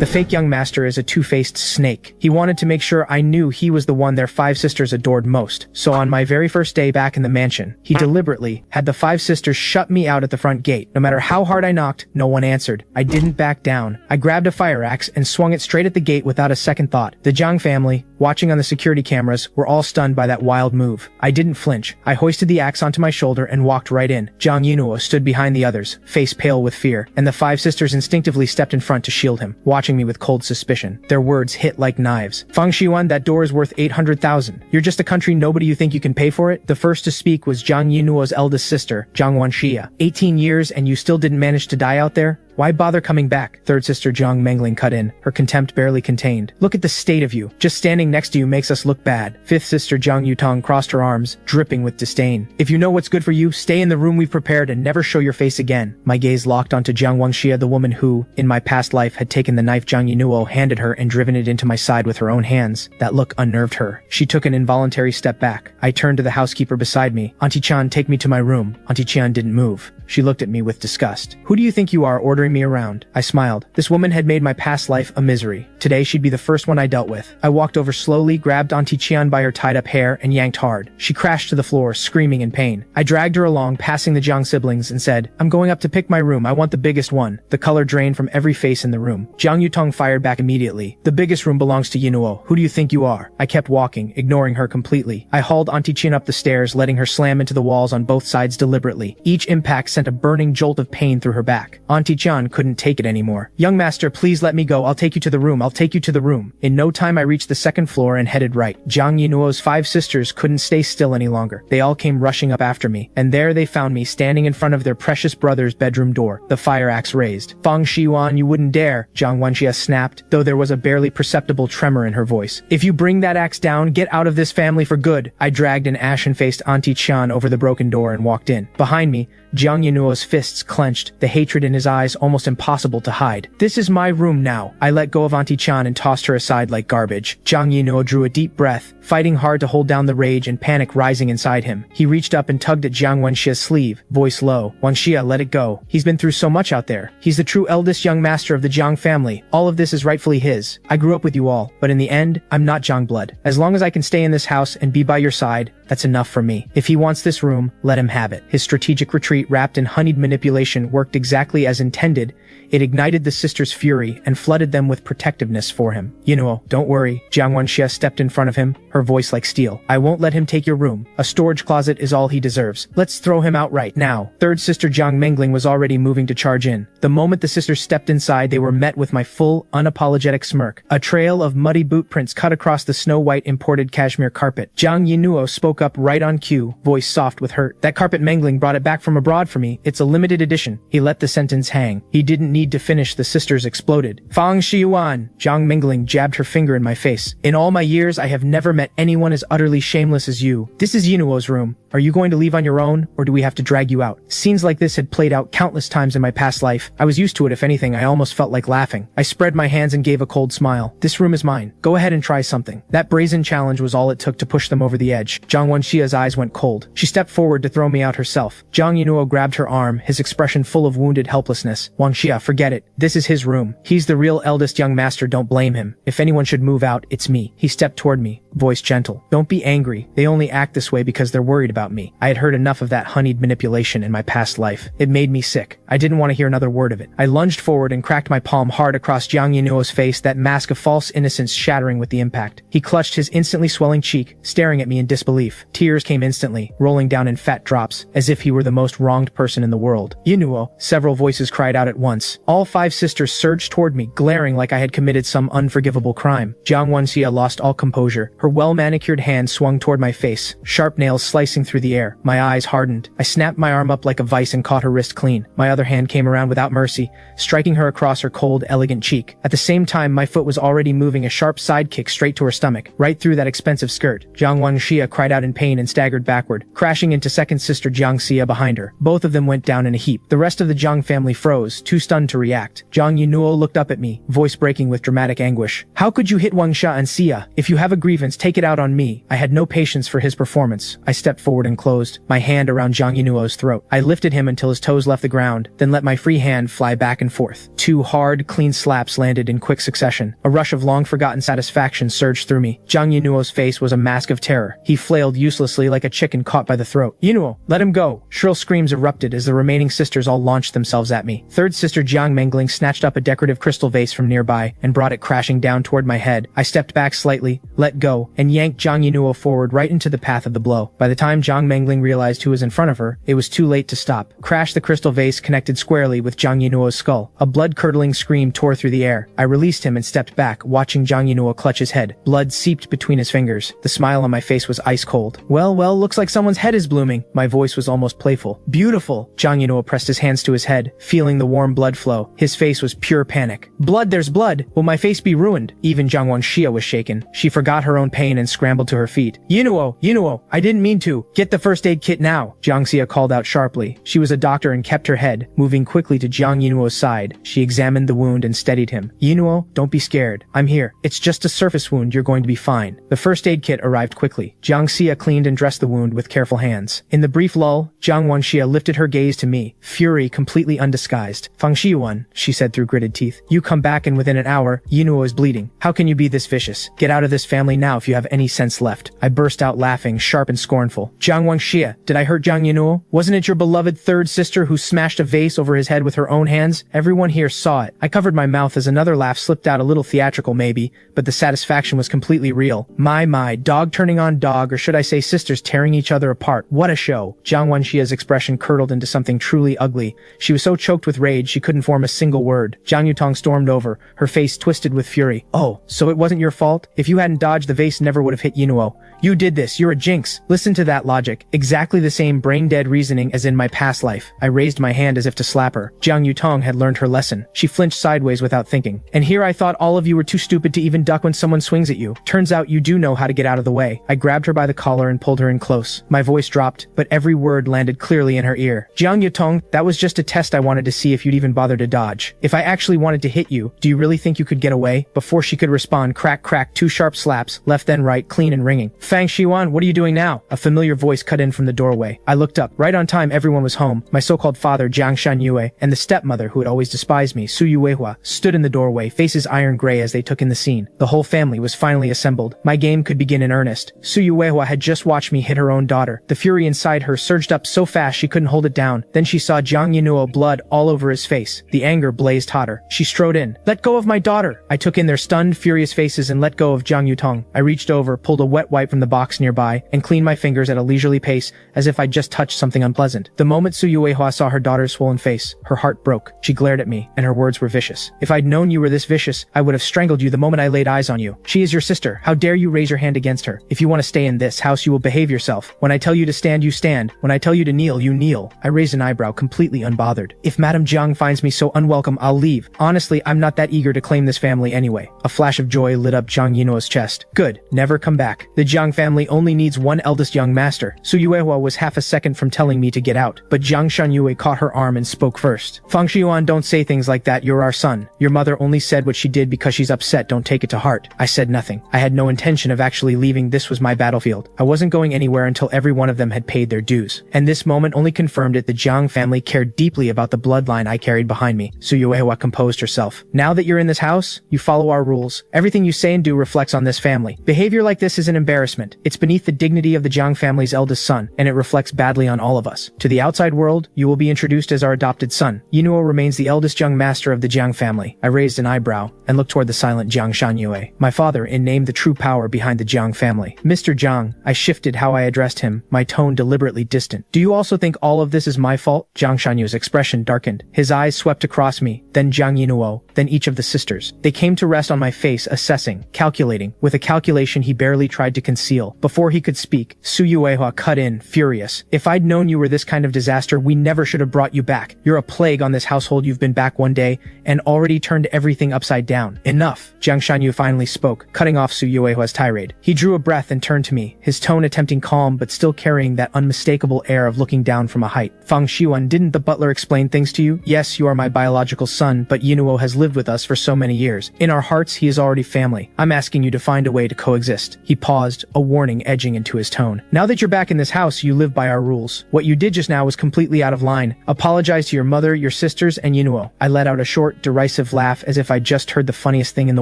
The fake young master is a two-faced snake. He wanted to make sure I knew he was the one their 5 sisters adored most. So on my very first day back in the mansion, he deliberately had the 5 sisters shut me out at the front gate. No matter how hard I knocked, no one answered. I didn't back down. I grabbed a fire axe and swung it straight at the gate without a second thought. The Jiang family, watching on the security cameras, were all stunned by that wild move. I didn't flinch. I hoisted the axe onto my shoulder and walked right in. Jiang Yunuo stood behind the others, face pale with fear, and the 5 sisters instinctively stepped in front to shield him, watching me with cold suspicion. Their words hit like knives. Fang Xiuan, that door is worth 800,000. You're just a country nobody, you think you can pay for it? The first to speak was Jiang Yunuo's eldest sister, Jiang Wanxia. 18 years and you still didn't manage to die out there? Why bother coming back? Third sister Jiang Mengling cut in, her contempt barely contained. Look at the state of you. Just standing next to you makes us look bad. Fifth sister Jiang Yutong crossed her arms, dripping with disdain. If you know what's good for you, stay in the room we've prepared and never show your face again. My gaze locked onto Jiang Wanxia, the woman who, in my past life, had taken the knife Jiang Yunuo handed her and driven it into my side with her own hands. That look unnerved her. She took an involuntary step back. I turned to the housekeeper beside me. Auntie Chan, take me to my room. Auntie Chan didn't move. She looked at me with disgust. Who do you think you are, ordering me around? I smiled. This woman had made my past life a misery. Today she'd be the first one I dealt with. I walked over slowly, grabbed Auntie Qian by her tied-up hair, and yanked hard. She crashed to the floor, screaming in pain. I dragged her along, passing the Jiang siblings, and said, I'm going up to pick my room. I want the biggest one. The color drained from every face in the room. Jiang Yutong fired back immediately. The biggest room belongs to Yunuo. Who do you think you are? I kept walking, ignoring her completely. I hauled Auntie Qian up the stairs, letting her slam into the walls on both sides deliberately. Each impact sent a burning jolt of pain through her back. Auntie Qian couldn't take it anymore. Young master, please let me go. I'll take you to the room. I'll take you to the room. In no time I reached the second floor and headed right. Jiang Yunuo's 5 sisters couldn't stay still any longer. They all came rushing up after me, and there they found me standing in front of their precious brother's bedroom door, the fire axe raised. Fang Xiuan, you wouldn't dare, Jiang Wanxia snapped, though there was a barely perceptible tremor in her voice. If you bring that axe down, get out of this family for good. I dragged an ashen-faced Auntie Qian over the broken door and walked in. Behind me, Jiang Yunuo's fists clenched, the hatred in his eyes almost impossible to hide. This is my room now. I let go of Auntie Qian and tossed her aside like garbage. Jiang Yunuo drew a deep breath, fighting hard to hold down the rage and panic rising inside him. He reached up and tugged at Jiang Wanxia's sleeve, voice low. Wanxia, let it go. He's been through so much out there. He's the true eldest young master of the Jiang family. All of this is rightfully his. I grew up with you all, but in the end, I'm not Jiang blood. As long as I can stay in this house and be by your side, that's enough for me. If he wants this room, let him have it. His strategic retreat wrapped in honeyed manipulation worked exactly as intended. It ignited the sisters' fury and flooded them with protectiveness for him. Yunuo, don't worry. Jiang Wanxia stepped in front of him, her voice like steel. I won't let him take your room. A storage closet is all he deserves. Let's throw him out right now. Third sister Jiang Mengling was already moving to charge in. The moment the sisters stepped inside, they were met with my full, unapologetic smirk. A trail of muddy boot prints cut across the snow-white imported cashmere carpet. Jiang Yunuo spoke up right on cue, voice soft with hurt. That carpet Mengling brought it back from abroad for me. It's a limited edition. He let the sentence hang. He didn't need to finish. The sisters exploded. Fang Xiuan, Jiang Mengling jabbed her finger in my face. In all my years, I have never met anyone as utterly shameless as you. This is Yunuo's room. Are you going to leave on your own, or do we have to drag you out? Scenes like this had played out countless times in my past life. I was used to it. If anything, I almost felt like laughing. I spread my hands and gave a cold smile. This room is mine. Go ahead and try something. That brazen challenge was all it took to push them over the edge. Jiang Wanxia's eyes went cold. She stepped forward to throw me out herself. Jiang Yunuo grabbed her arm, his expression full of wounded helplessness. Wanxia, forget it. This is his room. He's the real eldest young master. Don't blame him. If anyone should move out, it's me. He stepped toward me, voice gentle. Don't be angry. They only act this way because they're worried about me. I had heard enough of that honeyed manipulation in my past life. It made me sick. I didn't want to hear another word of it. I lunged forward and cracked my palm hard across Jiang Yunuo's face, that mask of false innocence shattering with the impact. He clutched his instantly swelling cheek, staring at me in disbelief. Tears came instantly, rolling down in fat drops, as if he were the most wronged person in the world. Yunuo, several voices cried out at once. All 5 sisters surged toward me, glaring like I had committed some unforgivable crime. Jiang Wanxia lost all composure. Her well-manicured hand swung toward my face, sharp nails slicing through the air. My eyes hardened. I snapped my arm up like a vice and caught her wrist clean. My other hand came around without mercy, striking her across her cold, elegant cheek. At the same time, my foot was already moving a sharp side kick straight to her stomach, right through that expensive skirt. Jiang Wanxia cried out in pain and staggered backward, crashing into second sister Jiang Xia behind her. Both of them went down in a heap. The rest of the Jiang family froze, too stunned to react. Jiang Yunuo looked up at me, voice breaking with dramatic anguish. How could you hit Wanxia and Xia? If you have a grievance, performance, take it out on me. I had no patience for his performance. I stepped forward and closed my hand around Jang Yunuo's throat. I lifted him until his toes left the ground, then let my free hand fly back and forth. 2 hard, clean slaps landed in quick succession. A rush of long-forgotten satisfaction surged through me. Jang Yunuo's face was a mask of terror. He flailed uselessly like a chicken caught by the throat. "Yunuo, let him go!" Shrill screams erupted as the remaining sisters all launched themselves at me. Third sister Jiang Mengling snatched up a decorative crystal vase from nearby and brought it crashing down toward my head. I stepped back slightly, let go, and yanked Jang Yunuo forward right into the path of the blow. By the time Jiang Mengling realized who was in front of her, it was too late to stop. Crash! The crystal vase connected squarely with Jang Yunuo's skull. A blood-curdling scream tore through the air. I released him and stepped back, watching Jang Yunuo clutch his head. Blood seeped between his fingers. The smile on my face was ice cold. Well, looks like someone's head is blooming. My voice was almost playful. Beautiful! Jang Yunuo pressed his hands to his head, feeling the warm blood flow. His face was pure panic. Blood, there's blood! Will my face be ruined? Even Jiang Wanxia was shaken. She forgot her own pain and scrambled to her feet. Yunuo, I didn't mean to. Get the first aid kit now, Jiang Xia called out sharply. She was a doctor and kept her head. Moving quickly to Jiang Yunuo's side, she examined the wound and steadied him. Yunuo, don't be scared. I'm here. It's just a surface wound. You're going to be fine. The first aid kit arrived quickly. Jiang Xia cleaned and dressed the wound with careful hands. In the brief lull, Jiang Wanxia lifted her gaze to me, fury completely undisguised. Fang Shiyuan, she said through gritted teeth. You come back and within an hour, Yunuo is bleeding. How can you be this vicious? Get out of this family now if you have any sense left. I burst out laughing, sharp and scornful. Jiang Wanxia, did I hurt Jiang Yunuo? Wasn't it your beloved third sister who smashed a vase over his head with her own hands? Everyone here saw it. I covered my mouth as another laugh slipped out, a little theatrical maybe, but the satisfaction was completely real. My, dog turning on dog, or should I say sisters tearing each other apart. What a show. Jiang Wanxia's expression curdled into something truly ugly. She was so choked with rage she couldn't form a single word. Jiang Yutong stormed over, her face twisted with fury. Oh, so it wasn't your fault? If you hadn't dodged, the vase never would have hit Yunuo. You did this, you're a jinx. Listen to that logic. Exactly the same brain-dead reasoning as in my past life. I raised my hand as if to slap her. Jiang Yutong had learned her lesson. She flinched sideways without thinking. And here I thought all of you were too stupid to even duck when someone swings at you. Turns out you do know how to get out of the way. I grabbed her by the collar and pulled her in close. My voice dropped, but every word landed clearly in her ear. Jiang Yutong, that was just a test. I wanted to see if you'd even bother to dodge. If I actually wanted to hit you, do you really think you could get away? Before she could respond, crack, 2 sharp slaps, left then right, clean and ringing. Fang Shiwan, what are you doing now? A familiar voice cut in from the doorway. I looked up. Right on time, everyone was home. My so-called father, Jiang Shanyue, and the stepmother, who had always despised me, Su Yuehua, stood in the doorway, faces iron gray as they took in the scene. The whole family was finally assembled. My game could begin in earnest. Su Yuehua had just watched me hit her own daughter. The fury inside her surged up so fast she couldn't hold it down. Then she saw Jiang Yunuo, blood all over his face. The anger blazed hotter. She strode in. Let go of my daughter! I took in their stunned, furious faces and let go of Jiang Yutong. I reached over, pulled a wet wipe from the box nearby, and cleaned my fingers at a leisurely pace as if I'd just touched something unpleasant. The moment Su Yuehua saw her daughter's swollen face, her heart broke. She glared at me, and her words were vicious. If I'd known you were this vicious, I would have strangled you the moment I laid eyes on you. She is your sister. How dare you raise your hand against her? If you want to stay in this house, you will behave yourself. When I tell you to stand, you stand. When I tell you to kneel, you kneel. I raised an eyebrow, completely unbothered. If Madame Jiang finds me so unwelcome, I'll leave. Honestly, I'm not that eager to claim this family anyway. A flash of joy lit up Jiang Yunuo's chest. Good. Never come back. The Jiang family only needs one eldest young master. Su Yuehua was half a second from telling me to get out, but Jiang Shanyue caught her arm and spoke first. Fang Shiyuan, don't say things like that. You're our son. Your mother only said what she did because she's upset. Don't take it to heart. I said nothing. I had no intention of actually leaving. This was my battlefield. I wasn't going anywhere until every one of them had paid their dues. And this moment only confirmed it. The Jiang family cared deeply about the bloodline I carried behind me. Su Yuehua composed herself. Now that you're in this house, you follow our rules. Everything you say and do reflects on this family. Behavior like this is an embarrassment. It's beneath the dignity of the Jiang family's eldest son, and it reflects badly on all of us. To the outside world, you will be introduced as our adopted son. Yunuo remains the eldest young master of the Jiang family. I raised an eyebrow and looked toward the silent Jiang Shanyue. My father, in name the true power behind the Jiang family. Mr. Jiang, I shifted how I addressed him, my tone deliberately distant. Do you also think all of this is my fault? Jiang Shanyue's expression darkened. His eyes swept across me, then Jiang Yunuo, then each of the sisters. They came to rest on my face, assessing, calculating, with a calculation he barely tried to conceal. Before he could speak, Su Yuehua cut in, furious. If I'd known you were this kind of disaster, we never should have brought you back. You're a plague on this household. You've been back one day and already turned everything upside down. Enough. Jiang Shanyu finally spoke, cutting off Su Yuehua's tirade. He drew a breath and turned to me, his tone attempting calm but still carrying that unmistakable air of looking down from a height. Fang Shiwan, didn't the butler explain things to you? Yes, you are my biological son, but Yunuo has lived with us for so many years. In our hearts, he is already family. I'm asking you to find a way to coexist. He paused, a warning edging into his tone. Now that you're back in this house, you live by our rules. What you did just now was completely out of line. Apologize to your mother, your sisters, and Yinuo. I let out a short, derisive laugh as if I just heard the funniest thing in the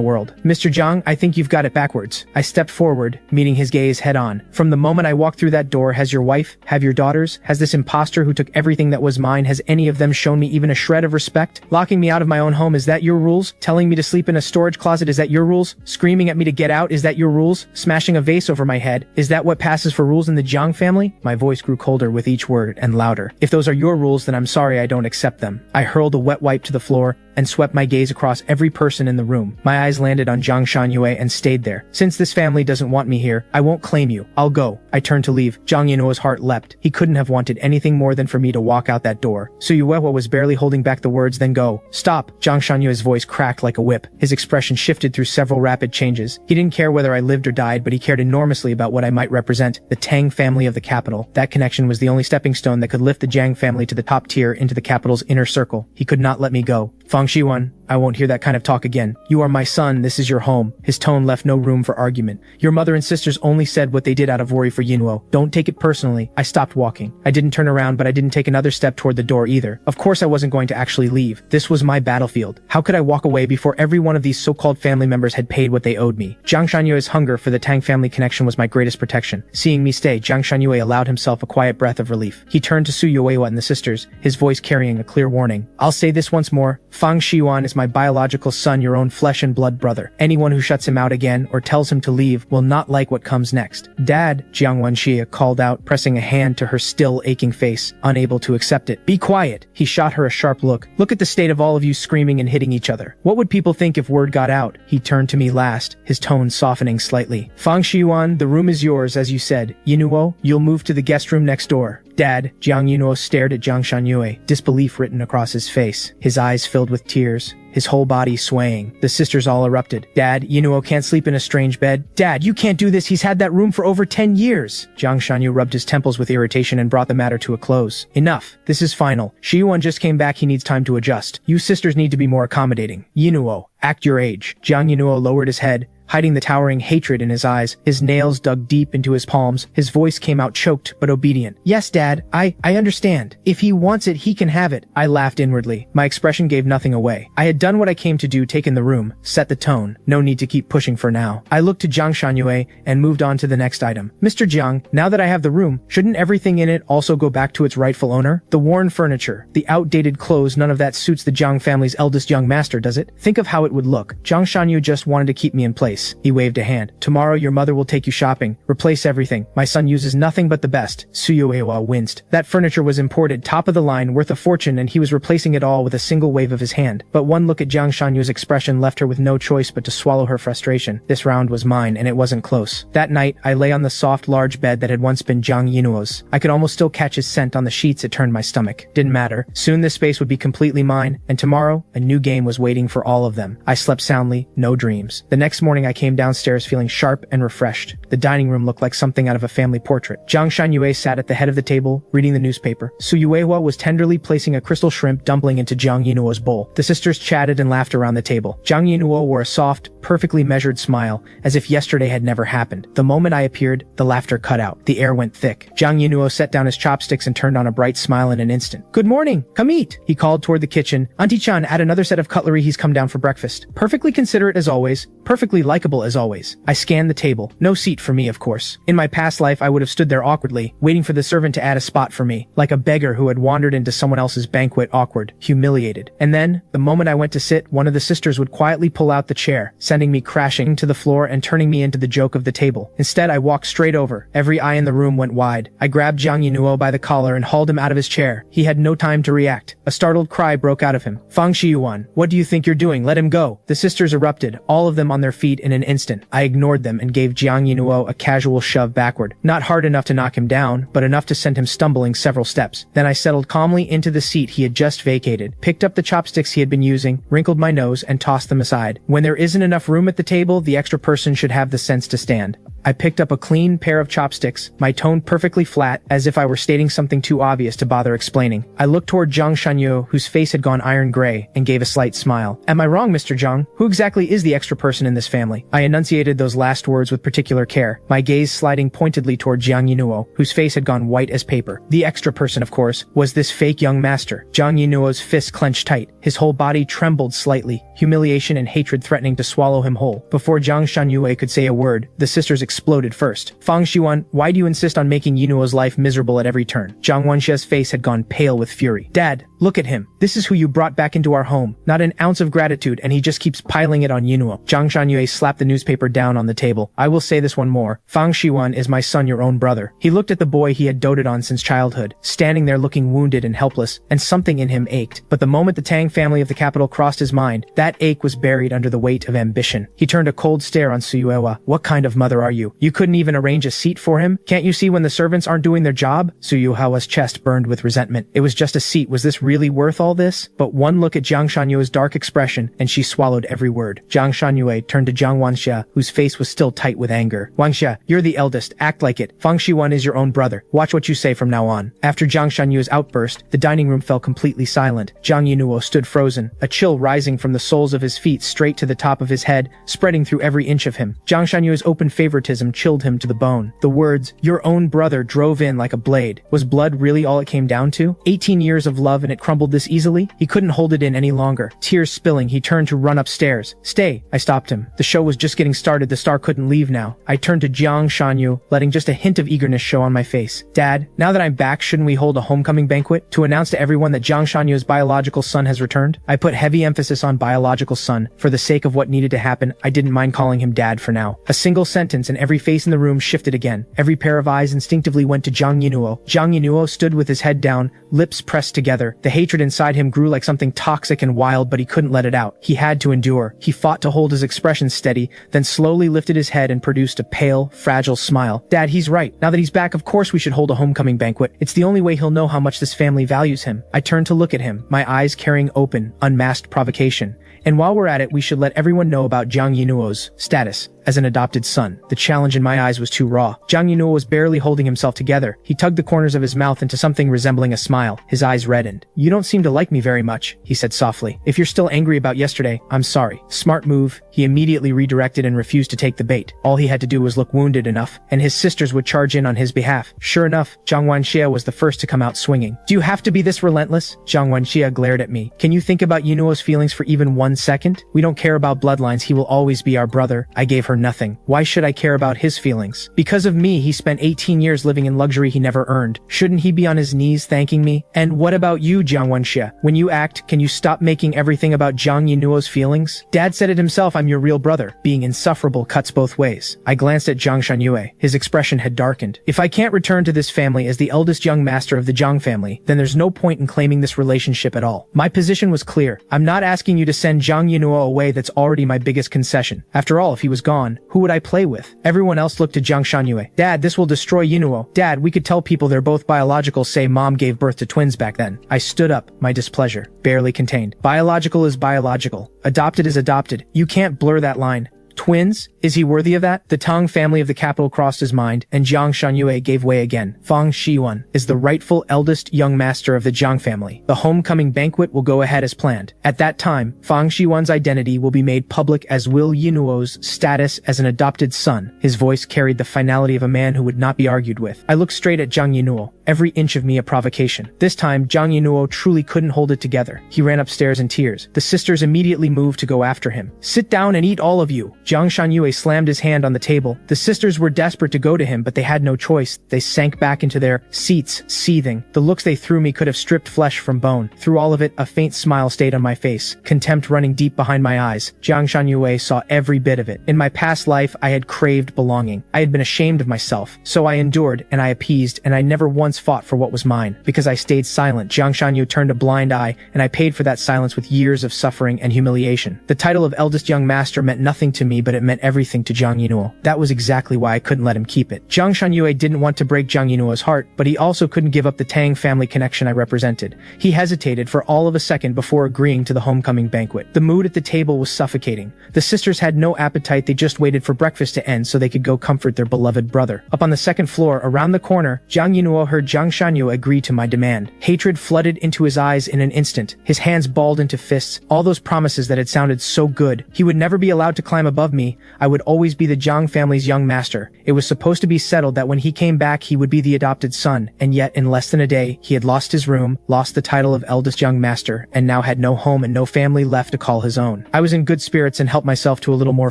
world. Mr. Jiang, I think you've got it backwards. I stepped forward, meeting his gaze head on. From the moment I walked through that door, has your wife, have your daughters, has this imposter who took everything that was mine, has any of them shown me even a shred of respect? Locking me out of my own home, is that your rules? Telling me to sleep in a storage closet, is that your rules? Screaming at me to get out, is that your rules? Smashing a vase over my head, is that what passes for rules in the Jiang family? My voice grew colder with each word and louder. If those are your rules, then I'm sorry I don't accept them. I hurled a wet wipe to the floor and swept my gaze across every person in the room. My eyes landed on Zhang Shangyue and stayed there. Since this family doesn't want me here, I won't claim you. I'll go. I turned to leave. Zhang Yinuo's heart leapt. He couldn't have wanted anything more than for me to walk out that door. Suyuewa was barely holding back the words, then go. Stop. Zhang Shangyue's voice cracked like a whip. His expression shifted through several rapid changes. He didn't care whether I lived or died, but he cared enormously about what I might represent. The Tang family of the capital. That connection was the only stepping stone that could lift the Jiang family to the top tier into the capital's inner circle. He could not let me go. Fang Shiwan, I won't hear that kind of talk again. You are my son, this is your home. His tone left no room for argument. Your mother and sisters only said what they did out of worry for Yinuo. Don't take it personally. I stopped walking. I didn't turn around, but I didn't take another step toward the door either. Of course I wasn't going to actually leave. This was my battlefield. How could I walk away before every one of these so-called family members had paid what they owed me? Zhang Shanyue's hunger for the Tang family connection was my greatest protection. Seeing me stay, Zhang Shanyue allowed himself a quiet breath of relief. He turned to Su Yuewa and the sisters, his voice carrying a clear warning. I'll say this once more. Fang Shiwan is my biological son, your own flesh and blood brother. Anyone who shuts him out again or tells him to leave will not like what comes next. Dad, Jiang Wenxia called out, pressing a hand to her still aching face, unable to accept it. Be quiet. He shot her a sharp look. Look at the state of all of you screaming and hitting each other. What would people think if word got out? He turned to me last, his tone softening slightly. Fang Shiwan, the room is yours, as you said. Yinuo, you'll move to the guest room next door. Dad, Jiang Yinuo stared at Zhang Shanyue, disbelief written across his face, his eyes filled with tears, his whole body swaying. The sisters all erupted. Dad, Yinuo can't sleep in a strange bed. Dad, you can't do this. He's had that room for over 10 years. Zhang Shanyu rubbed his temples with irritation and brought the matter to a close. Enough. This is final. Shiyuan just came back. He needs time to adjust. You sisters need to be more accommodating. Yinuo, act your age. Jiang Yinuo lowered his head, hiding the towering hatred in his eyes. His nails dug deep into his palms. His voice came out choked but obedient. Yes, Dad, I understand. If he wants it, he can have it. I laughed inwardly. My expression gave nothing away. I had done what I came to do, taken the room, set the tone. No need to keep pushing for now. I looked to Zhang Shanyue and moved on to the next item. Mr. Jiang, now that I have the room, shouldn't everything in it also go back to its rightful owner? The worn furniture, the outdated clothes, none of that suits the Jiang family's eldest young master, does it? Think of how it would look. Zhang Shanyu just wanted to keep me in place. He waved a hand. Tomorrow your mother will take you shopping. Replace everything. My son uses nothing but the best. Suyuewa winced. That furniture was imported, top of the line, worth a fortune, and he was replacing it all with a single wave of his hand. But one look at Jiang Shanyu's expression left her with no choice but to swallow her frustration. This round was mine, and it wasn't close. That night, I lay on the soft, large bed that had once been Jiang Yinuo's. I could almost still catch his scent on the sheets. It turned my stomach. Didn't matter. Soon this space would be completely mine, and tomorrow, a new game was waiting for all of them. I slept soundly, no dreams. The next morning I came downstairs feeling sharp and refreshed. The dining room looked like something out of a family portrait. Zhang Shanyue sat at the head of the table, reading the newspaper. Suyuewa was tenderly placing a crystal shrimp dumpling into Jiang Yinuo's bowl. The sisters chatted and laughed around the table. Jiang Yinuo wore a soft, perfectly measured smile, as if yesterday had never happened. The moment I appeared, the laughter cut out. The air went thick. Jiang Yinuo set down his chopsticks and turned on a bright smile in an instant. Good morning! Come eat! He called toward the kitchen. Auntie-chan, add another set of cutlery, he's come down for breakfast. Perfectly considerate as always. Perfectly likable as always. I scanned the table. No seat for me, of course. In my past life, I would have stood there awkwardly, waiting for the servant to add a spot for me, like a beggar who had wandered into someone else's banquet, awkward, humiliated. And then, the moment I went to sit, one of the sisters would quietly pull out the chair, sending me crashing to the floor and turning me into the joke of the table. Instead, I walked straight over. Every eye in the room went wide. I grabbed Jiang Yinuo by the collar and hauled him out of his chair. He had no time to react. A startled cry broke out of him. Fang Shiyuan, what do you think you're doing? Let him go. The sisters erupted, all of them on their feet in an instant. I ignored them and gave Jiang Yinuo a casual shove backward. Not hard enough to knock him down, but enough to send him stumbling several steps. Then I settled calmly into the seat he had just vacated, picked up the chopsticks he had been using, wrinkled my nose, and tossed them aside. When there isn't enough room at the table, the extra person should have the sense to stand. I picked up a clean pair of chopsticks, my tone perfectly flat, as if I were stating something too obvious to bother explaining. I looked toward Zhang Shanyu, whose face had gone iron gray, and gave a slight smile. Am I wrong, Mr. Zhang? Who exactly is the extra person in this family? I enunciated those last words with particular care, my gaze sliding pointedly toward Jiang Yinuo, whose face had gone white as paper. The extra person, of course, was this fake young master. Jiang Yinuo's fists clenched tight. His whole body trembled slightly, humiliation and hatred threatening to swallow him whole. Before Zhang Shanyue could say a word, the sisters exploded first. Fang Xiwan, why do you insist on making Yinuo's life miserable at every turn? Zhang Wenxia's face had gone pale with fury. Dad, look at him. This is who you brought back into our home. Not an ounce of gratitude, and he just keeps piling it on Yinuo. Zhang Shanyue slapped the newspaper down on the table. I will say this one more. Fang Xiwan is my son, your own brother. He looked at the boy he had doted on since childhood, standing there looking wounded and helpless, and something in him ached. But the moment the Tang family of the capital crossed his mind, that ache was buried under the weight of ambition. He turned a cold stare on Suyuewa. What kind of mother are you? You couldn't even arrange a seat for him? Can't you see when the servants aren't doing their job? Suyuewa's chest burned with resentment. It was just a seat. Was this really worth all this? But one look at Jiang Shanyue's dark expression, and she swallowed every word. Jiang Shanyue turned to Jiang Wanxia, whose face was still tight with anger. Wanxia, you're the eldest. Act like it. Fang Xiwan is your own brother. Watch what you say from now on. After Jiang Shanyue's outburst, the dining room fell completely silent. Jiang Yinuo stood frozen, a chill rising from the soles of his feet straight to the top of his head, spreading through every inch of him. Jiang Shanyue's open favoritism chilled him to the bone. The words, your own brother, drove in like a blade. Was blood really all it came down to? 18 years of love and it crumbled this easily? He couldn't hold it in any longer. Tears spilling, he turned to run upstairs. Stay, I stopped him. The show was just getting started, the star couldn't leave now. I turned to Jiang Shanyu, letting just a hint of eagerness show on my face. Dad, now that I'm back, shouldn't we hold a homecoming banquet to announce to everyone that Jiang Shanyu's biological son has returned? I put heavy emphasis on biological son. For the sake of what needed to happen, I didn't mind calling him Dad for now. A single sentence and every face in the room shifted again. Every pair of eyes instinctively went to Jiang Yinuo. Jiang Yinuo stood with his head down, lips pressed together. The hatred inside him grew like something toxic and wild, but he couldn't let it out. He had to endure. He fought to hold his expression steady, then slowly lifted his head and produced a pale, fragile smile. Dad, he's right. Now that he's back, of course we should hold a homecoming banquet. It's the only way he'll know how much this family values him. I turned to look at him, my eyes carrying open, unmasked provocation. And while we're at it, we should let everyone know about Jiang Yinuo's status as an adopted son. The challenge in my eyes was too raw. Jiang Yinuo was barely holding himself together. He tugged the corners of his mouth into something resembling a smile. His eyes reddened. You don't seem to like me very much, he said softly. If you're still angry about yesterday, I'm sorry. Smart move. He immediately redirected and refused to take the bait. All he had to do was look wounded enough, and his sisters would charge in on his behalf. Sure enough, Jiang Wanxia was the first to come out swinging. Do you have to be this relentless? Jiang Wanxia glared at me. Can you think about Yinuo's feelings for even 1 second? We don't care about bloodlines. He will always be our brother. I gave her nothing. Why should I care about his feelings? Because of me, he spent 18 years living in luxury he never earned. Shouldn't he be on his knees thanking me? And what about you, Jiang Wenxia? When you act, can you stop making everything about Jiang Yinuo's feelings? Dad said it himself, I'm your real brother. Being insufferable cuts both ways. I glanced at Jiang Shanyue. His expression had darkened. If I can't return to this family as the eldest young master of the Jiang family, then there's no point in claiming this relationship at all. My position was clear. I'm not asking you to send Jiang Yinuo away. That's already my biggest concession. After all, if he was gone, who would I play with? Everyone else looked to Jiang Shanyue. Dad, this will destroy Yinuo. Dad, we could tell people they're both biological, say mom gave birth to twins back then. I stood up, my displeasure barely contained. Biological is biological. Adopted is adopted. You can't blur that line. Twins? Is he worthy of that? The Tang family of the capital crossed his mind, and Jiang Shanyue gave way again. Fang Xiwan is the rightful eldest young master of the Jiang family. The homecoming banquet will go ahead as planned. At that time, Fang Xiwan's identity will be made public, as will Yinuo's status as an adopted son. His voice carried the finality of a man who would not be argued with. I looked straight at Jiang Yinuo, every inch of me a provocation. This time, Jiang Yinuo truly couldn't hold it together. He ran upstairs in tears. The sisters immediately moved to go after him. Sit down and eat, all of you. Jiang Shanyue slammed his hand on the table. The sisters were desperate to go to him, but they had no choice. They sank back into their seats, seething. The looks they threw me could have stripped flesh from bone. Through all of it, a faint smile stayed on my face, contempt running deep behind my eyes. Jiang Shanyue saw every bit of it. In my past life, I had craved belonging. I had been ashamed of myself. So I endured, and I appeased, and I never once fought for what was mine. Because I stayed silent, Jiang Shanyu turned a blind eye, and I paid for that silence with years of suffering and humiliation. The title of eldest young master meant nothing to me. me, but it meant everything to Jiang Yinuo. That was exactly why I couldn't let him keep it. Jiang Shunyue didn't want to break Jiang Yinuo's heart, but he also couldn't give up the Tang family connection I represented. He hesitated for all of a second before agreeing to the homecoming banquet. The mood at the table was suffocating. The sisters had no appetite, they just waited for breakfast to end so they could go comfort their beloved brother. Up on the second floor, around the corner, Jiang Yinuo heard Jiang Shunyue agree to my demand. Hatred flooded into his eyes in an instant. His hands balled into fists. All those promises that had sounded so good. He would never be allowed to climb above me. I would always be the Jiang family's young master. It was supposed to be settled that when he came back, he would be the adopted son. And yet, in less than a day, he had lost his room, lost the title of eldest young master, and now had no home and no family left to call his own. I was in good spirits and helped myself to a little more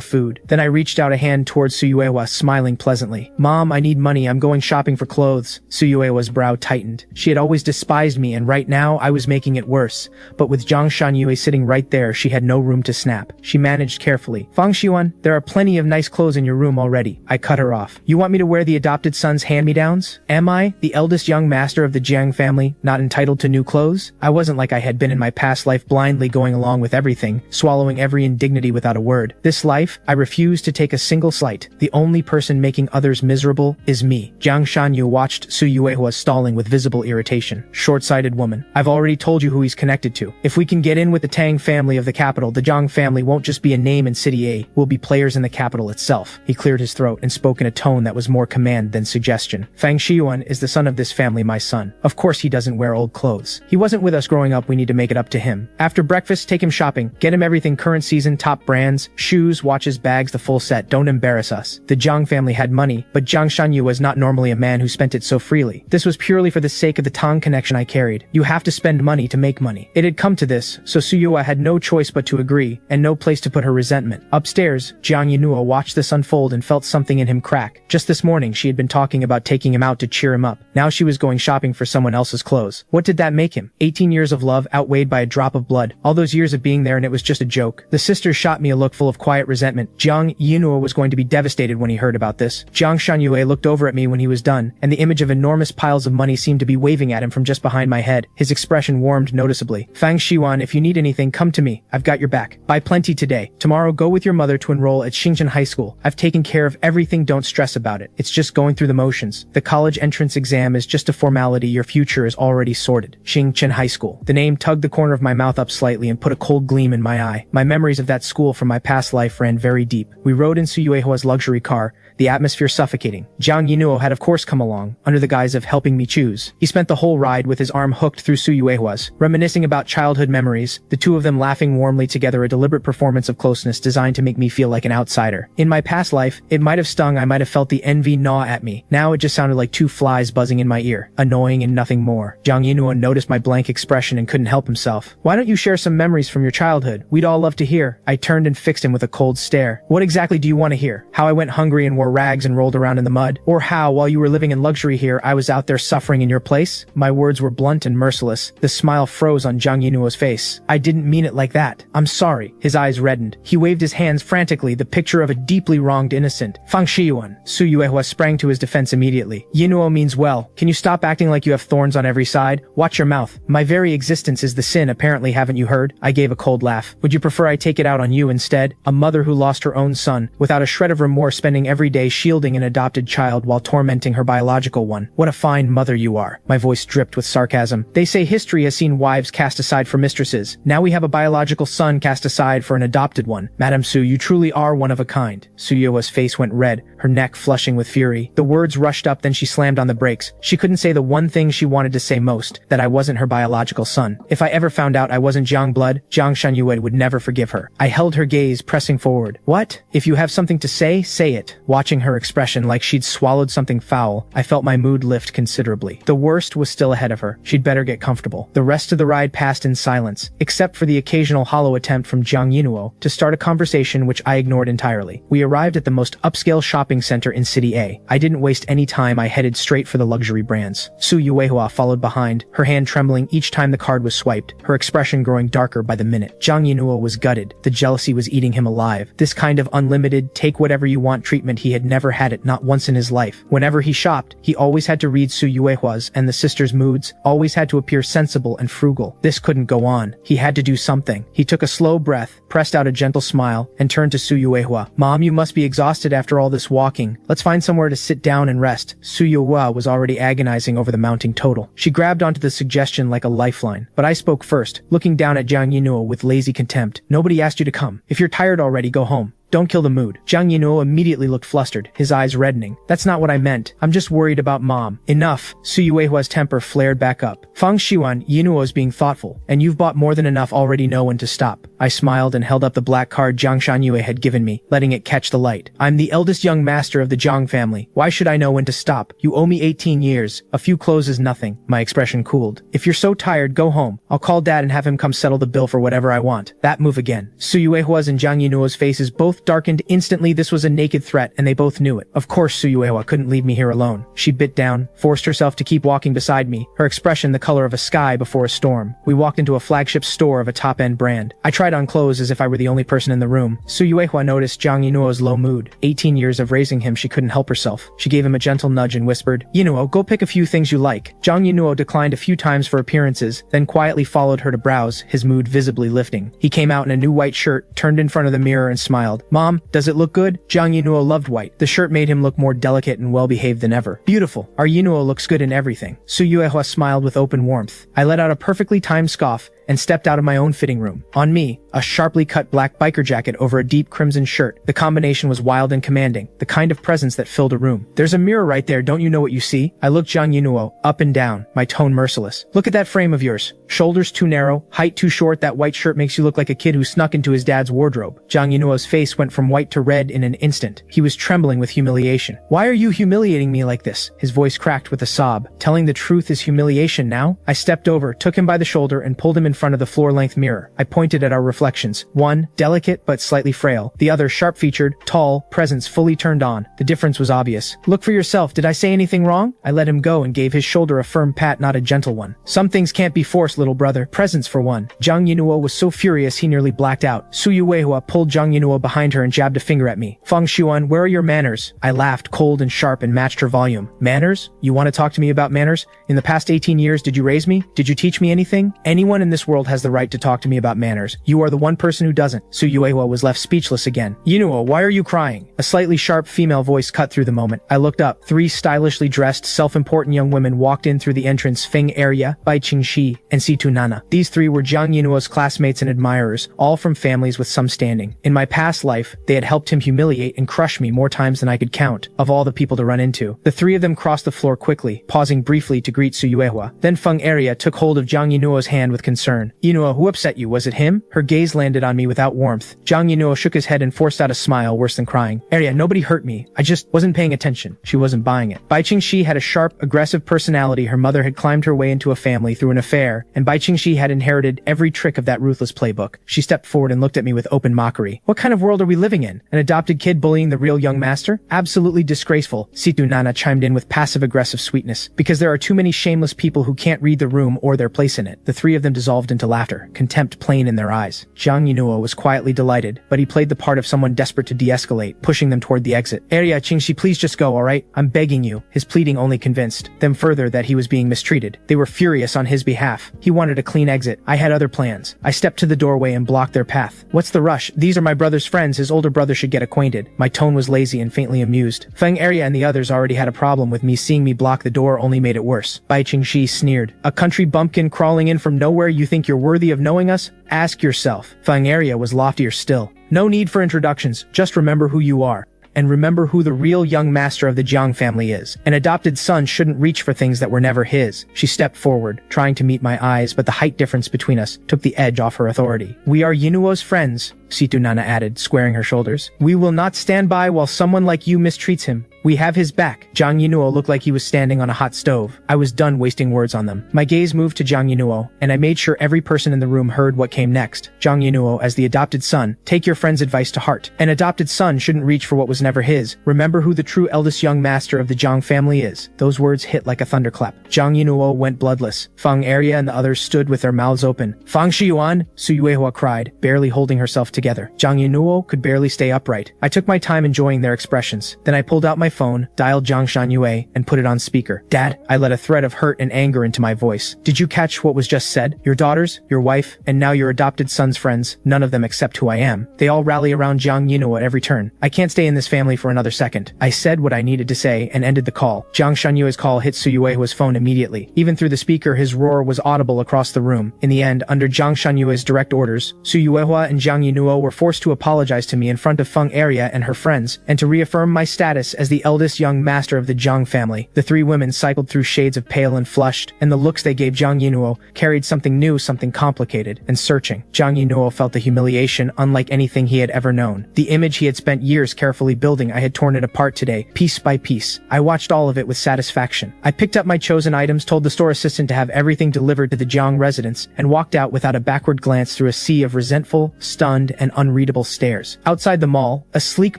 food. Then I reached out a hand towards Suyuewa, smiling pleasantly. Mom, I need money. I'm going shopping for clothes. Suyuewa's brow tightened. She had always despised me, and right now I was making it worse. But with Jiang Shunyue sitting right there, she had no room to snap. She managed carefully. Fang Xiuan, there are plenty of nice clothes in your room already. I cut her off. You want me to wear the adopted son's hand-me-downs? Am I, the eldest young master of the Jiang family, not entitled to new clothes? I wasn't like I had been in my past life, blindly going along with everything, swallowing every indignity without a word. This life, I refuse to take a single slight. The only person making others miserable is me. Jiang Shanyu watched Suyuehua stalling with visible irritation. Short-sighted woman. I've already told you who he's connected to. If we can get in with the Tang family of the capital, the Jiang family won't just be a name in City A, we'll be players in the capital itself. He cleared his throat and spoke in a tone that was more command than suggestion. Fang Shiyuan is the son of this family, my son. Of course he doesn't wear old clothes. He wasn't with us growing up, we need to make it up to him. After breakfast, take him shopping. Get him everything current season, top brands, shoes, watches, bags, the full set. Don't embarrass us. The Jiang family had money, but Jiang Shanyu was not normally a man who spent it so freely. This was purely for the sake of the Tang connection I carried. You have to spend money to make money. It had come to this, so Suyua had no choice but to agree, and no place to put her resentment. Upstairs, Jiang Yinua watched this unfold and felt something in him crack. Just this morning, she had been talking about taking him out to cheer him up. Now she was going shopping for someone else's clothes. What did that make him? 18 years of love outweighed by a drop of blood. All those years of being there and it was just a joke. The sisters shot me a look full of quiet resentment. Jiang Yinua was going to be devastated when he heard about this. Jiang Shanyue looked over at me when he was done, and the image of enormous piles of money seemed to be waving at him from just behind my head. His expression warmed noticeably. Fang Shiwan, if you need anything, come to me. I've got your back. Buy plenty today. Tomorrow, go with your mother to enroll at Xingchen High School. I've taken care of everything, don't stress about it. It's just going through the motions. The college entrance exam is just a formality, your future is already sorted. Xingchen High School. The name tugged the corner of my mouth up slightly and put a cold gleam in my eye. My memories of that school from my past life ran very deep. We rode in Suyuehua's luxury car, the atmosphere suffocating. Jiang Yinuo had of course come along, under the guise of helping me choose. He spent the whole ride with his arm hooked through Suyuehua's, reminiscing about childhood memories, the two of them laughing warmly together, a deliberate performance of closeness designed to make me feel like an outsider. In my past life, it might have stung, I might have felt the envy gnaw at me. Now it just sounded like two flies buzzing in my ear, annoying and nothing more. Jiang Yinuo noticed my blank expression and couldn't help himself. Why don't you share some memories from your childhood? We'd all love to hear. I turned and fixed him with a cold stare. What exactly do you want to hear? How I went hungry and wore rags and rolled around in the mud? Or how, while you were living in luxury here, I was out there suffering in your place? My words were blunt and merciless. The smile froze on Jiang Yinuo's face. I didn't mean it like that. I'm sorry. His eyes reddened. He waved his hands frantically, the picture of a deeply wronged innocent. Fang Shiyuan. Suyuehua sprang to his defense immediately. Yinuo means well. Can you stop acting like you have thorns on every side? Watch your mouth. My very existence is the sin, apparently, haven't you heard? I gave a cold laugh. Would you prefer I take it out on you instead? A mother who lost her own son, without a shred of remorse, spending every day shielding an adopted child while tormenting her biological one. What a fine mother you are. My voice dripped with sarcasm. They say history has seen wives cast aside for mistresses. Now we have a biological son cast aside for an adopted one. Madame Su, you truly are one of a kind. Suyue's face went red, her neck flushing with fury. The words rushed up, then she slammed on the brakes. She couldn't say the one thing she wanted to say most, that I wasn't her biological son. If I ever found out I wasn't Jiang blood, Jiang Shanyue would never forgive her. I held her gaze, pressing forward. What? If you have something to say it. Watching her expression like she'd swallowed something foul, I felt my mood lift considerably. The worst was still ahead of her. She'd better get comfortable. The rest of the ride passed in silence, except for the occasional hollow attempt from Jiang Yinuo to start a conversation which I ignored entirely. We arrived at the most upscale shopping center in City A. I didn't waste any time, I headed straight for the luxury brands. Su Yuehua followed behind, her hand trembling each time the card was swiped, her expression growing darker by the minute. Jiang Yinuo was gutted. The jealousy was eating him alive. This kind of unlimited, take whatever you want treatment, he had never had it, not once in his life. Whenever he shopped, he always had to read Su Yuehua's and the sisters' moods, always had to appear sensible and frugal. This couldn't go on. He had to do something. He took a slow breath, pressed out a gentle smile, and turned to Su Yuehua. Mom, you must be exhausted after all this walking. Let's find somewhere to sit down and rest. Su Yuehua was already agonizing over the mounting total. She grabbed onto the suggestion like a lifeline. But I spoke first, looking down at Jiang Yinuo with lazy contempt. Nobody asked you to come. If you're tired already, go home. Don't kill the mood. Jiang Yinuo immediately looked flustered, his eyes reddening. That's not what I meant. I'm just worried about Mom. Enough. Su Yuehua's temper flared back up. Fang Shiwan, Yinuo's being thoughtful, and you've bought more than enough already, know when to stop. I smiled and held up the black card Jiang Shanyue had given me, letting it catch the light. I'm the eldest young master of the Jiang family. Why should I know when to stop? You owe me 18 years. A few clothes is nothing. My expression cooled. If you're so tired, go home. I'll call Dad and have him come settle the bill for whatever I want. That move again. Su Yuehua's and Jiang Yinuo's faces both darkened instantly. This was a naked threat, and they both knew it. Of course Su Yuehua couldn't leave me here alone. She bit down, forced herself to keep walking beside me, her expression the color of a sky before a storm. We walked into a flagship store of a top-end brand. I tried on clothes as if I were the only person in the room. Su Yuehua noticed Jiang Yinuo's low mood. 18 years of raising him, she couldn't help herself. She gave him a gentle nudge and whispered, Yinuo, go pick a few things you like. Jiang Yinuo declined a few times for appearances, then quietly followed her to browse, his mood visibly lifting. He came out in a new white shirt, turned in front of the mirror and smiled. Mom, does it look good? Jiang Yinuo loved white. The shirt made him look more delicate and well-behaved than ever. Beautiful. Our Yinuo looks good in everything. Su Yuehua smiled with open warmth. I let out a perfectly timed scoff and stepped out of my own fitting room. On me, a sharply cut black biker jacket over a deep crimson shirt. The combination was wild and commanding, the kind of presence that filled a room. There's a mirror right there, don't you know what you see? I looked Jiang Yinuo up and down, my tone merciless. Look at that frame of yours. Shoulders too narrow, height too short, that white shirt makes you look like a kid who snuck into his dad's wardrobe. Jiang Yinuo's face went from white to red in an instant. He was trembling with humiliation. Why are you humiliating me like this? His voice cracked with a sob. Telling the truth is humiliation now? I stepped over, took him by the shoulder, and pulled him in front of the floor-length mirror. I pointed at our reflections. One, delicate but slightly frail. The other, sharp-featured, tall, presence fully turned on. The difference was obvious. Look for yourself. Did I say anything wrong? I let him go and gave his shoulder a firm pat, not a gentle one. Some things can't be forced, little brother. Presence for one. Jiang Yinuo was so furious he nearly blacked out. Su Yuehua pulled Jiang Yinuo behind her and jabbed a finger at me. Fang Xuan, where are your manners? I laughed, cold and sharp, and matched her volume. Manners? You want to talk to me about manners? In the past 18 years, did you raise me? Did you teach me anything? Anyone in this world has the right to talk to me about manners. You are the one person who doesn't. Su Yuehua was left speechless again. Yinuo, why are you crying? A slightly sharp female voice cut through the moment. I looked up. 3 stylishly dressed, self-important young women walked in through the entrance. Feng Heir, Bai Qingxi, and Situ Nana. These 3 were Jiang Yinuo's classmates and admirers, all from families with some standing. In my past life, they had helped him humiliate and crush me more times than I could count, of all the people to run into. The 3 of them crossed the floor quickly, pausing briefly to greet Su Yuehua. Then Feng Heir took hold of Jiang Yinuo's hand with concern. Yinuo, who upset you? Was it him? Her gaze landed on me without warmth. Jiang Yinuo shook his head and forced out a smile worse than crying. Heir, nobody hurt me. I just wasn't paying attention. She wasn't buying it. Bai Qingxi had a sharp, aggressive personality. Her mother had climbed her way into a family through an affair, and Bai Qingxi had inherited every trick of that ruthless playbook. She stepped forward and looked at me with open mockery. What kind of world are we living in? An adopted kid bullying the real young master? Absolutely disgraceful. Situ Nana chimed in with passive-aggressive sweetness. Because there are too many shameless people who can't read the room or their place in it. The 3 of them dissolved into laughter, contempt plain in their eyes. Jiang Yinuo was quietly delighted, but he played the part of someone desperate to de-escalate, pushing them toward the exit. Heir, Qingxi, please just go, alright? I'm begging you. His pleading only convinced them further that he was being mistreated. They were furious on his behalf. He wanted a clean exit. I had other plans. I stepped to the doorway and blocked their path. What's the rush? These are my brother's friends. His older brother should get acquainted. My tone was lazy and faintly amused. Feng Heir and the others already had a problem with me. Seeing me block the door only made it worse. Bai Qingxi sneered. A country bumpkin crawling in from nowhere? You think you're worthy of knowing us? Ask yourself. Feng Heir was loftier still. No need for introductions. Just remember who you are. And remember who the real young master of the Jiang family is. An adopted son shouldn't reach for things that were never his. She stepped forward, trying to meet my eyes, but the height difference between us took the edge off her authority. We are Yinuo's friends, Situ Nana added, squaring her shoulders. We will not stand by while someone like you mistreats him. We have his back. Jiang Yinuo looked like he was standing on a hot stove. I was done wasting words on them. My gaze moved to Jiang Yinuo, and I made sure every person in the room heard what came next. Jiang Yinuo, as the adopted son, take your friend's advice to heart. An adopted son shouldn't reach for what was never his. Remember who the true eldest young master of the Jiang family is. Those words hit like a thunderclap. Jiang Yinuo went bloodless. Feng Heir and the others stood with their mouths open. Fang Shiyuan, Su Yuehua cried, barely holding herself together. together. Jiang Yunuo could barely stay upright. I took my time enjoying their expressions. Then I pulled out my phone, dialed Jiang Shanyue, and put it on speaker. Dad, I let a thread of hurt and anger into my voice. Did you catch what was just said? Your daughters, your wife, and now your adopted son's friends, none of them accept who I am. They all rally around Jiang Yunuo at every turn. I can't stay in this family for another second. I said what I needed to say and ended the call. Jiang Shanyue's call hit Suyuehua's phone immediately. Even through the speaker, his roar was audible across the room. In the end, under Jiang Shanyue's direct orders, Suyuehua and Jiang Yunuo were forced to apologize to me in front of Feng Heir and her friends, and to reaffirm my status as the eldest young master of the Jiang family. The three women cycled through shades of pale and flushed, and the looks they gave Jiang Yunuo carried something new, something complicated and searching. Jiang Yunuo felt the humiliation unlike anything he had ever known. The image he had spent years carefully building, I had torn it apart today, piece by piece. I watched all of it with satisfaction. I picked up my chosen items, told the store assistant to have everything delivered to the Jiang residence, and walked out without a backward glance through a sea of resentful, stunned, and unreadable stares. Outside the mall, a sleek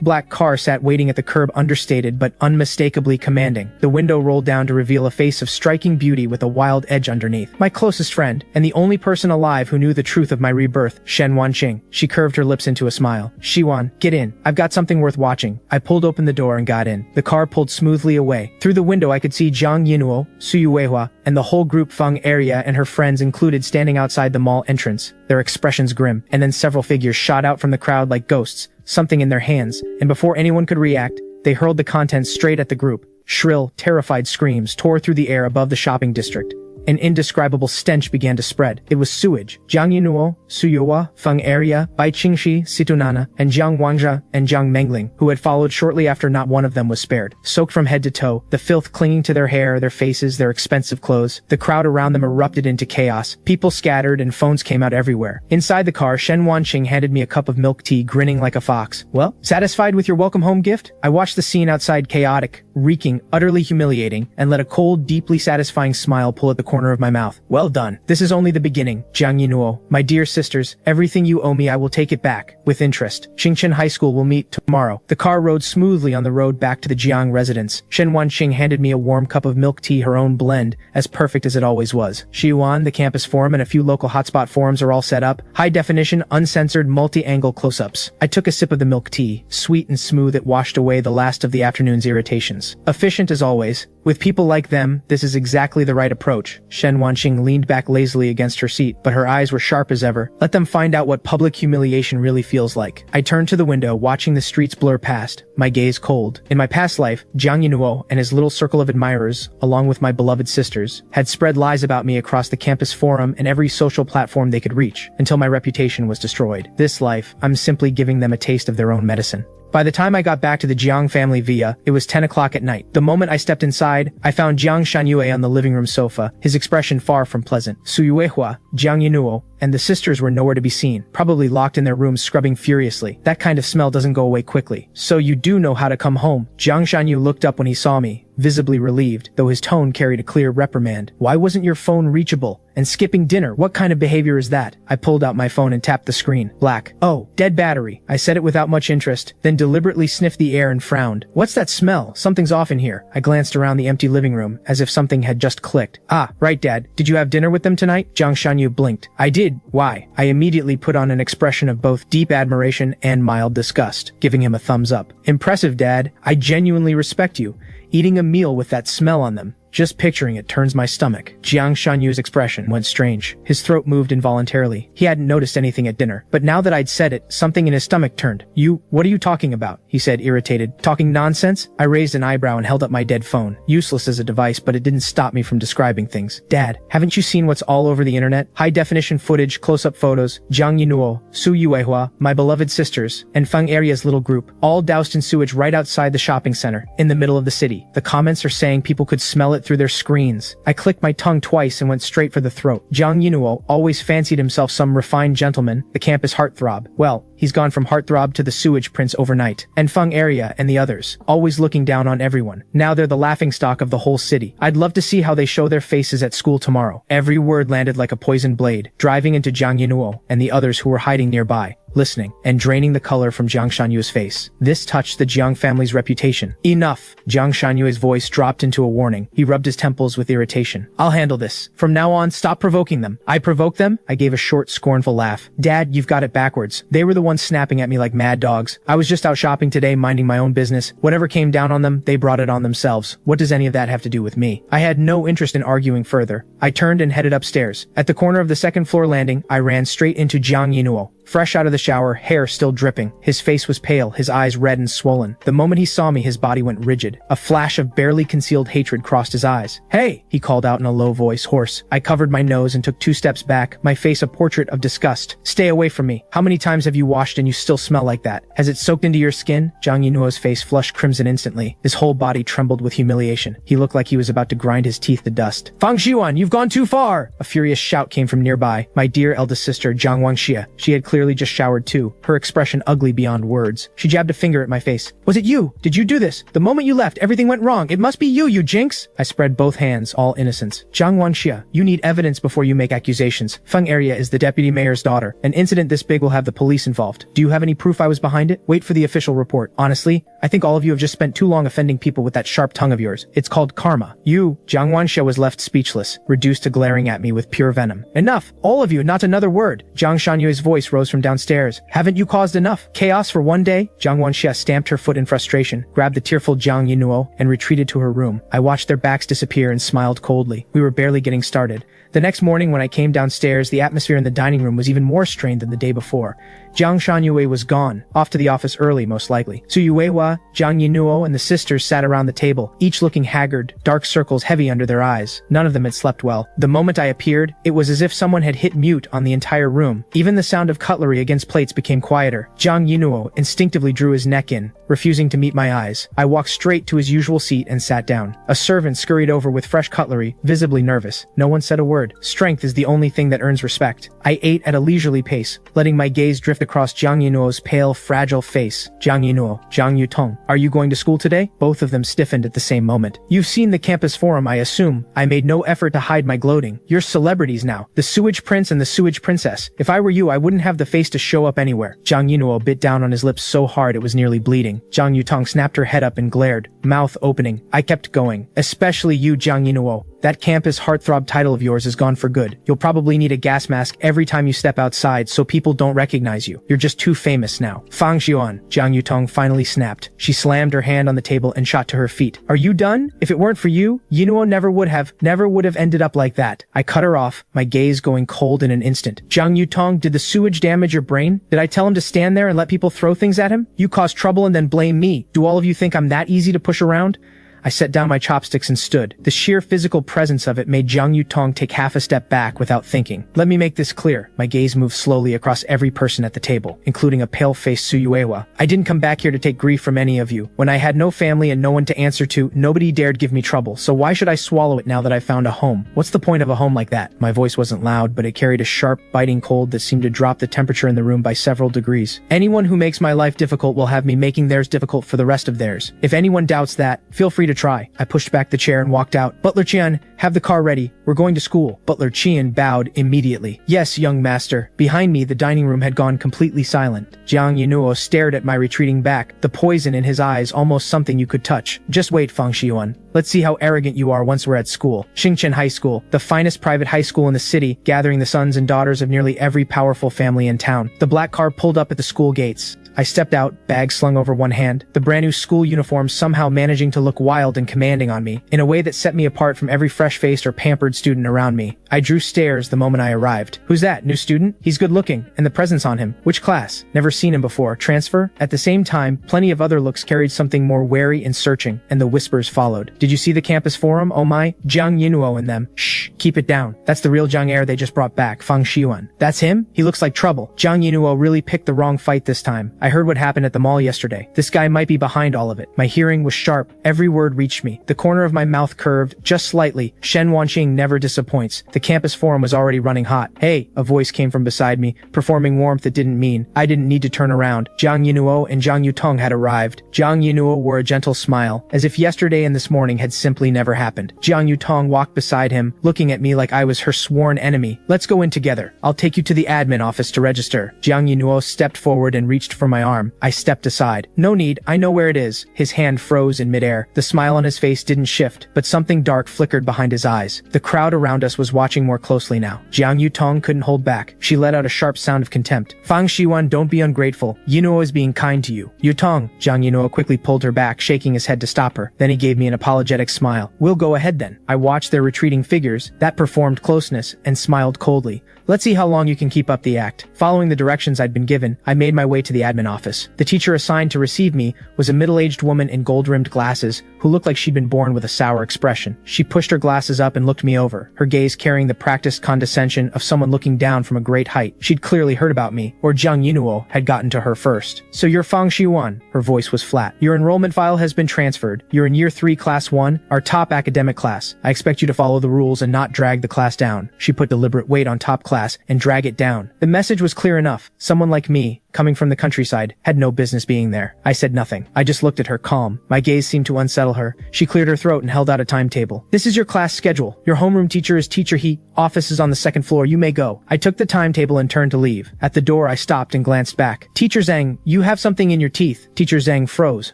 black car sat waiting at the curb, understated but unmistakably commanding. The window rolled down to reveal a face of striking beauty with a wild edge underneath. My closest friend, and the only person alive who knew the truth of my rebirth, Shen Wanqing. She curved her lips into a smile. Shiwan, get in. I've got something worth watching. I pulled open the door and got in. The car pulled smoothly away. Through the window I could see Jiang Yunuo, Suyuehua, and the whole group Feng Heir and her friends included standing outside the mall entrance, their expressions grim. And then several figures shot out from the crowd like ghosts, something in their hands, and before anyone could react, they hurled the contents straight at the group. Shrill, terrified screams tore through the air above the shopping district. An indescribable stench began to spread. It was sewage. Jiang Yunuo, Suyuehua, Feng Heir, Bai Qingxi, Situnana, and Jiang Wangzhe, and Jiang Mengling, who had followed shortly after, not one of them was spared. Soaked from head to toe, the filth clinging to their hair, their faces, their expensive clothes, the crowd around them erupted into chaos. People scattered and phones came out everywhere. Inside the car, Shen Wanqing handed me a cup of milk tea, grinning like a fox. Well, satisfied with your welcome home gift? I watched the scene outside, chaotic, reeking, utterly humiliating, and let a cold, deeply satisfying smile pull at the corner of my mouth. Well done. This is only the beginning, Jiang Yunuo. My dear sisters, everything you owe me I will take it back, with interest. Xingchen High School will meet tomorrow. The car rode smoothly on the road back to the Jiang residence. Shen Wanqing handed me a warm cup of milk tea, her own blend, as perfect as it always was. Xiyuan, the campus forum, and a few local hotspot forums are all set up. High definition, uncensored, multi-angle close-ups. I took a sip of the milk tea. Sweet and smooth, it washed away the last of the afternoon's irritations. Efficient as always. With people like them, this is exactly the right approach. Shen Wanqing leaned back lazily against her seat, but her eyes were sharp as ever. Let them find out what public humiliation really feels like. I turned to the window, watching the streets blur past, my gaze cold. In my past life, Jiang Yunuo and his little circle of admirers, along with my beloved sisters, had spread lies about me across the campus forum and every social platform they could reach, until my reputation was destroyed. This life, I'm simply giving them a taste of their own medicine. By the time I got back to the Jiang family villa, it was 10 o'clock at night. The moment I stepped inside, I found Jiang Shanyue on the living room sofa, his expression far from pleasant. Suyuehua, Jiang Yunuo, and the sisters were nowhere to be seen, probably locked in their rooms scrubbing furiously. That kind of smell doesn't go away quickly. So you do know how to come home. Jiang Shanyu looked up when he saw me, visibly relieved, though his tone carried a clear reprimand. Why wasn't your phone reachable? And skipping dinner, what kind of behavior is that? I pulled out my phone and tapped the screen. Black. Oh, dead battery. I said it without much interest, then deliberately sniffed the air and frowned. What's that smell? Something's off in here. I glanced around the empty living room, as if something had just clicked. Ah, right, Dad. Did you have dinner with them tonight? Jiang Shanyu blinked. I did. Why? I immediately put on an expression of both deep admiration and mild disgust, giving him a thumbs up. Impressive, Dad. I genuinely respect you. Eating a meal with that smell on them. Just picturing it turns my stomach. Jiang Shanyu's expression went strange. His throat moved involuntarily. He hadn't noticed anything at dinner. But now that I'd said it, something in his stomach turned. What are you talking about? He said, irritated. Talking nonsense? I raised an eyebrow and held up my dead phone. Useless as a device, but it didn't stop me from describing things. Dad, haven't you seen what's all over the internet? High-definition footage, close-up photos, Jiang Yunuo, Suyuehua, my beloved sisters, and Feng Heir's little group, all doused in sewage right outside the shopping center, in the middle of the city. The comments are saying people could smell it through their screens. I clicked my tongue twice and went straight for the throat. Jiang Yunuo always fancied himself some refined gentleman, the campus heartthrob. Well, he's gone from heartthrob to the sewage prince overnight. And Feng Heir and the others, always looking down on everyone. Now they're the laughingstock of the whole city. I'd love to see how they show their faces at school tomorrow. Every word landed like a poisoned blade, driving into Jiang Yunuo and the others who were hiding nearby, listening, and draining the color from Jiang Shanyu's face. This touched the Jiang family's reputation. Enough! Jiang Shanyu's voice dropped into a warning. He rubbed his temples with irritation. I'll handle this. From now on, stop provoking them. I provoke them? I gave a short, scornful laugh. Dad, you've got it backwards. They were the ones everyone snapping at me like mad dogs. I was just out shopping today, minding my own business. Whatever came down on them, they brought it on themselves. What does any of that have to do with me? I had no interest in arguing further. I turned and headed upstairs. At the corner of the second floor landing, I ran straight into Jiang Yinuo. Fresh out of the shower, hair still dripping. His face was pale, his eyes red and swollen. The moment he saw me, his body went rigid. A flash of barely concealed hatred crossed his eyes. "Hey!" he called out in a low voice, hoarse. I covered my nose and took 2 steps back, my face a portrait of disgust. "Stay away from me. How many times have you washed and you still smell like that? Has it soaked into your skin?" Jiang Yinuo's face flushed crimson instantly. His whole body trembled with humiliation. He looked like he was about to grind his teeth to dust. "Fang Xiuan, you've gone too far!" A furious shout came from nearby. My dear eldest sister, Jiang Wangxia. She had clearly just showered too, her expression ugly beyond words. She jabbed a finger at my face. "Was it you? Did you do this? The moment you left, everything went wrong. It must be you, you jinx!" I spread both hands, all innocence. "Jiang Wangxia, you need evidence before you make accusations. Feng Area is the deputy mayor's daughter. An incident this big will have the police involved. Do you have any proof I was behind it? Wait for the official report. Honestly, I think all of you have just spent too long offending people with that sharp tongue of yours. It's called karma." Jiang Wangxia was left speechless, reduced to glaring at me with pure venom. "Enough! All of you, not another word!" Jiang Shanyue's voice rose from downstairs. "Haven't you caused enough? Chaos for one day?" Jiang Wangxia stamped her foot in frustration, grabbed the tearful Jiang Yinuo, and retreated to her room. I watched their backs disappear and smiled coldly. We were barely getting started. The next morning when I came downstairs, the atmosphere in the dining room was even more strained than the day before. Jiang Shanyue was gone, off to the office early most likely. Su Yuewa, Jiang Yinuo, and the sisters sat around the table, each looking haggard, dark circles heavy under their eyes. None of them had slept well. The moment I appeared, it was as if someone had hit mute on the entire room. Even the sound of cutlery against plates became quieter. Jiang Yinuo instinctively drew his neck in, refusing to meet my eyes. I walked straight to his usual seat and sat down. A servant scurried over with fresh cutlery, visibly nervous. No one said a word. Strength is the only thing that earns respect. I ate at a leisurely pace, letting my gaze drift across Jiang Yinuo's pale, fragile face. "Jiang Yinuo, Jiang Yutong, are you going to school today?" Both of them stiffened at the same moment. "You've seen the campus forum, I assume." I made no effort to hide my gloating. "You're celebrities now. The Sewage Prince and the Sewage Princess. If I were you, I wouldn't have the face to show up anywhere." Jiang Yinuo bit down on his lips so hard it was nearly bleeding. Jiang Yutong snapped her head up and glared, mouth opening. I kept going. "Especially you, Jiang Yinuo. That campus heartthrob title of yours is gone for good. You'll probably need a gas mask every time you step outside so people don't recognize you. You're just too famous now." "Fang Xiuan," Jiang Yutong finally snapped. She slammed her hand on the table and shot to her feet. "Are you done? If it weren't for you, Yinuo never would have ended up like that." I cut her off, my gaze going cold in an instant. "Jiang Yutong, did the sewage damage your brain? Did I tell him to stand there and let people throw things at him? You caused trouble and then blame me. Do all of you think I'm that easy to push around?" I set down my chopsticks and stood. The sheer physical presence of it made Jiang Yutong take half a step back without thinking. "Let me make this clear." My gaze moved slowly across every person at the table, including a pale-faced Su Yuewa. "I didn't come back here to take grief from any of you. When I had no family and no one to answer to, nobody dared give me trouble, so why should I swallow it now that I found a home? What's the point of a home like that?" My voice wasn't loud, but it carried a sharp, biting cold that seemed to drop the temperature in the room by several degrees. "Anyone who makes my life difficult will have me making theirs difficult for the rest of theirs. If anyone doubts that, feel free to try." I pushed back the chair and walked out. "Butler Qian, have the car ready. We're going to school." Butler Qian bowed immediately. "Yes, young master." Behind me, the dining room had gone completely silent. Jiang Yinuo stared at my retreating back, the poison in his eyes almost something you could touch. "Just wait, Fang Xiuan. Let's see how arrogant you are once we're at school." Xingchen High School, the finest private high school in the city, gathering the sons and daughters of nearly every powerful family in town. The black car pulled up at the school gates. I stepped out, bag slung over one hand, the brand new school uniform somehow managing to look wild and commanding on me, in a way that set me apart from every fresh-faced or pampered student around me. I drew stares the moment I arrived. "Who's that, new student? He's good looking, and the presence on him. Which class? Never seen him before. Transfer?" At the same time, plenty of other looks carried something more wary and searching, and the whispers followed. "Did you see the campus forum? Oh my, Jiang Yinuo and them. Shh, keep it down. That's the real Jiang Heir they just brought back, Fang Xiuan. That's him? He looks like trouble." Jiang Yinuo really picked the wrong fight this time. I heard what happened at the mall yesterday. This guy might be behind all of it. My hearing was sharp. Every word reached me. The corner of my mouth curved, just slightly. Shen Wanqing never disappoints. The campus forum was already running hot. "Hey," a voice came from beside me, performing warmth that didn't mean. I didn't need to turn around. Jiang Yinuo and Jiang Yutong had arrived. Jiang Yinuo wore a gentle smile, as if yesterday and this morning had simply never happened. Jiang Yutong walked beside him, looking at me like I was her sworn enemy. "Let's go in together. I'll take you to the admin office to register." Jiang Yinuo stepped forward and reached for my my arm. I stepped aside. "No need, I know where it is." His hand froze in midair. The smile on his face didn't shift, but something dark flickered behind his eyes. The crowd around us was watching more closely now. Jiang Yutong couldn't hold back. She let out a sharp sound of contempt. "Fang Shiwan, don't be ungrateful. Yinuo is being kind to you." "Yutong." Jiang Yinuo quickly pulled her back, shaking his head to stop her. Then he gave me an apologetic smile. "We'll go ahead then." I watched their retreating figures, that performed closeness, and smiled coldly. "Let's see how long you can keep up the act." Following the directions I'd been given, I made my way to the admin office. The teacher assigned to receive me was a middle-aged woman in gold-rimmed glasses who looked like she'd been born with a sour expression. She pushed her glasses up and looked me over, her gaze carrying the practiced condescension of someone looking down from a great height. She'd clearly heard about me, or Jiang Yinuo had gotten to her first. "So you're Fang Shiwan." Her voice was flat. "Your enrollment file has been transferred. You're in Year 3, Class 1, our top academic class. I expect you to follow the rules and not drag the class down." She put deliberate weight on top class and drag it down. The message was clear enough. Someone like me, coming from the countryside, had no business being there. I said nothing. I just looked at her calm. My gaze seemed to unsettle her. She cleared her throat and held out a timetable. "This is your class schedule. Your homeroom teacher is Teacher He. Office is on the second floor. You may go." I took the timetable and turned to leave. At the door, I stopped and glanced back. "Teacher Zhang, you have something in your teeth." Teacher Zhang froze,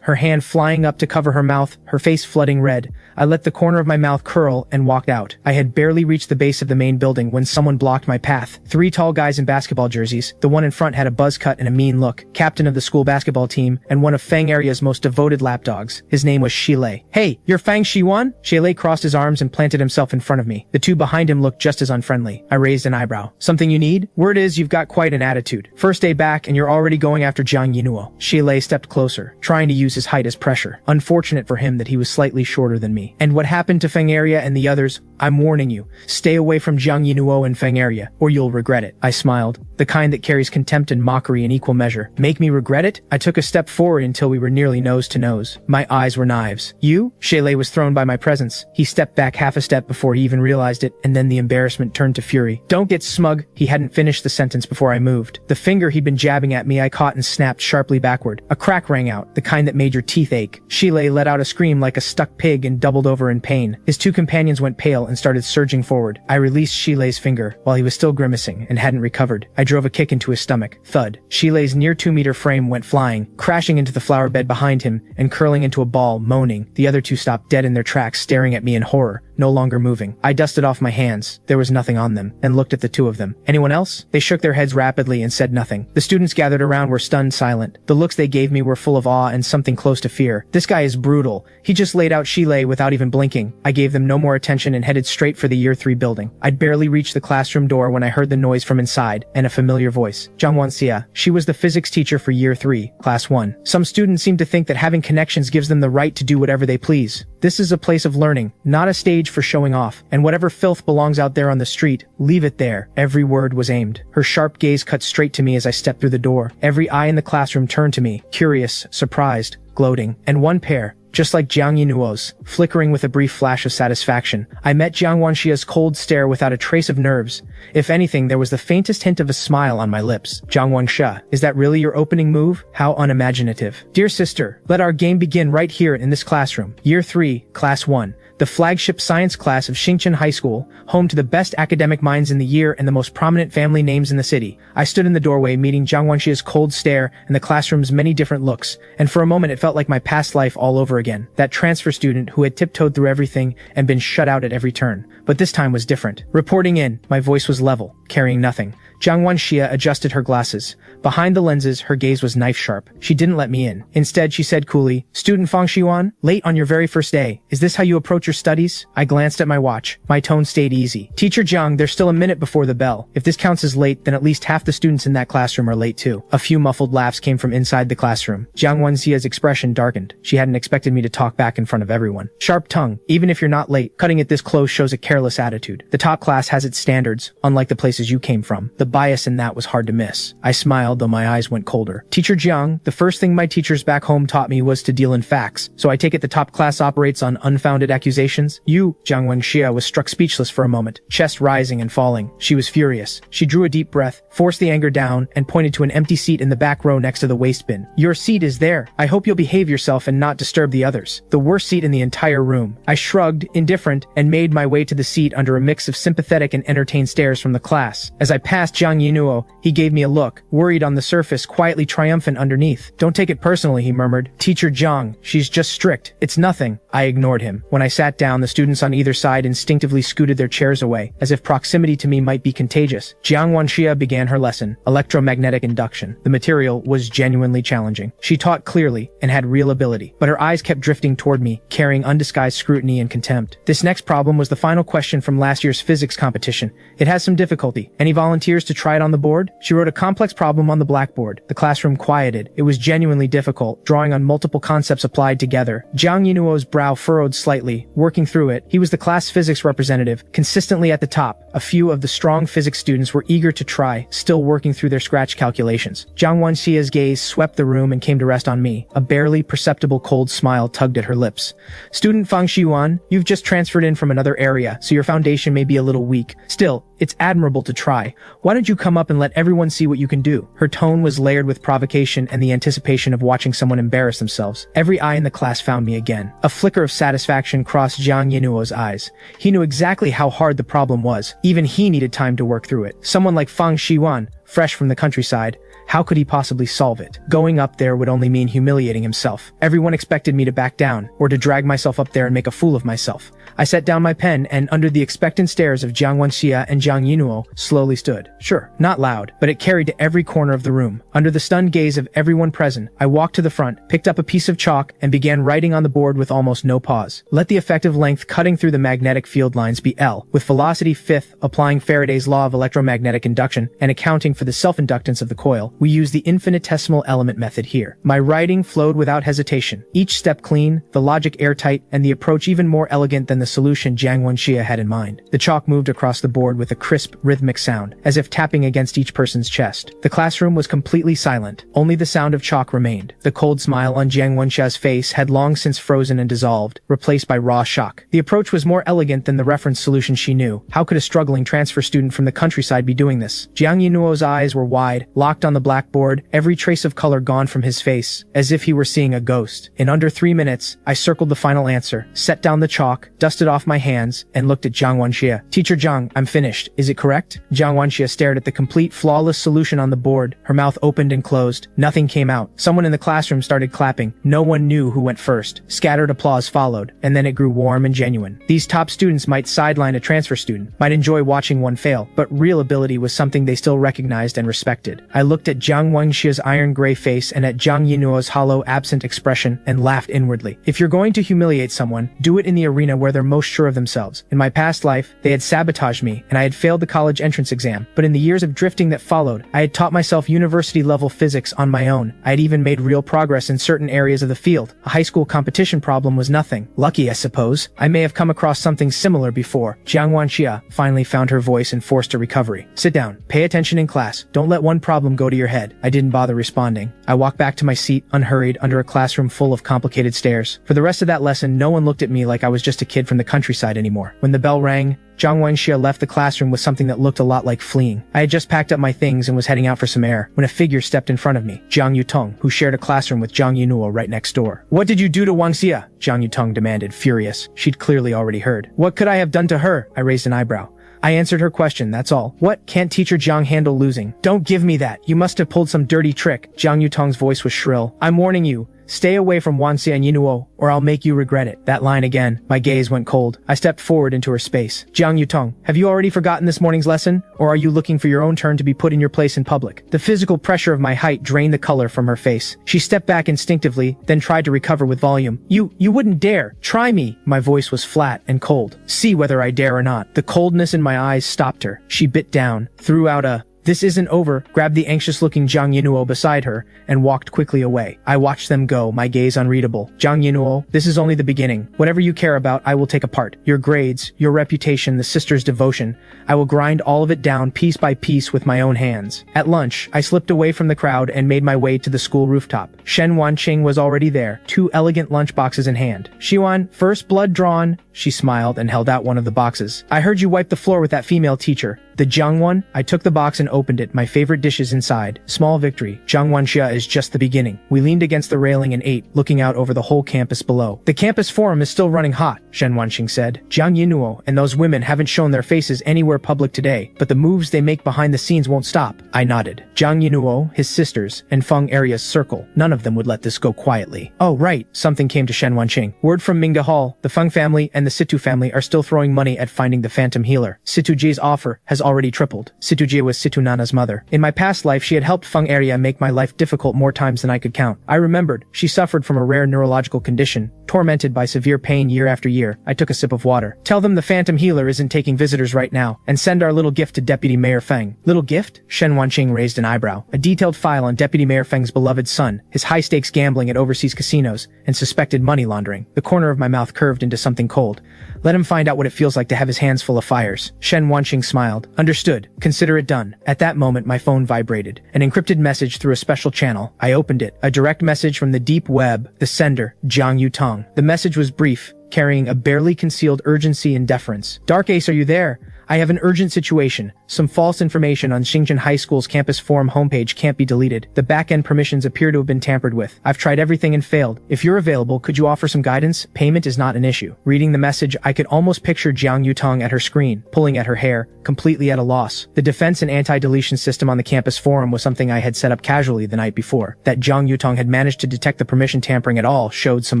her hand flying up to cover her mouth, her face flooding red. I let the corner of my mouth curl and walked out. I had barely reached the base of the main building when someone blocked my path. 3 tall guys in basketball jerseys. The one in front had a buzz cut and a mean look. Captain of the school basketball team and one of Fang area's most devoted lapdogs. His name was Shilei. "Hey, you're Fang Shiwan?" Shilei crossed his arms and planted himself in front of me. The two behind him looked just as unfriendly. I raised an eyebrow. "Something you need?" "Word is you've got quite an attitude. First day back and you're already going after Jiang Yinuo." Shilei stepped closer, trying to use his height as pressure. Unfortunate for him that he was slightly shorter than me. "And what happened to Fang area and the others? I'm warning you. Stay away from Jiang Yinuo and Fang area, or you'll regret it." I smiled. The kind that carries contempt and mockery in equal measure. Make me regret it? I took a step forward until we were nearly nose to nose. My eyes were knives. "You?" Shilei was thrown by my presence. He stepped back half a step before he even realized it, and then the embarrassment turned to fury. "Don't get smug." He hadn't finished the sentence before I moved. The finger he'd been jabbing at me I caught and snapped sharply backward. A crack rang out, the kind that made your teeth ache. Shilei let out a scream like a stuck pig and doubled over in pain. His two companions went pale and started surging forward. I released Shilei's finger while he was still grimacing and hadn't recovered. I drove a kick into his stomach. Thud. Shilei's near 2-meter frame went flying, crashing into the flower bed behind him and curling into a ball, moaning. The other two stopped dead in their tracks, staring at me in horror, no longer moving. I dusted off my hands. There was nothing on them, and looked at the two of them. "Anyone else?" They shook their heads rapidly and said nothing. The students gathered around were stunned silent. The looks they gave me were full of awe and something close to fear. "This guy is brutal. He just laid out Shilei without even blinking." I gave them no more attention and headed straight for the Year 3 building. I'd barely reached the classroom door when I heard the noise from inside, and a familiar voice. Zhang Wanxia. She was the physics teacher for Year 3, Class 1. Some students seem to think that having connections gives them the right to do whatever they please. This is a place of learning, not a stage for showing off. And whatever filth belongs out there on the street, leave it there. Every word was aimed. Her sharp gaze cut straight to me as I stepped through the door. Every eye in the classroom turned to me, curious, surprised, gloating. And one pair, just like Jiang Yinuo's, flickering with a brief flash of satisfaction. I met Jiang Wanxia's cold stare without a trace of nerves. If anything, there was the faintest hint of a smile on my lips. "Jiang Wanxia, is that really your opening move? How unimaginative." "Dear sister, let our game begin right here in this classroom. Year 3, Class 1. The flagship science class of Xingchen High School, home to the best academic minds in the year and the most prominent family names in the city." I stood in the doorway meeting Jiang Wanxia's cold stare and the classroom's many different looks, and for a moment it felt like my past life all over again. That transfer student who had tiptoed through everything and been shut out at every turn. But this time was different. Reporting in, my voice was level, carrying nothing. Jiang Wanxia adjusted her glasses. Behind the lenses, her gaze was knife-sharp. She didn't let me in. Instead, she said coolly, "Student Fang Shiwan, late on your very first day. Is this how you approach your studies?" I glanced at my watch. My tone stayed easy. "Teacher Jiang, there's still a minute before the bell. If this counts as late, then at least half the students in that classroom are late too." A few muffled laughs came from inside the classroom. Jiang Wanxia's expression darkened. She hadn't expected me to talk back in front of everyone. "Sharp tongue. Even if you're not late, cutting it this close shows a careless attitude. The top class has its standards, unlike the places you came from. The bias in that was hard to miss." I smiled, though my eyes went colder. "Teacher Jiang, the first thing my teachers back home taught me was to deal in facts. So I take it the top class operates on unfounded accusations?" "You?" Jiang Wenxia was struck speechless for a moment, chest rising and falling. She was furious. She drew a deep breath, forced the anger down, and pointed to an empty seat in the back row next to the waste bin. "Your seat is there. I hope you'll behave yourself and not disturb the others." The worst seat in the entire room. I shrugged, indifferent, and made my way to the seat under a mix of sympathetic and entertained stares from the class. As I passed Jiang Yinuo. He gave me a look, worried on the surface, quietly triumphant underneath. Don't take it personally, he murmured. Teacher Jiang, she's just strict. It's nothing. I ignored him. When I sat down, the students on either side instinctively scooted their chairs away, as if proximity to me might be contagious. Jiang Wanxia began her lesson, electromagnetic induction. The material was genuinely challenging. She taught clearly and had real ability, but her eyes kept drifting toward me, carrying undisguised scrutiny and contempt. This next problem was the final question from last year's physics competition. It has some difficulty. Any volunteers to try it on the board? She wrote a complex problem on the blackboard. The classroom quieted. It was genuinely difficult, drawing on multiple concepts applied together. Jiang Yinuo's brow furrowed slightly, working through it. He was the class physics representative, consistently at the top. A few of the strong physics students were eager to try, still working through their scratch calculations. Jiang Wanxia's gaze swept the room and came to rest on me. A barely perceptible cold smile tugged at her lips. Student Fang Xiuan, you've just transferred in from another area, so your foundation may be a little weak. Still, it's admirable to try. Why don't you come up and let everyone see what you can do? Her tone was layered with provocation and the anticipation of watching someone embarrass themselves. Every eye in the class found me again. A flicker of satisfaction crossed Jiang Yinuo's eyes. He knew exactly how hard the problem was. Even he needed time to work through it. Someone like Fang Xiuan, fresh from the countryside, how could he possibly solve it? Going up there would only mean humiliating himself. Everyone expected me to back down, or to drag myself up there and make a fool of myself. I set down my pen and, under the expectant stares of Jiang Wanxia and Jiang Yinuo, slowly stood. Sure, not loud, but it carried to every corner of the room. Under the stunned gaze of everyone present, I walked to the front, picked up a piece of chalk, and began writing on the board with almost no pause. Let the effective length cutting through the magnetic field lines be L, with velocity fifth, applying Faraday's law of electromagnetic induction and accounting for the self-inductance of the coil. We use the infinitesimal element method here. My writing flowed without hesitation, each step clean, the logic airtight, and the approach even more elegant than the solution Jiang Wanxia had in mind. The chalk moved across the board with a crisp, rhythmic sound, as if tapping against each person's chest. The classroom was completely silent. Only the sound of chalk remained. The cold smile on Jiang Wanxia's face had long since frozen and dissolved, replaced by raw shock. The approach was more elegant than the reference solution she knew. How could a struggling transfer student from the countryside be doing this? Jiang Yinuo's eyes were wide, locked on the blackboard, every trace of color gone from his face, as if he were seeing a ghost. In under 3 minutes, I circled the final answer, set down the chalk, dusted off my hands, and looked at Jiang Wanxia. Teacher Jiang, I'm finished. Is it correct? Jiang Wanxia stared at the complete, flawless solution on the board. Her mouth opened and closed. Nothing came out. Someone in the classroom started clapping. No one knew who went first. Scattered applause followed, and then it grew warm and genuine. These top students might sideline a transfer student, might enjoy watching one fail, but real ability was something they still recognized and respected. I looked at Jiang Wanxia's iron gray face and at Jiang Yinuo's hollow, absent expression and laughed inwardly. If you're going to humiliate someone, do it in the arena where they're most sure of themselves. In my past life, they had sabotaged me, and I had failed the college entrance exam. But in the years of drifting that followed, I had taught myself university-level physics on my own. I had even made real progress in certain areas of the field. A high school competition problem was nothing. Lucky, I suppose. I may have come across something similar before. Jiang Wanxia finally found her voice and forced a recovery. Sit down. Pay attention in class. Don't let one problem go to your head. I didn't bother responding. I walked back to my seat, unhurried, under a classroom full of complicated stares. For the rest of that lesson, no one looked at me like I was just a kid from the countryside anymore. When the bell rang, Jiang Wanxia left the classroom with something that looked a lot like fleeing. I had just packed up my things and was heading out for some air, when a figure stepped in front of me, Jiang Yutong, who shared a classroom with Jiang Yinuo right next door. What did you do to Wanxia? Jiang Yutong demanded, furious. She'd clearly already heard. What could I have done to her? I raised an eyebrow. I answered her question, that's all. What? Can't teacher Jiang handle losing? Don't give me that. You must have pulled some dirty trick. Jiang Yutong's voice was shrill. I'm warning you. Stay away from Wanxia and Yinuo, or I'll make you regret it. That line again. My gaze went cold. I stepped forward into her space. Jiang Yutong, have you already forgotten this morning's lesson? Or are you looking for your own turn to be put in your place in public? The physical pressure of my height drained the color from her face. She stepped back instinctively, then tried to recover with volume. You wouldn't dare. Try me. My voice was flat and cold. See whether I dare or not. The coldness in my eyes stopped her. She bit down, threw out a "This isn't over," grabbed the anxious-looking Jiang Yinuo beside her, and walked quickly away. I watched them go, my gaze unreadable. Jiang Yinuo, this is only the beginning. Whatever you care about, I will take apart. Your grades, your reputation, the sister's devotion. I will grind all of it down piece by piece with my own hands. At lunch, I slipped away from the crowd and made my way to the school rooftop. Shen Wanqing was already there, 2 elegant lunch boxes in hand. Xiwan, first blood drawn. She smiled and held out one of the boxes. I heard you wipe the floor with that female teacher. The Jiangwan? I took the box and opened it, my favorite dishes inside. Small victory. Jiangwanxia is just the beginning. We leaned against the railing and ate, looking out over the whole campus below. The campus forum is still running hot, Shen Wanxing said. Jiang Yinuo and those women haven't shown their faces anywhere public today, but the moves they make behind the scenes won't stop. I nodded. Jiang Yinuo, his sisters, and Feng Area's circle. None of them would let this go quietly. Oh right, something came to Shen Wanxing. Word from Minga Hall, the Feng family and the Situ family are still throwing money at finding the Phantom Healer. Situ Ji's offer has already tripled. Situ Ji was Situ Nana's mother. In my past life, she had helped Feng Area make my life difficult more times than I could count. I remembered, she suffered from a rare neurological condition, tormented by severe pain year after year. I took a sip of water. Tell them the Phantom Healer isn't taking visitors right now, and send our little gift to Deputy Mayor Feng. Little gift? Shen Wanqing raised an eyebrow. A detailed file on Deputy Mayor Feng's beloved son, his high-stakes gambling at overseas casinos, and suspected money laundering. The corner of my mouth curved into something cold. Let him find out what it feels like to have his hands full of fires. Shen Wanqing smiled. Understood. Consider it done. At that moment, my phone vibrated. An encrypted message through a special channel. I opened it. A direct message from the deep web. The sender, Jiang Yutong. The message was brief, carrying a barely concealed urgency and deference. Dark Ace, are you there? I have an urgent situation. Some false information on Xingjian High School's campus forum homepage can't be deleted. The back-end permissions appear to have been tampered with. I've tried everything and failed. If you're available, could you offer some guidance? Payment is not an issue. Reading the message, I could almost picture Jiang Yutong at her screen, pulling at her hair, completely at a loss. The defense and anti-deletion system on the campus forum was something I had set up casually the night before. That Jiang Yutong had managed to detect the permission tampering at all showed some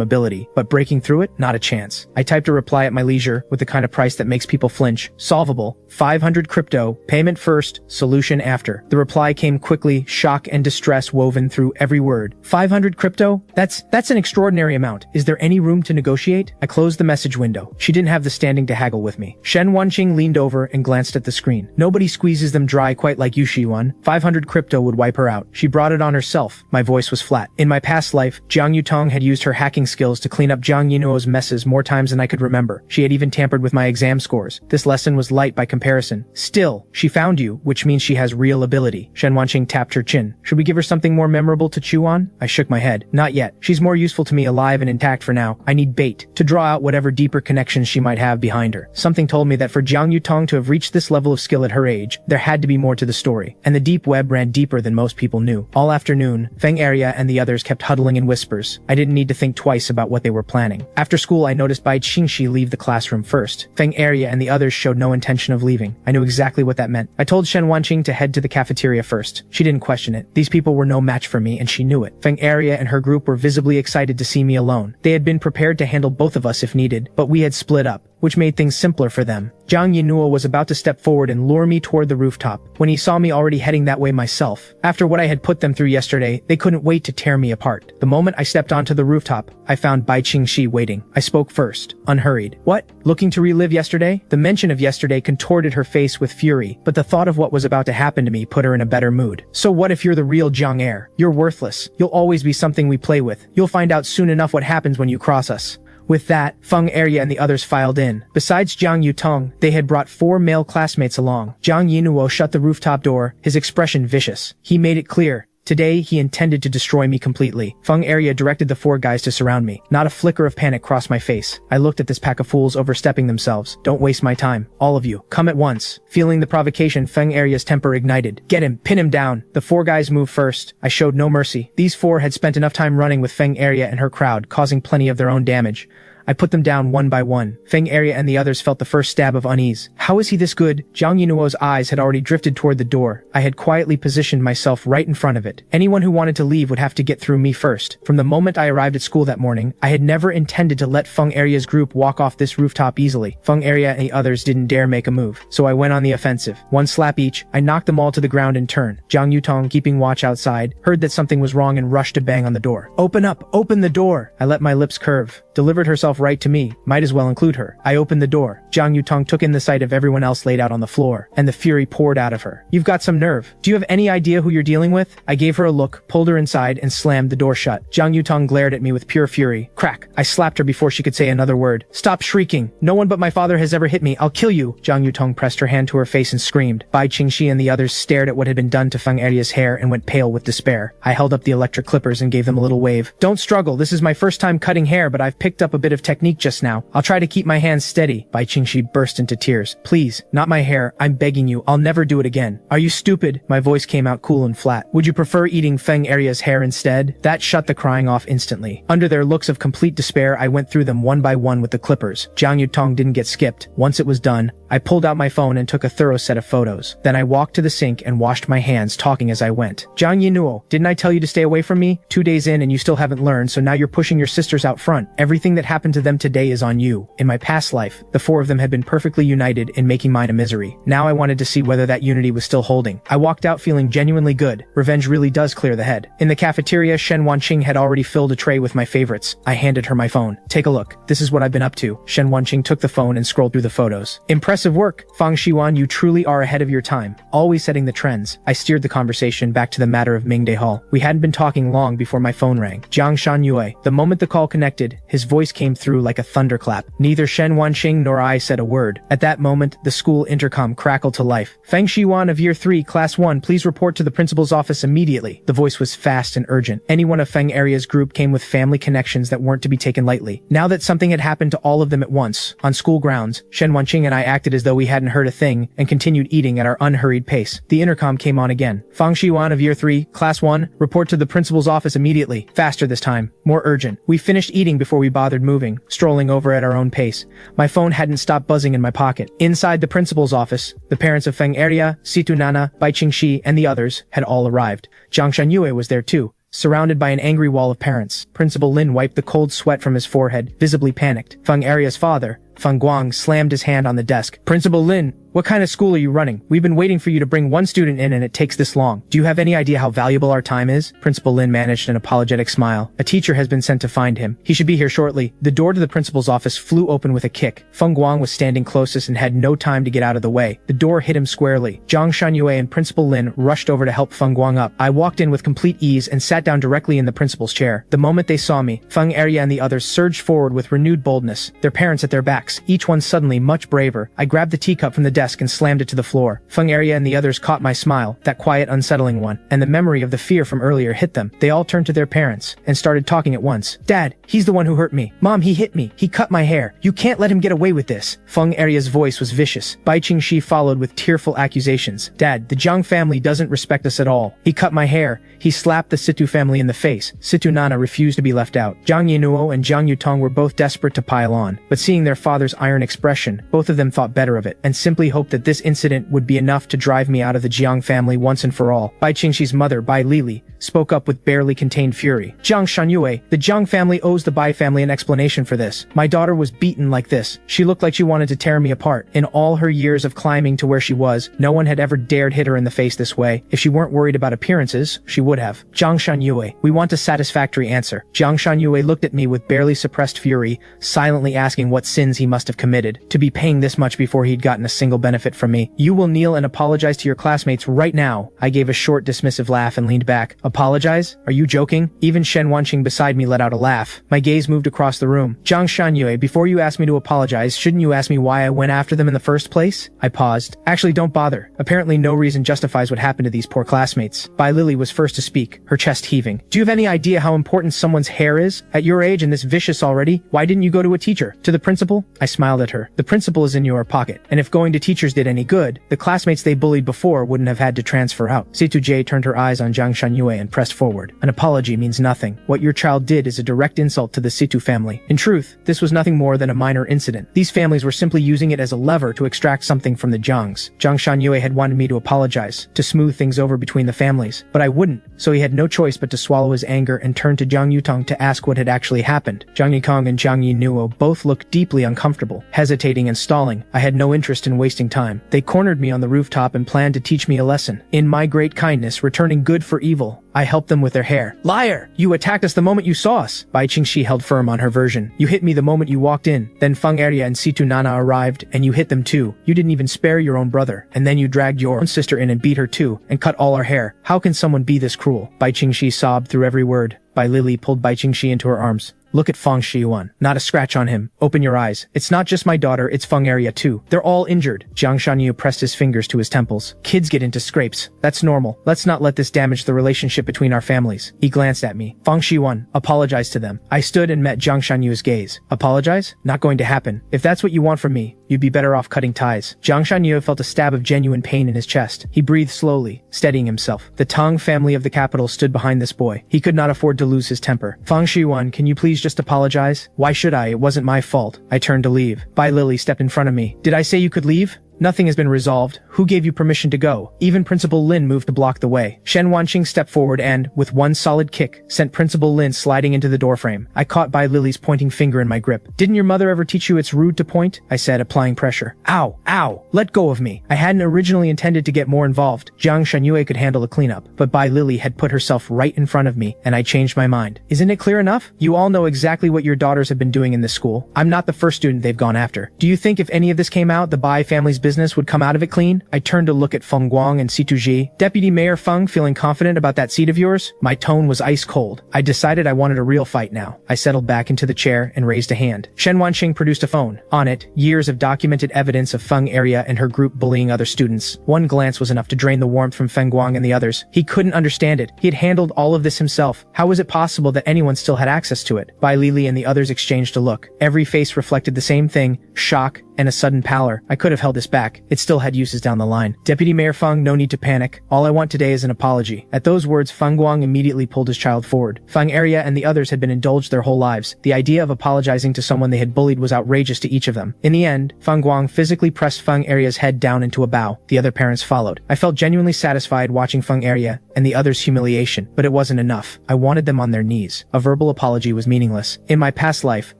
ability, but breaking through it? Not a chance. I typed a reply at my leisure, with the kind of price that makes people flinch. Solvable. 500 crypto, payment first, solution after. The reply came quickly, shock and distress woven through every word. 500 crypto? That's an extraordinary amount. Is there any room to negotiate? I closed the message window. She didn't have the standing to haggle with me. Shen Wanqing leaned over and glanced at the screen. Nobody squeezes them dry quite like you, Shiwan. 500 crypto would wipe her out. She brought it on herself. My voice was flat. In my past life, Jiang Yutong had used her hacking skills to clean up Jiang Yinuo's messes more times than I could remember. She had even tampered with my exam scores. This lesson was light by comparison. Still, she found you, which means she has real ability. Shen Wanqing tapped her chin. Should we give her something more memorable to chew on? I shook my head. Not yet. She's more useful to me alive and intact for now. I need bait to draw out whatever deeper connections she might have behind her. Something told me that for Jiang Yutong to have reached this level of skill at her age, there had to be more to the story. And the deep web ran deeper than most people knew. All afternoon, Feng Area and the others kept huddling in whispers. I didn't need to think twice about what they were planning. After school, I noticed Bai Qingxi leave the classroom first. Feng Area and the others showed no intention of leaving. I knew exactly what that meant. I told Shen Wanqing to head to the cafeteria first. She didn't question it. These people were no match for me, and she knew it. Feng Area and her group were visibly excited to see me alone. They had been prepared to handle both of us if needed, but we had split up, which made things simpler for them. Jiang Yinuo was about to step forward and lure me toward the rooftop, when he saw me already heading that way myself. After what I had put them through yesterday, they couldn't wait to tear me apart. The moment I stepped onto the rooftop, I found Bai Qingxi waiting. I spoke first, unhurried. What? Looking to relive yesterday? The mention of yesterday contorted her face with fury, but the thought of what was about to happen to me put her in a better mood. So what if you're the real Jiang Heir? You're worthless. You'll always be something we play with. You'll find out soon enough what happens when you cross us. With that, Feng Area and the others filed in. Besides Jiang Yutong, they had brought 4 male classmates along. Jiang Yinuo shut the rooftop door, his expression vicious. He made it clear. Today, he intended to destroy me completely. Feng Area directed the 4 guys to surround me. Not a flicker of panic crossed my face. I looked at this pack of fools overstepping themselves. Don't waste my time. All of you, come at once. Feeling the provocation, Feng Area's temper ignited. Get him, pin him down. The 4 guys moved first. I showed no mercy. These 4 had spent enough time running with Feng Area and her crowd, causing plenty of their own damage. I put them down one by one. Feng Area and the others felt the first stab of unease. How is he this good? Jiang Yinuo's eyes had already drifted toward the door. I had quietly positioned myself right in front of it. Anyone who wanted to leave would have to get through me first. From the moment I arrived at school that morning, I had never intended to let Feng Area's group walk off this rooftop easily. Feng Area and the others didn't dare make a move, so I went on the offensive. 1 slap each, I knocked them all to the ground in turn. Jiang Yutong, keeping watch outside, heard that something was wrong and rushed to bang on the door. Open up! Open the door! I let my lips curve. Delivered herself right to me. Might as well include her. I opened the door. Jiang Yutong took in the sight of everyone else laid out on the floor, and the fury poured out of her. You've got some nerve. Do you have any idea who you're dealing with? I gave her a look, pulled her inside, and slammed the door shut. Jiang Yutong glared at me with pure fury. Crack! I slapped her before she could say another word. Stop shrieking! No one but my father has ever hit me. I'll kill you! Jiang Yutong pressed her hand to her face and screamed. Bai Qingxi and the others stared at what had been done to Feng Area's hair and went pale with despair. I held up the electric clippers and gave them a little wave. Don't struggle. This is my first time cutting hair, but I've picked up a bit of of technique just now. I'll try to keep my hands steady. Bai Qingxi burst into tears. Please, not my hair. I'm begging you. I'll never do it again. Are you stupid? My voice came out cool and flat. Would you prefer eating Feng Aria's hair instead? That shut the crying off instantly. Under their looks of complete despair, I went through them one by one with the clippers. Jiang Yutong didn't get skipped. Once it was done, I pulled out my phone and took a thorough set of photos. Then I walked to the sink and washed my hands, talking as I went. Jiang Yinuo, didn't I tell you to stay away from me? 2 days in and you still haven't learned, so now you're pushing your sisters out front. Everything that happened to them today is on you. In my past life, the 4 of them had been perfectly united in making mine a misery. Now I wanted to see whether that unity was still holding. I walked out feeling genuinely good. Revenge really does clear the head. In the cafeteria, Shen Wanqing had already filled a tray with my favorites. I handed her my phone. Take a look. This is what I've been up to. Shen Wanqing took the phone and scrolled through the photos. Impressive work, Fang Xiwan, you truly are ahead of your time. Always setting the trends. I steered the conversation back to the matter of Mingde Hall. We hadn't been talking long before my phone rang. Jiang Shanyue. The moment the call connected, his voice came through like a thunderclap. Neither Shen Wanqing nor I said a word. At that moment, the school intercom crackled to life. Feng Xiwan of Year 3, Class 1, please report to the principal's office immediately. The voice was fast and urgent. Anyone of Feng Aria's group came with family connections that weren't to be taken lightly. Now that something had happened to all of them at once, on school grounds, Shen Wanqing and I acted as though we hadn't heard a thing and continued eating at our unhurried pace. The intercom came on again. Fang Xiwan of Year 3, Class 1, report to the principal's office immediately. Faster this time. More urgent. We finished eating before we bothered moving, strolling over at our own pace. My phone hadn't stopped buzzing in my pocket. Inside the principal's office, the parents of Feng Aria, Situ Nana, Bai Qingxi, and the others had all arrived. Jiang Shanyue was there too, surrounded by an angry wall of parents. Principal Lin wiped the cold sweat from his forehead, visibly panicked. Feng Aria's father, Feng Guang, slammed his hand on the desk. Principal Lin, what kind of school are you running? We've been waiting for you to bring one student in and it takes this long. Do you have any idea how valuable our time is? Principal Lin managed an apologetic smile. A teacher has been sent to find him. He should be here shortly. The door to the principal's office flew open with a kick. Feng Guang was standing closest and had no time to get out of the way. The door hit him squarely. Jiang Shanyue and Principal Lin rushed over to help Feng Guang up. I walked in with complete ease and sat down directly in the principal's chair. The moment they saw me, Feng Aria and the others surged forward with renewed boldness, their parents at their backs, each one suddenly much braver. I grabbed the teacup from the desk and slammed it to the floor. Feng Aria and the others caught my smile, that quiet, unsettling one, and the memory of the fear from earlier hit them. They all turned to their parents and started talking at once. Dad, he's the one who hurt me. Mom, he hit me. He cut my hair. You can't let him get away with this. Feng Aria's voice was vicious. Bai Qingxi followed with tearful accusations. Dad, the Jiang family doesn't respect us at all. He cut my hair. He slapped the Situ family in the face. Situ Nana refused to be left out. Jiang Yinuo and Jiang Yutong were both desperate to pile on, but seeing their father's iron expression, both of them thought better of it, and simply hoped that this incident would be enough to drive me out of the Jiang family once and for all. Bai Qingxi's mother, Bai Lili, spoke up with barely contained fury. Jiang Shanyue, the Jiang family owes the Bai family an explanation for this. My daughter was beaten like this. She looked like she wanted to tear me apart. In all her years of climbing to where she was, no one had ever dared hit her in the face this way. If she weren't worried about appearances, she would have. Jiang Shanyue, we want a satisfactory answer. Jiang Shanyue looked at me with barely suppressed fury, silently asking what sins he must have committed to be paying this much before he'd gotten a single benefit from me. You will kneel and apologize to your classmates right now. I gave a short, dismissive laugh and leaned back. Apologize? Are you joking? Even Shen Wanqing beside me let out a laugh. My gaze moved across the room. Jiang Shanyue, before you ask me to apologize, shouldn't you ask me why I went after them in the first place? I paused. Actually, don't bother. Apparently no reason justifies what happened to these poor classmates. Bai Lili was first to speak, her chest heaving. Do you have any idea how important someone's hair is? At your age and this vicious already, why didn't you go to a teacher? To the principal? I smiled at her. The principal is in your pocket. And if going to teachers did any good, the classmates they bullied before wouldn't have had to transfer out. Situ J turned her eyes on Jiang Shanyue and pressed forward. An apology means nothing. What your child did is a direct insult to the Situ family. In truth, this was nothing more than a minor incident. These families were simply using it as a lever to extract something from the Jiangs. Jiang Shanyue had wanted me to apologize, to smooth things over between the families, but I wouldn't, so he had no choice but to swallow his anger and turn to Jiang Yutong to ask what had actually happened. Jiang Yikong and Jiang Yinuo both looked deeply uncomfortable, hesitating and stalling. I had no interest in wasting time. They cornered me on the rooftop and planned to teach me a lesson. In my great kindness, returning good for evil, I helped them with their hair. Liar! You attacked us the moment you saw us. Bai Qingxi held firm on her version. You hit me the moment you walked in. Then Feng Aria and Situ Nana arrived, and you hit them too. You didn't even spare your own brother. And then you dragged your own sister in and beat her too, and cut all our hair. How can someone be this cruel? Bai Qingxi sobbed through every word. Bai Lili pulled Bai Qingxi into her arms. Look at Feng Shiyuan. Not a scratch on him. Open your eyes. It's not just my daughter, it's Feng Aria too. They're all injured. Jiang Shanyu pressed his fingers to his temples. Kids get into scrapes. That's normal. Let's not let this damage the relationship relationship between our families. He glanced at me. Feng Shiyuan, apologize to them. I stood and met Jiang Shanyue's gaze. Apologize? Not going to happen. If that's what you want from me, you'd be better off cutting ties. Jiang Shanyue felt a stab of genuine pain in his chest. He breathed slowly, steadying himself. The Tang family of the capital stood behind this boy. He could not afford to lose his temper. Feng Shiyuan, can you please just apologize? Why should I? It wasn't my fault. I turned to leave. Bai Lily stepped in front of me. Did I say you could leave? Nothing has been resolved. Who gave you permission to go? Even Principal Lin moved to block the way. Shen Wanqing stepped forward and, with one solid kick, sent Principal Lin sliding into the doorframe. I caught Bai Lily's pointing finger in my grip. Didn't your mother ever teach you it's rude to point? I said, applying pressure. Ow! Ow! Let go of me. I hadn't originally intended to get more involved. Jiang Shanyue could handle a cleanup, but Bai Lily had put herself right in front of me, and I changed my mind. Isn't it clear enough? You all know exactly what your daughters have been doing in this school. I'm not the first student they've gone after. Do you think if any of this came out, the Bai family's business would come out of it clean? I turned to look at Feng Guang and Situ Ji. Deputy Mayor Feng, feeling confident about that seat of yours? My tone was ice cold. I decided I wanted a real fight now. I settled back into the chair and raised a hand. Shen Wanqing produced a phone. On it, years of documented evidence of Feng area and her group bullying other students. One glance was enough to drain the warmth from Feng Guang and the others. He couldn't understand it. He had handled all of this himself. How was it possible that anyone still had access to it? Bai Lili and the others exchanged a look. Every face reflected the same thing, shock and a sudden pallor. I could have held this back. It still had uses down the line. Deputy Mayor Feng, no need to panic. All I want today is an apology. At those words, Feng Guang immediately pulled his child forward. Feng area and the others had been indulged their whole lives. The idea of apologizing to someone they had bullied was outrageous to each of them. In the end, Feng Guang physically pressed Feng area's head down into a bow. The other parents followed. I felt genuinely satisfied watching Feng area and the others' humiliation, but it wasn't enough. I wanted them on their knees. A verbal apology was meaningless. In my past life,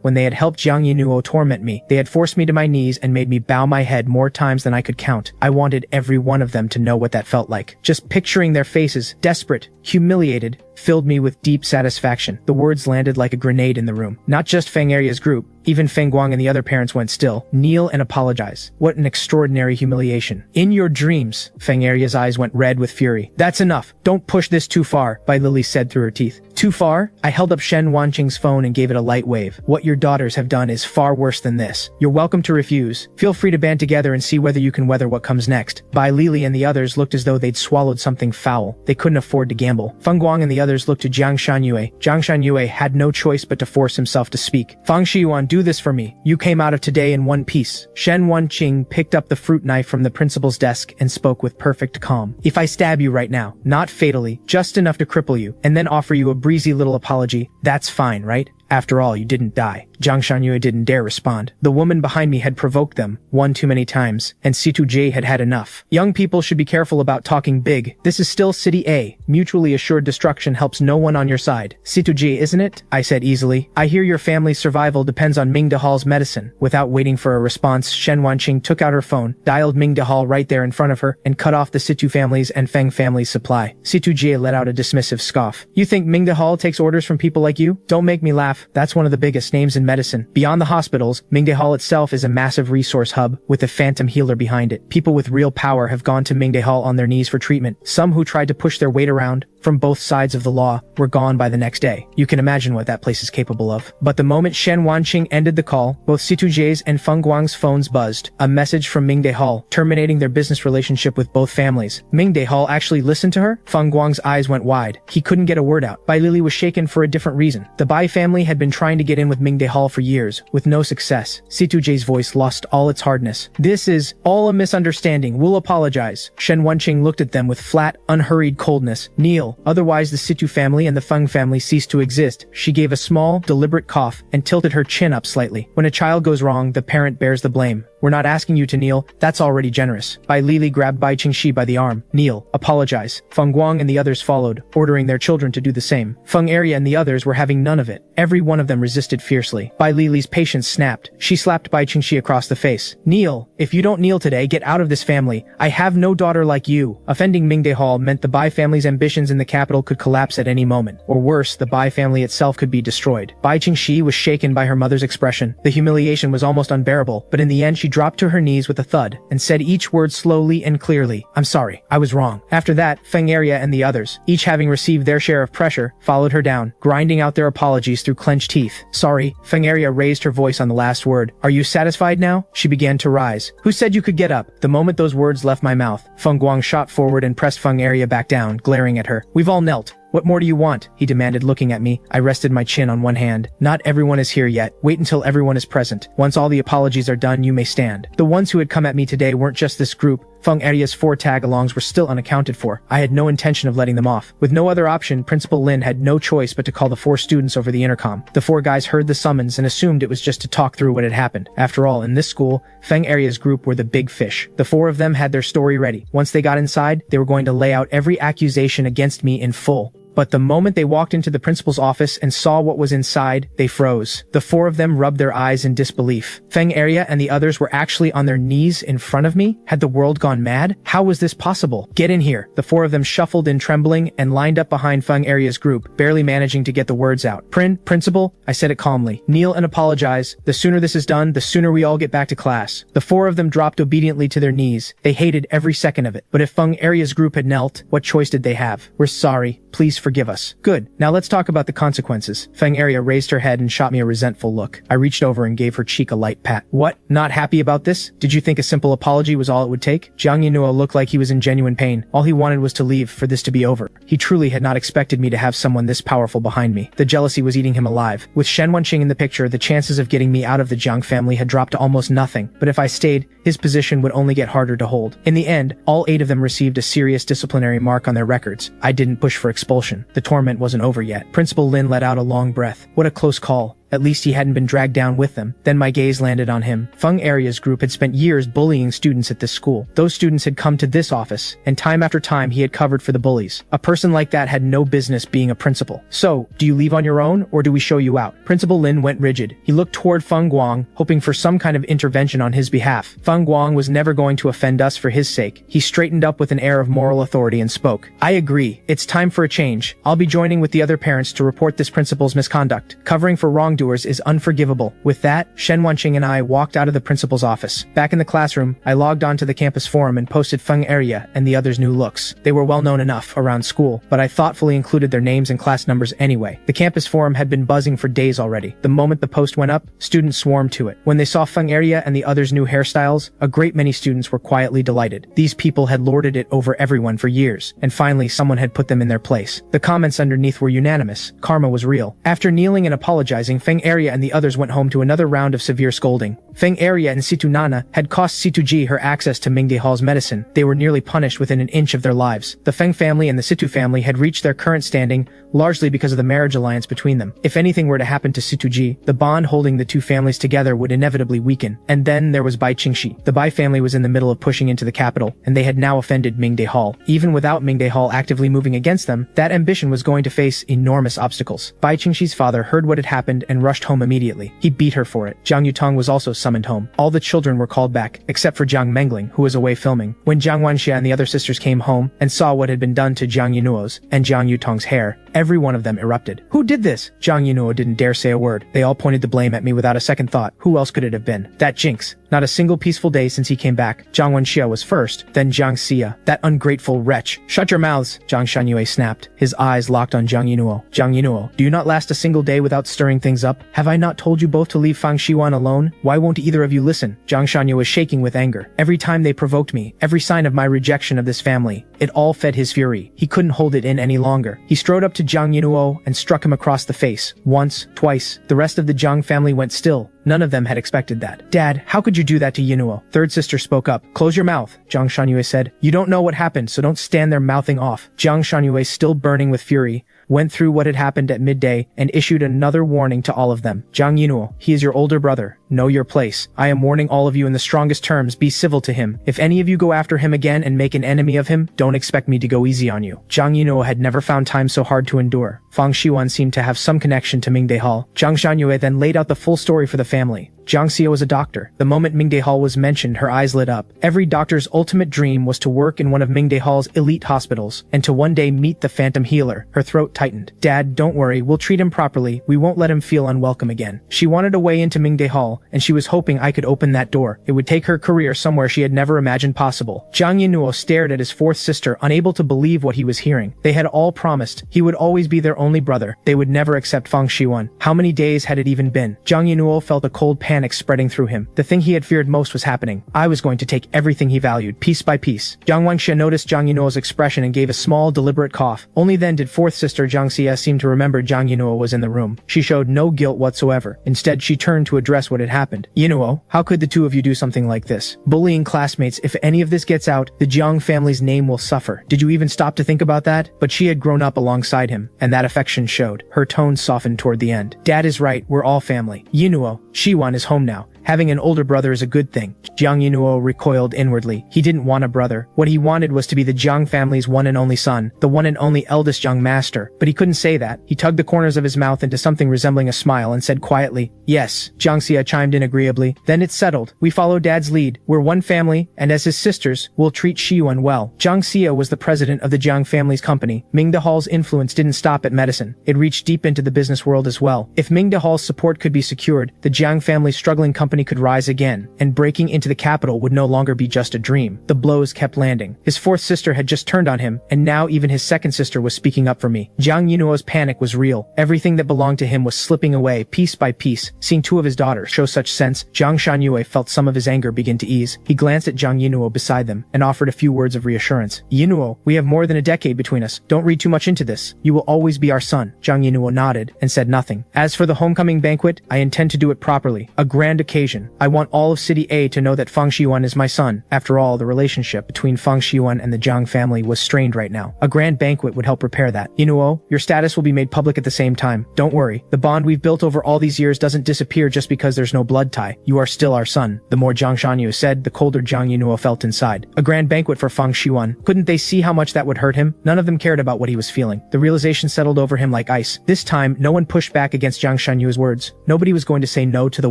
when they had helped Jiang Yinuo torment me, they had forced me to my knees and made me bow my head more times than I could count. I wanted every one of them to know what that felt like. Just picturing their faces, desperate, humiliated, filled me with deep satisfaction. The words landed like a grenade in the room. Not just Feng area's group, even Feng Guang and the other parents went still. Kneel and apologize. What an extraordinary humiliation. In your dreams, Feng area's eyes went red with fury. That's enough. Don't push this too far, Bai Lili said through her teeth. Too far? I held up Shen Wanqing's phone and gave it a light wave. What your daughters have done is far worse than this. You're welcome to refuse. Feel free to band together and see whether you can weather what comes next. Bai Lili and the others looked as though they'd swallowed something foul. They couldn't afford to gamble. Feng Guang and the others looked to Jiang Shanyue. Jiang Shanyue had no choice but to force himself to speak. Feng Shiyuan, do this for me. You came out of today in one piece. Shen Wanqing picked up the fruit knife from the principal's desk and spoke with perfect calm. If I stab you right now, not fatally, just enough to cripple you, and then offer you a breezy little apology, that's fine, right? After all, you didn't die. Jiang Shanyue didn't dare respond. The woman behind me had provoked them, one too many times, and Situ J had had enough. Young people should be careful about talking big. This is still City A. Mutually assured destruction helps no one on your side. Situ J, isn't it? I said easily. I hear your family's survival depends on Ming Dehal's medicine. Without waiting for a response, Shen Wanqing took out her phone, dialed Ming Dehal right there in front of her, and cut off the Situ family's and Feng family's supply. Situ J let out a dismissive scoff. You think Ming Dehal takes orders from people like you? Don't make me laugh. That's one of the biggest names in medicine. Beyond the hospitals, Mingde Hall itself is a massive resource hub with a phantom healer behind it. People with real power have gone to Mingde Hall on their knees for treatment. Some who tried to push their weight around from both sides of the law were gone by the next day. You can imagine what that place is capable of. But the moment Shen Wanqing ended the call, both Situ J's and Feng Guang's phones buzzed. A message from Mingde Hall, terminating their business relationship with both families. Mingde Hall actually listened to her? Feng Guang's eyes went wide. He couldn't get a word out. Bai Lili was shaken for a different reason. The Bai family had been trying to get in with Mingde Hall for years, with no success. Situ J's voice lost all its hardness. This is all a misunderstanding. We'll apologize. Shen Wanqing looked at them with flat, unhurried coldness. Kneel. Otherwise the Situ family and the Feng family cease to exist. She gave a small, deliberate cough and tilted her chin up slightly. When a child goes wrong, the parent bears the blame. We're not asking you to kneel. That's already generous. Bai Lili grabbed Bai Qingxi by the arm. Kneel. Apologize. Feng Guang and the others followed, ordering their children to do the same. Feng Area and the others were having none of it. Every one of them resisted fiercely. Bai Lili's patience snapped. She slapped Bai Qingxi across the face. Kneel. If you don't kneel today, get out of this family. I have no daughter like you. Offending Mingde Hall meant the Bai family's ambitions in the capital could collapse at any moment. Or worse, the Bai family itself could be destroyed. Bai Qingxi was shaken by her mother's expression. The humiliation was almost unbearable, but in the end she dropped to her knees with a thud and said each word slowly and clearly. I'm sorry. I was wrong. After that, Feng Area and the others, each having received their share of pressure, followed her down, grinding out their apologies through clenched teeth. Sorry. Feng Area raised her voice on the last word. Are you satisfied now? She began to rise. Who said you could get up? The moment those words left my mouth, Feng Guang shot forward and pressed Feng Area back down, glaring at her. We've all knelt. What more do you want? He demanded, looking at me. I rested my chin on one hand. Not everyone is here yet. Wait until everyone is present. Once all the apologies are done, you may stand. The ones who had come at me today weren't just this group. Feng Eria's 4 tag-alongs were still unaccounted for. I had no intention of letting them off. With no other option, Principal Lin had no choice but to call the 4 students over the intercom. The 4 guys heard the summons and assumed it was just to talk through what had happened. After all, in this school, Feng Eria's group were the big fish. The 4 of them had their story ready. Once they got inside, they were going to lay out every accusation against me in full. But the moment they walked into the principal's office and saw what was inside, they froze. The 4 of them rubbed their eyes in disbelief. Feng Eria and the others were actually on their knees in front of me? Had the world gone mad? How was this possible? Get in here. The 4 of them shuffled in trembling and lined up behind Feng Eria's group, barely managing to get the words out. Principal, I said it calmly. Kneel and apologize. The sooner this is done, the sooner we all get back to class. The 4 of them dropped obediently to their knees. They hated every second of it. But if Feng Eria's group had knelt, what choice did they have? We're sorry. Please forgive us. Good. Now let's talk about the consequences. Feng Eria raised her head and shot me a resentful look. I reached over and gave her cheek a light pat. What? Not happy about this? Did you think a simple apology was all it would take? Jiang Yanuo looked like he was in genuine pain. All he wanted was to leave, for this to be over. He truly had not expected me to have someone this powerful behind me. The jealousy was eating him alive. With Shen Wenqing in the picture, the chances of getting me out of the Jiang family had dropped to almost nothing. But if I stayed, his position would only get harder to hold. In the end, all 8 of them received a serious disciplinary mark on their records. I didn't push for expulsion. The torment wasn't over yet. Principal Lin let out a long breath. What a close call. At least he hadn't been dragged down with them. Then my gaze landed on him. Feng Eria's group had spent years bullying students at this school. Those students had come to this office, and time after time he had covered for the bullies. A person like that had no business being a principal. So, do you leave on your own, or do we show you out? Principal Lin went rigid. He looked toward Feng Guang, hoping for some kind of intervention on his behalf. Feng Guang was never going to offend us for his sake. He straightened up with an air of moral authority and spoke. I agree. It's time for a change. I'll be joining with the other parents to report this principal's misconduct. Covering for wrongdoers is unforgivable. With that, Shen Wenqing and I walked out of the principal's office. Back in the classroom, I logged onto the campus forum and posted Feng Eria and the others' new looks. They were well known enough around school, but I thoughtfully included their names and class numbers anyway. The campus forum had been buzzing for days already. The moment the post went up, students swarmed to it. When they saw Feng Eria and the others' new hairstyles, a great many students were quietly delighted. These people had lorded it over everyone for years, and finally someone had put them in their place. The comments underneath were unanimous. Karma was real. After kneeling and apologizing, Feng Eria and the others went home to another round of severe scolding. Feng Eria and Situ Nana had cost Situ Ji her access to Mingde Hall's medicine. They were nearly punished within an inch of their lives. The Feng family and the Situ family had reached their current standing largely because of the marriage alliance between them. If anything were to happen to Situ Ji, the bond holding the two families together would inevitably weaken. And then there was Bai Qingxi. The Bai family was in the middle of pushing into the capital, and they had now offended Mingde Hall. Even without Mingde Hall actively moving against them, that ambition was going to face enormous obstacles. Bai Qingxi's father heard what had happened and rushed home immediately. He beat her for it. Jiang Yutong was also summoned home. All the children were called back, except for Jiang Mengling, who was away filming. When Jiang Wanxia and the other sisters came home and saw what had been done to Jiang Yunuo's and Jiang Yutong's hair, every one of them erupted. Who did this? Jiang Yunuo didn't dare say a word. They all pointed the blame at me without a second thought. Who else could it have been? That jinx. Not a single peaceful day since he came back. Jiang Wenxia was first, then Jiang Xia. That ungrateful wretch. Shut your mouths, Jiang Shanyue snapped. His eyes locked on Jiang Yunuo. Jiang Yunuo, do you not last a single day without stirring things up? Have I not told you both to leave Fang Xiwan alone? Why won't either of you listen? Jiang Shanyue was shaking with anger. Every time they provoked me, every sign of my rejection of this family, it all fed his fury. He couldn't hold it in any longer. He strode up to Jiang Yunuo and struck him across the face. Once, twice. The rest of the Jiang family went still. None of them had expected that. Dad, how could you do that to Yunuo? Third sister spoke up. Close your mouth, Jiang Shanyue said. You don't know what happened, so don't stand there mouthing off. Jiang Shanyue, still burning with fury, went through what had happened at midday and issued another warning to all of them. Jiang Yunuo, he is your older brother. Know your place. I am warning all of you in the strongest terms, be civil to him. If any of you go after him again and make an enemy of him, don't expect me to go easy on you. Jiang Yunuo had never found time so hard to endure. Fang Xiwan seemed to have some connection to Mingde Hall. Jiang Shanyue then laid out the full story for the family. Jiang Xia was a doctor. The moment Mingde Hall was mentioned, her eyes lit up. Every doctor's ultimate dream was to work in one of Mingde Hall's elite hospitals, and to one day meet the Phantom Healer. Her throat tightened. Dad, don't worry, we'll treat him properly. We won't let him feel unwelcome again. She wanted a way into Mingde Hall, and she was hoping I could open that door. It would take her career somewhere she had never imagined possible. Jiang Yunuo stared at his fourth sister, unable to believe what he was hearing. They had all promised he would always be their only brother. They would never accept Fang Shiwan. How many days had it even been? Jiang Yinuo felt a cold panic spreading through him. The thing he had feared most was happening. I was going to take everything he valued, piece by piece. Jiang Wanxia noticed Jiang Yinuo's expression and gave a small, deliberate cough. Only then did fourth sister Jiang Xia seem to remember Jiang Yinuo was in the room. She showed no guilt whatsoever. Instead, she turned to address what had happened. Yinuo, how could the two of you do something like this? Bullying classmates, if any of this gets out, the Jiang family's name will suffer. Did you even stop to think about that? But she had grown up alongside him, and that affection showed. Her tone softened toward the end. Dad is right, we're all family. Yinuo, Shiwan is home now. Having an older brother is a good thing. Jiang Yinuo recoiled inwardly. He didn't want a brother. What he wanted was to be the Jiang family's one and only son, the one and only eldest Jiang master. But he couldn't say that. He tugged the corners of his mouth into something resembling a smile and said quietly, "Yes." Jiang Xia chimed in agreeably. "Then it's settled. We follow Dad's lead. We're one family, and as his sisters, we'll treat Shiyuan well." Jiang Xia was the president of the Jiang family's company. Ming Dahal's influence didn't stop at medicine. It reached deep into the business world as well. If Ming Dahal's support could be secured, the Jiang family's struggling company could rise again, and breaking into the capital would no longer be just a dream. The blows kept landing. His fourth sister had just turned on him, and now even his second sister was speaking up for me. Jiang Yinuo's panic was real. Everything that belonged to him was slipping away piece by piece. Seeing two of his daughters show such sense, Jiang Shanyue felt some of his anger begin to ease. He glanced at Jiang Yinuo beside them and offered a few words of reassurance. "Yinuo, we have more than a decade between us. Don't read too much into this. You will always be our son." Jiang Yinuo nodded and said nothing. "As for the homecoming banquet, I intend to do it properly. A grand occasion. I want all of City A to know that Fang Shiwan is my son. After all, the relationship between Fang Shiwan and the Jiang family was strained right now. A grand banquet would help repair that. Yinuo, your status will be made public at the same time. Don't worry. The bond we've built over all these years doesn't disappear just because there's no blood tie. You are still our son." The more Jiang Shanyu said, the colder Jiang Yinuo felt inside. A grand banquet for Fang Shiwan. Couldn't they see how much that would hurt him? None of them cared about what he was feeling. The realization settled over him like ice. This time, no one pushed back against Jiang Shanyu's words. Nobody was going to say no to the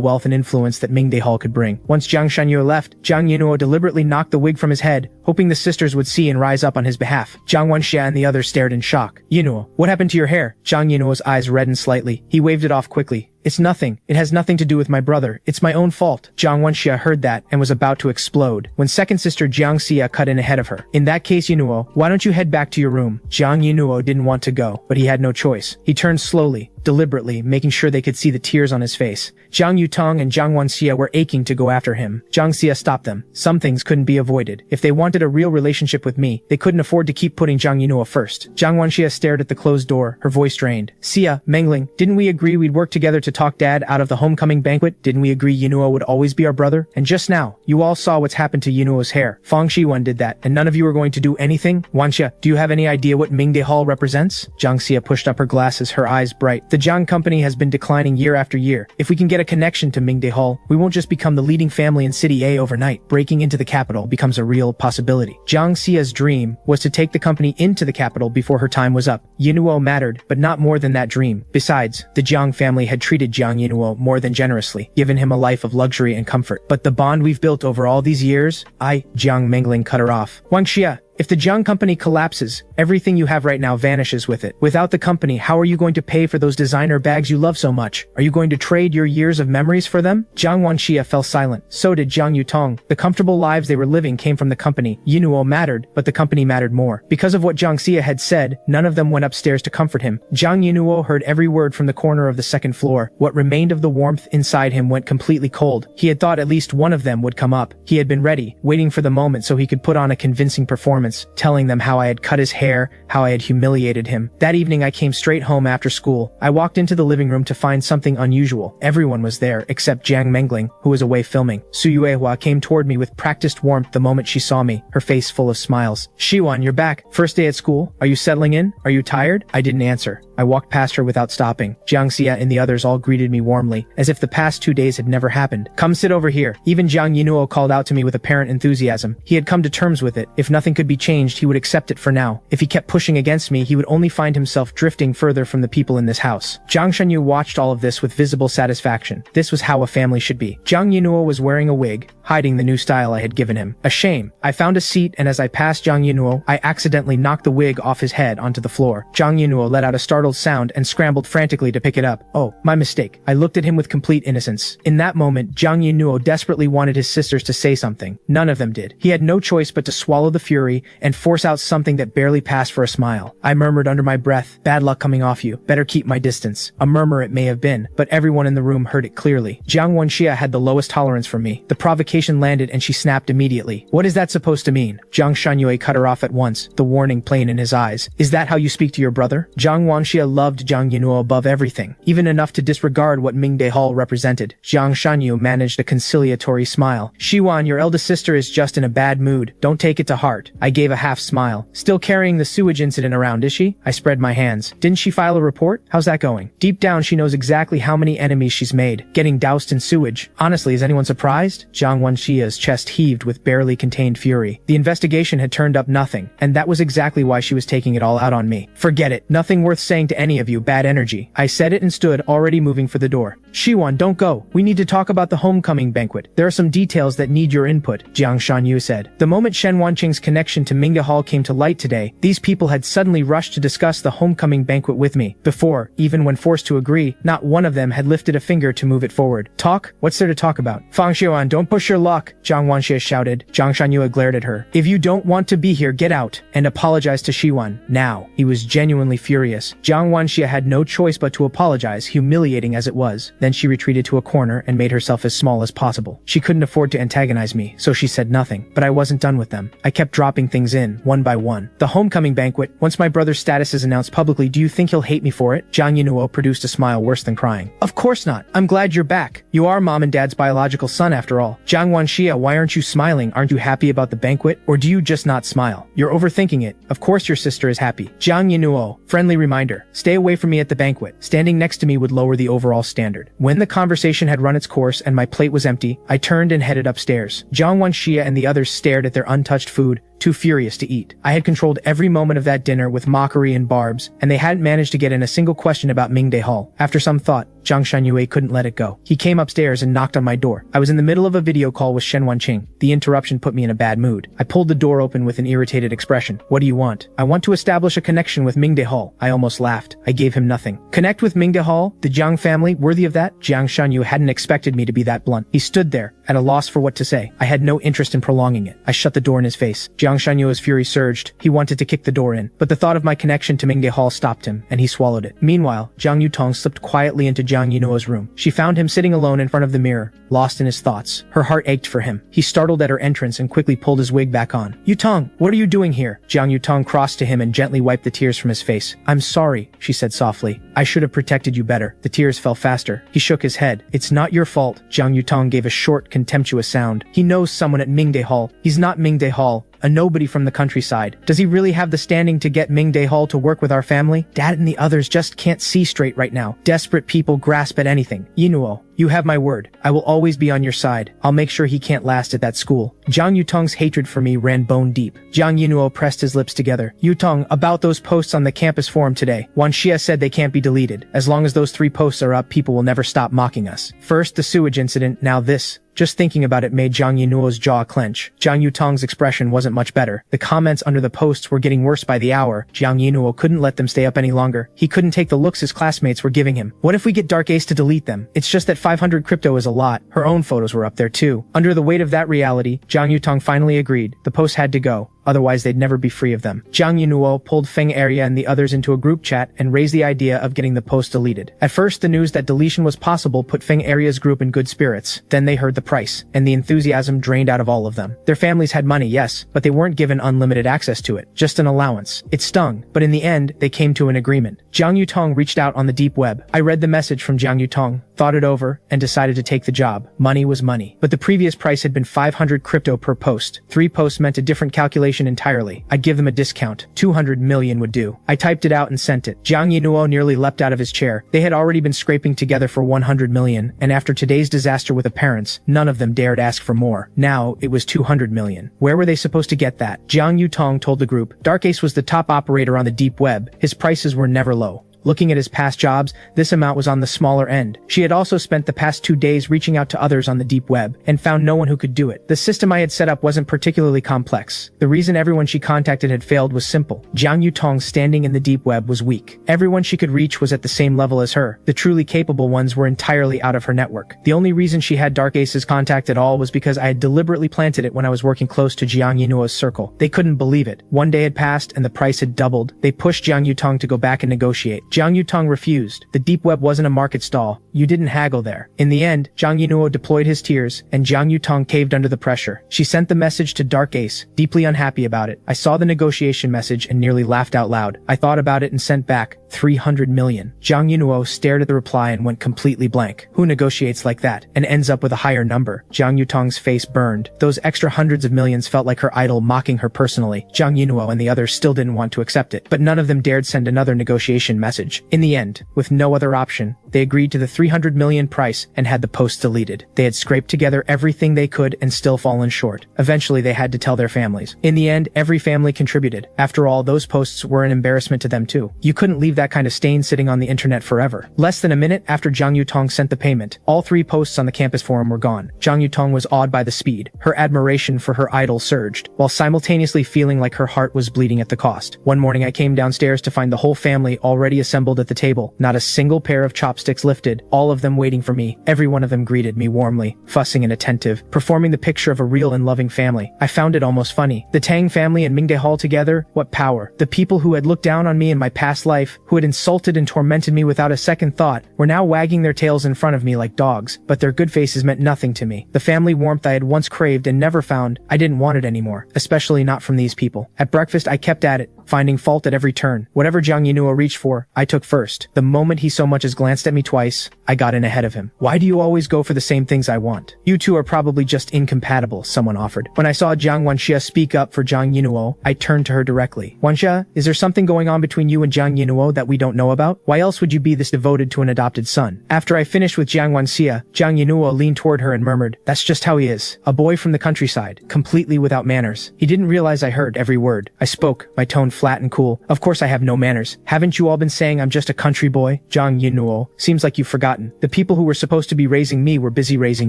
wealth and influence that Ming Dehal could bring. Once Jiang Shanyu left, Jiang Yinuo deliberately knocked the wig from his head, hoping the sisters would see and rise up on his behalf. Jiang Wanxia and the others stared in shock. "Yinuo, what happened to your hair?" Jiang Yinuo's eyes reddened slightly. He waved it off quickly. "It's nothing. It has nothing to do with my brother. It's my own fault." Jiang Wanxia heard that and was about to explode when second sister Jiang Xia cut in ahead of her. "In that case, Yinuo, why don't you head back to your room?" Jiang Yinuo didn't want to go, but he had no choice. He turned slowly, deliberately, making sure they could see the tears on his face. Jiang Yutong and Jiang Wanxia were aching to go after him. Jiang Xia stopped them. Some things couldn't be avoided. If they wanted a real relationship with me, they couldn't afford to keep putting Jiang Yinuo first. Jiang Wanxia stared at the closed door, her voice strained. "Xia, Mengling, didn't we agree we'd work together to talk Dad out of the homecoming banquet? Didn't we agree Yinuo would always be our brother? And just now, you all saw what's happened to Yinuo's hair. Fang Shiwan did that, and none of you are going to do anything? Wanxia, do you have any idea what Ming Dehal represents?" Jiang Xia pushed up her glasses, her eyes bright. "The Jiang company has been declining year after year. If we can get a connection to Ming Dehal, we won't just become the leading family in City A overnight. Breaking into the capital becomes a real possibility." Jiang Xia's dream was to take the company into the capital before her time was up. Yinuo mattered, but not more than that dream. Besides, the Jiang family had treated Jiang Yinuo more than generously, given him a life of luxury and comfort. "But the bond we've built over all these years, Jiang Mengling cut her off. "Wanxia, if the Jiang company collapses, everything you have right now vanishes with it. Without the company, how are you going to pay for those designer bags you love so much? Are you going to trade your years of memories for them?" Jiang Wanxia fell silent. So did Jiang Yutong. The comfortable lives they were living came from the company. Yinuo mattered, but the company mattered more. Because of what Jiang Xia had said, none of them went upstairs to comfort him. Jiang Yinuo heard every word from the corner of the second floor. What remained of the warmth inside him went completely cold. He had thought at least one of them would come up. He had been ready, waiting for the moment so he could put on a convincing performance, telling them how I had cut his hair, how I had humiliated him. That evening I came straight home after school. I walked into the living room to find something unusual. Everyone was there, except Jiang Mengling, who was away filming. Su Yuehua came toward me with practiced warmth the moment she saw me, her face full of smiles. "Shiwan, you're back. First day at school? Are you settling in? Are you tired?" I didn't answer. I walked past her without stopping. Jiang Xia and the others all greeted me warmly, as if the past 2 days had never happened. "Come sit over here." Even Jiang Yinuo called out to me with apparent enthusiasm. He had come to terms with it. If nothing could be changed, he would accept it for now. If he kept pushing against me, he would only find himself drifting further from the people in this house. Jiang Shanyu watched all of this with visible satisfaction. This was how a family should be. Jiang Yinuo was wearing a wig, hiding the new style I had given him. A shame. I found a seat, and as I passed Zhang Yunhuo, I accidentally knocked the wig off his head onto the floor. Zhang Yunhuo let out a startled sound and scrambled frantically to pick it up. Oh, my mistake. I looked at him with complete innocence. In that moment, Zhang Yunhuo desperately wanted his sisters to say something. None of them did. He had no choice but to swallow the fury and force out something that barely passed for a smile. I murmured under my breath, "Bad luck coming off you. Better keep my distance." A murmur it may have been, but everyone in the room heard it clearly. Jiang Wenxia had the lowest tolerance for me. The provocation landed and she snapped immediately. "What is that supposed to mean?" Jiang Shanyue cut her off at once, the warning plain in his eyes. "Is that how you speak to your brother?" Jiang Wenxia loved Jiang Yunhuo above everything, even enough to disregard what Mingde Hall represented. Jiang Shanyu managed a conciliatory smile. "Shiwan, your eldest sister is just in a bad mood. Don't take it to heart." I gave a half smile. "Still carrying the sewage incident around, is she?" I spread my hands. "Didn't she file a report? How's that going?" Deep down she knows exactly how many enemies she's made, getting doused in sewage. Honestly, is anyone surprised? Jiang Wenxia's chest heaved with barely contained fury. The investigation had turned up nothing, and that was exactly why she was taking it all out on me. "Forget it. Nothing worth saying to any of you. Bad energy." I said it and stood, already moving for the door. "Shiwan, don't go. We need to talk about the homecoming banquet. There are some details that need your input," Jiang Shanyu said. The moment Shen Wanqing's connection to Mingde Hall came to light today, these people had suddenly rushed to discuss the homecoming banquet with me. Before, even when forced to agree, not one of them had lifted a finger to move it forward. "Talk? What's there to talk about?" "Fang Xiuan, don't push your luck," Jiang Wanxia shouted. Jiang Shanyue glared at her. "If you don't want to be here, get out, and apologize to Shiwan, now." He was genuinely furious. Jiang Wanxia had no choice but to apologize, humiliating as it was. Then she retreated to a corner and made herself as small as possible. She couldn't afford to antagonize me, so she said nothing. But I wasn't done with them. I kept dropping things in, one by one. "The homecoming banquet, once my brother's status is announced publicly, do you think he'll hate me for it?" Jiang Yunhuo produced a smile worse than crying. "Of course not. I'm glad you're back. You are mom and dad's biological son after all." "Jiang Wanxia, why aren't you smiling? Aren't you happy about the banquet? Or do you just not smile? You're overthinking it. Of course your sister is happy." Jiang Yunhuo, friendly reminder, stay away from me at the banquet. Standing next to me would lower the overall standard. When the conversation had run its course and my plate was empty, I turned and headed upstairs. Jiang Wanxia and the others stared at their untouched food, too furious to eat. I had controlled every moment of that dinner with mockery and barbs, and they hadn't managed to get in a single question about Mingde Hall. After some thought, Jiang Shanyue couldn't let it go. He came upstairs and knocked on my door. I was in the middle of a video call with Shen Wanqing. The interruption put me in a bad mood. I pulled the door open with an irritated expression. "What do you want?" "I want to establish a connection with Mingde Hall." I almost laughed. I gave him nothing. "Connect with Mingde Hall? The Jiang family? Worthy of that?" Jiang Shanyu hadn't expected me to be that blunt. He stood there, at a loss for what to say. I had no interest in prolonging it. I shut the door in his face. Jiang Shanyu's fury surged. He wanted to kick the door in, but the thought of my connection to Mingde Hall stopped him, and he swallowed it. Meanwhile, Jiang Yutong slipped quietly into Jiang Yunhuo's room. She found him sitting alone in front of the mirror, lost in his thoughts. Her heart ached for him. He startled at her entrance and quickly pulled his wig back on. "Yutong, what are you doing here?" Jiang Yutong crossed to him and gently wiped the tears from his face. "I'm sorry," she said softly. "I should have protected you better." The tears fell faster. He shook his head. "It's not your fault." Jiang Yutong gave a short, contemptuous sound. "He knows someone at Mingde Hall. He's not Mingde Hall. A nobody from the countryside. Does he really have the standing to get Mingde Hall to work with our family? Dad and the others just can't see straight right now. Desperate people grasp at anything. Yunhuo, you have my word. I will always be on your side. I'll make sure he can't last at that school." Jiang Yutong's hatred for me ran bone deep. Jiang Yunhuo pressed his lips together. "Yutong, about those posts on the campus forum today. Wanxia said they can't be deleted. As long as those 3 posts are up, people will never stop mocking us. First the sewage incident, now this." Just thinking about it made Jiang Yunhuo's jaw clench. Jiang Yutong's expression wasn't much better. The comments under the posts were getting worse by the hour. Jiang Yunhuo couldn't let them stay up any longer. He couldn't take the looks his classmates were giving him. "What if we get Dark Ace to delete them? It's just that 500 crypto is a lot." Her own photos were up there too. Under the weight of that reality, Jiang Yutong finally agreed. The posts had to go. Otherwise they'd never be free of them. Jiang Yunhuo pulled Feng Heir and the others into a group chat and raised the idea of getting the post deleted. At first the news that deletion was possible put Feng Heir's group in good spirits. Then they heard the price, and the enthusiasm drained out of all of them. Their families had money, yes, but they weren't given unlimited access to it. Just an allowance. It stung, but in the end, they came to an agreement. Jiang Yutong reached out on the deep web. I read the message from Jiang Yutong, thought it over, and decided to take the job. Money was money. But the previous price had been 500 crypto per post. 3 posts meant a different calculation entirely. I'd give them a discount. 200 million would do. I typed it out and sent it. Jiang Yunhuo nearly leapt out of his chair. They had already been scraping together for 100 million, and after today's disaster with the parents, none of them dared ask for more. Now, it was 200 million. Where were they supposed to get that? Jiang Yutong told the group. Dark Ace was the top operator on the deep web. His prices were never low. Looking at his past jobs, this amount was on the smaller end. She had also spent the past 2 days reaching out to others on the deep web, and found no one who could do it. The system I had set up wasn't particularly complex. The reason everyone she contacted had failed was simple. Jiang Yutong's standing in the deep web was weak. Everyone she could reach was at the same level as her. The truly capable ones were entirely out of her network. The only reason she had Dark Ace's contact at all was because I had deliberately planted it when I was working close to Jiang Yinuo's circle. They couldn't believe it. 1 day had passed and the price had doubled. They pushed Jiang Yutong to go back and negotiate. Jiang Yutong refused. The deep web wasn't a market stall. You didn't haggle there. In the end, Jiang Yinuo deployed his tears, and Jiang Yutong caved under the pressure. She sent the message to Dark Ace, deeply unhappy about it. I saw the negotiation message and nearly laughed out loud. I thought about it and sent back 300 million. Jiang Yinuo stared at the reply and went completely blank. Who negotiates like that and ends up with a higher number? Jiang Yutong's face burned. Those extra hundreds of millions felt like her idol mocking her personally. Jiang Yinuo and the others still didn't want to accept it, but none of them dared send another negotiation message. In the end, with no other option, they agreed to the 300 million price and had the posts deleted. They had scraped together everything they could and still fallen short. Eventually, they had to tell their families. In the end, every family contributed. After all, those posts were an embarrassment to them too. You couldn't leave that kind of stain sitting on the internet forever. Less than a minute after Jiang Yutong sent the payment, all 3 posts on the campus forum were gone. Jiang Yutong was awed by the speed. Her admiration for her idol surged, while simultaneously feeling like her heart was bleeding at the cost. One morning I came downstairs to find the whole family already assembled at the table. Not a single pair of chopsticks lifted, all of them waiting for me. Every one of them greeted me warmly, fussing and attentive, performing the picture of a real and loving family. I found it almost funny. The Tang family and Mingde Hall together, what power. The people who had looked down on me in my past life, who had insulted and tormented me without a second thought, were now wagging their tails in front of me like dogs, but their good faces meant nothing to me. The family warmth I had once craved and never found, I didn't want it anymore, especially not from these people. At breakfast, I kept at it, finding fault at every turn. Whatever Jiang Yinuo reached for, I took first. The moment he so much as glanced at me twice, I got in ahead of him. Why do you always go for the same things I want? You two are probably just incompatible, someone offered. When I saw Jiang Wanxia speak up for Jiang Yinuo, I turned to her directly. Wanxia, is there something going on between you and Jiang Yinuo that we don't know about? Why else would you be this devoted to an adopted son? After I finished with Jiang Wanxia, Jiang Yinuo leaned toward her and murmured, that's just how he is. A boy from the countryside, completely without manners. He didn't realize I heard every word. I spoke, my tone flat and cool. Of course I have no manners. Haven't you all been saying I'm just a country boy? Jiang Yinuo, seems like you've forgotten. The people who were supposed to be raising me were busy raising